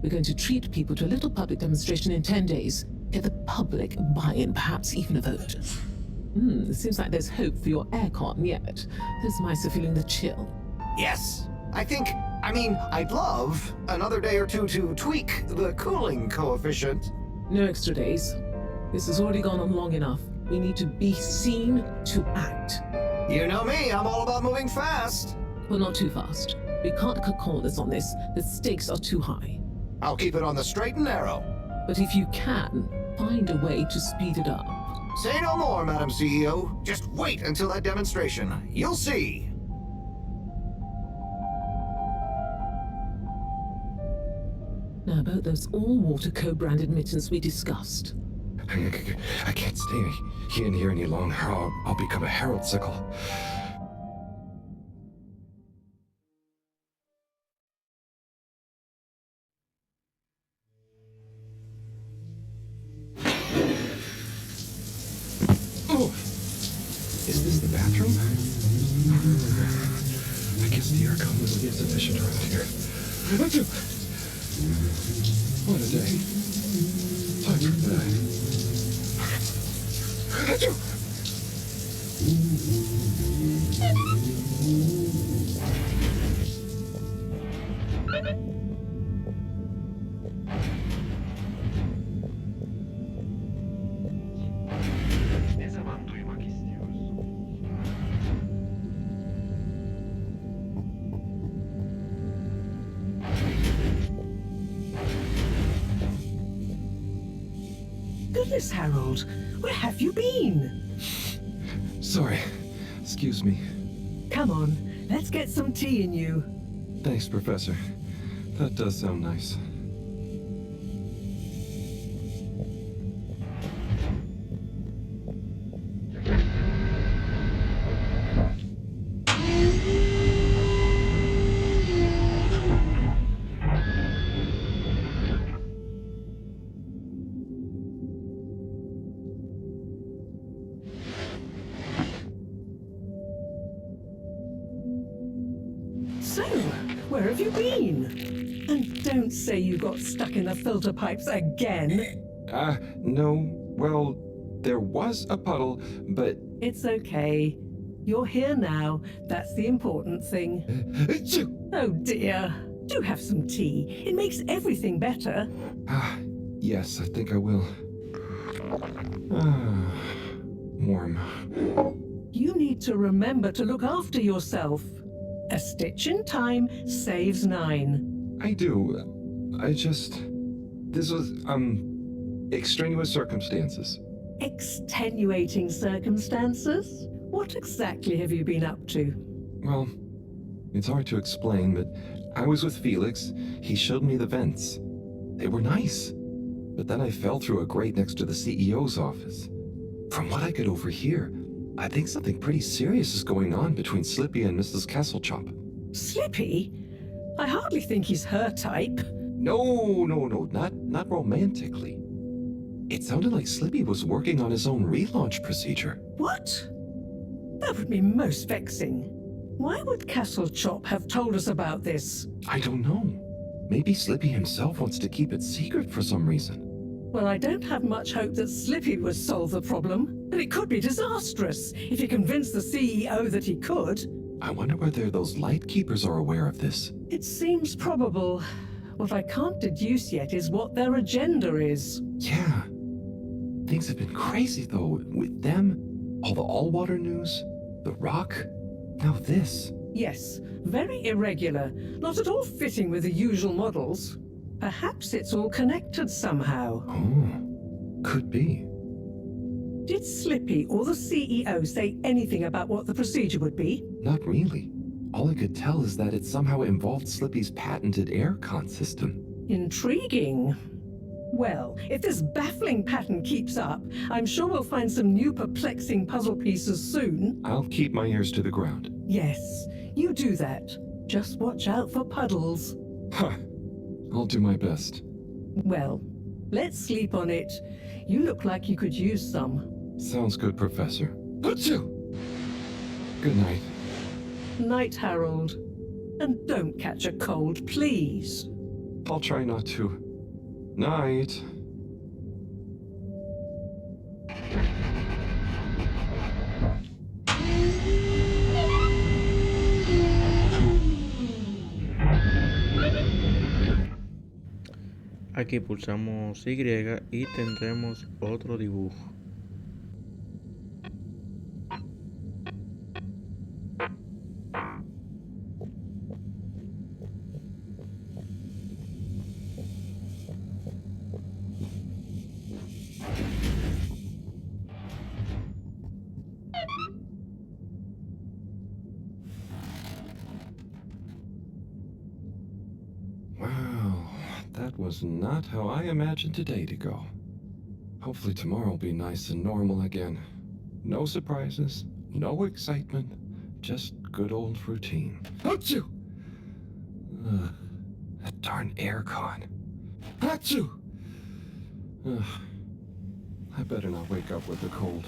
We're going to treat people to a little public demonstration in 10 days. Get the public buy-in, perhaps even a vote. It seems like there's hope for your aircon yet. Those mice are feeling the chill. Yes. I'd love another day or two to tweak the cooling coefficient. No extra days. This has already gone on long enough. We need to be seen to act. You know me, I'm all about moving fast. Well, not too fast. We can't cut corners on this. The stakes are too high. I'll keep it on the straight and narrow. But if you can, find a way to speed it up. Say no more, Madam CEO. Just wait until that demonstration. You'll see. Now about those all-water co-branded mittens we discussed. I can't stay in here any longer. I'll become a herald sickle. Oh! Is this the bathroom? I guess the aircon will be insufficient around here. What a day. Time for bed. Ne zaman duymak istiyoruz? Goodness, Harold, where have you been? Sorry. Excuse me. Come on, let's get some tea in you. Thanks, Professor. That does sound nice. So, where have you been? And don't say you got stuck in the filter pipes again. No. Well, there was a puddle, but... It's okay. You're here now. That's the important thing. Oh dear. Do have some tea. It makes everything better. Yes, I think I will. Warm. You need to remember to look after yourself. A stitch in time saves 9. I do. This was, extraneous circumstances. Extenuating circumstances? What exactly have you been up to? Well, it's hard to explain, but I was with Felix. He showed me the vents. They were nice. But then I fell through a grate next to the CEO's office. From what I could overhear, I think something pretty serious is going on between Slippy and Mrs. Kesselchop. Slippy? I hardly think he's her type. No, not romantically. It sounded like Slippy was working on his own relaunch procedure. What? That would be most vexing. Why would Kesselchop have told us about this? I don't know. Maybe Slippy himself wants to keep it secret for some reason. Well, I don't have much hope that Slippy would solve the problem, but it could be disastrous if he convinced the CEO that he could. I wonder whether those Lightkeepers are aware of this. It seems probable. What I can't deduce yet is what their agenda is. Yeah. Things have been crazy, though, with them, all the all-water news, the rock, now this. Yes, very irregular, not at all fitting with the usual models. Perhaps it's all connected somehow. Oh, could be. Did Slippy or the CEO say anything about what the procedure would be? Not really. All I could tell is that it somehow involved Slippy's patented aircon system. Intriguing. Well, if this baffling pattern keeps up, I'm sure we'll find some new perplexing puzzle pieces soon. I'll keep my ears to the ground. Yes, you do that. Just watch out for puddles. Huh. I'll do my best. Well, let's sleep on it. You look like you could use some. Sounds good, Professor. Achoo! Good night. Night, Harold. And don't catch a cold, please. I'll try not to. Night. Aquí pulsamos Y y tendremos otro dibujo. That was not how I imagined today to go. Hopefully tomorrow will be nice and normal again. No surprises, no excitement, just good old routine. Achoo! That darn aircon. Achoo! I better not wake up with the cold.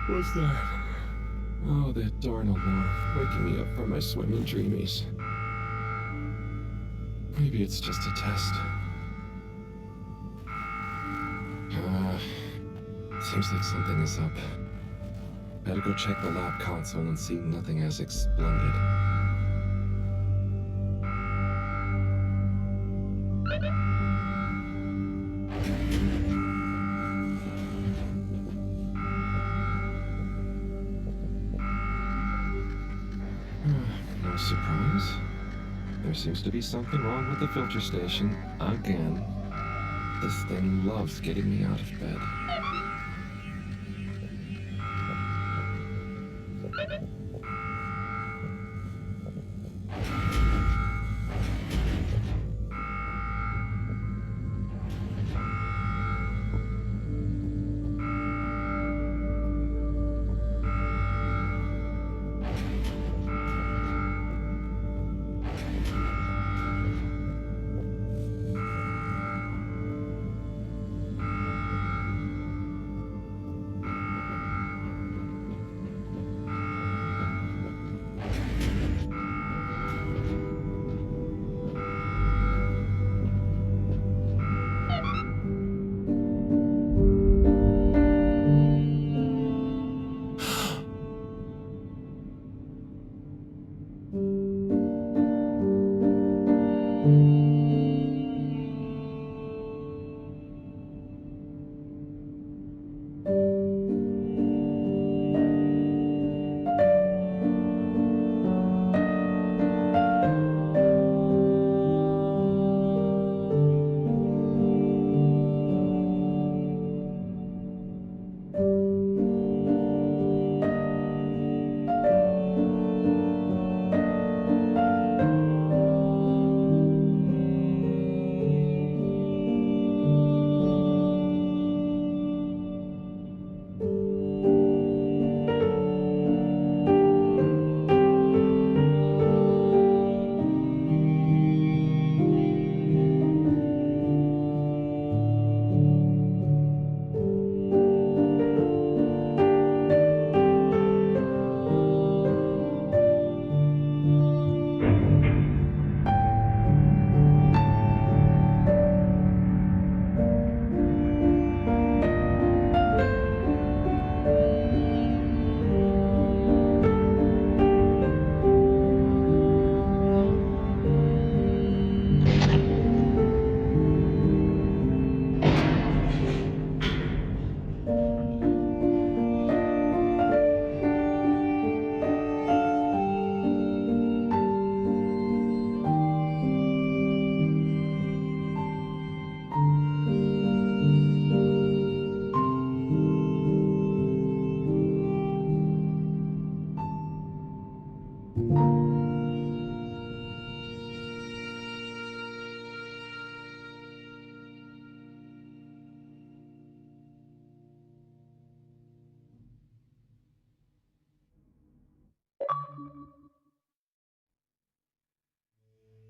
What's that? Oh, that darn alarm, waking me up from my swimming dreamies. Maybe it's just a test. Seems like something is up. Better go check the lab console and see nothing has exploded. No surprise. There seems to be something wrong with the filter station again. This thing loves getting me out of bed.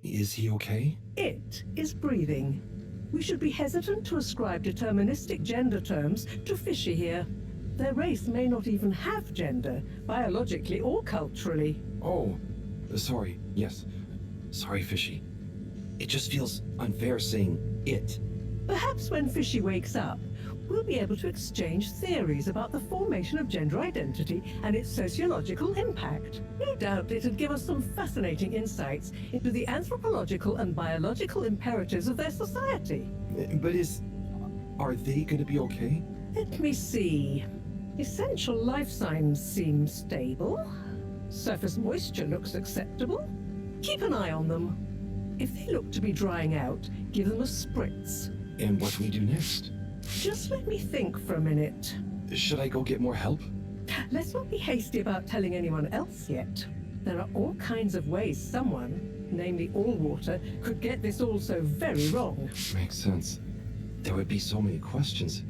Is he okay? It is breathing. We should be hesitant to ascribe deterministic gender terms to Fishy here. Their race may not even have gender, biologically or culturally. Oh, sorry. Yes. Sorry, Fishy. It just feels unfair saying it. Perhaps when Fishy wakes up, we'll be able to exchange theories about the formation of gender identity and its sociological impact. No doubt it'd give us some fascinating insights into the anthropological and biological imperatives of their society. But are they gonna be okay? Let me see. Essential life signs seem stable. Surface moisture looks acceptable. Keep an eye on them. If they look to be drying out, give them a spritz. And what do we do next? Just let me think for a minute. Should I go get more help? Let's not be hasty about telling anyone else yet. There are all kinds of ways someone, namely Allwater, could get this all so very wrong. Makes sense. There would be so many questions.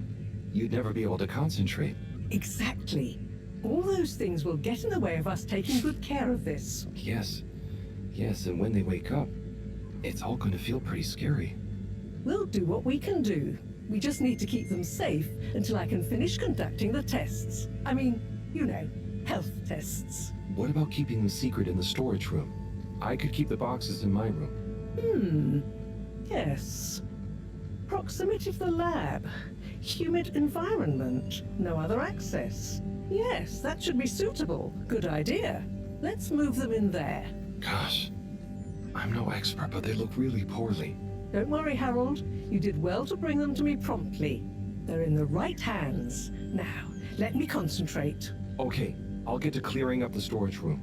You'd never be able to concentrate. Exactly. All those things will get in the way of us taking good care of this. Yes. Yes, and when they wake up, it's all going to feel pretty scary. We'll do what we can do. We just need to keep them safe until I can finish conducting the tests. I mean, you know, health tests. What about keeping them secret in the storage room? I could keep the boxes in my room. Yes. Proximity to the lab. Humid environment. No other access. Yes, that should be suitable. Good idea. Let's move them in there. Gosh, I'm no expert, but they look really poorly. Don't worry, Harold. You did well to bring them to me promptly. They're in the right hands. Now, let me concentrate. Okay, I'll get to clearing up the storage room.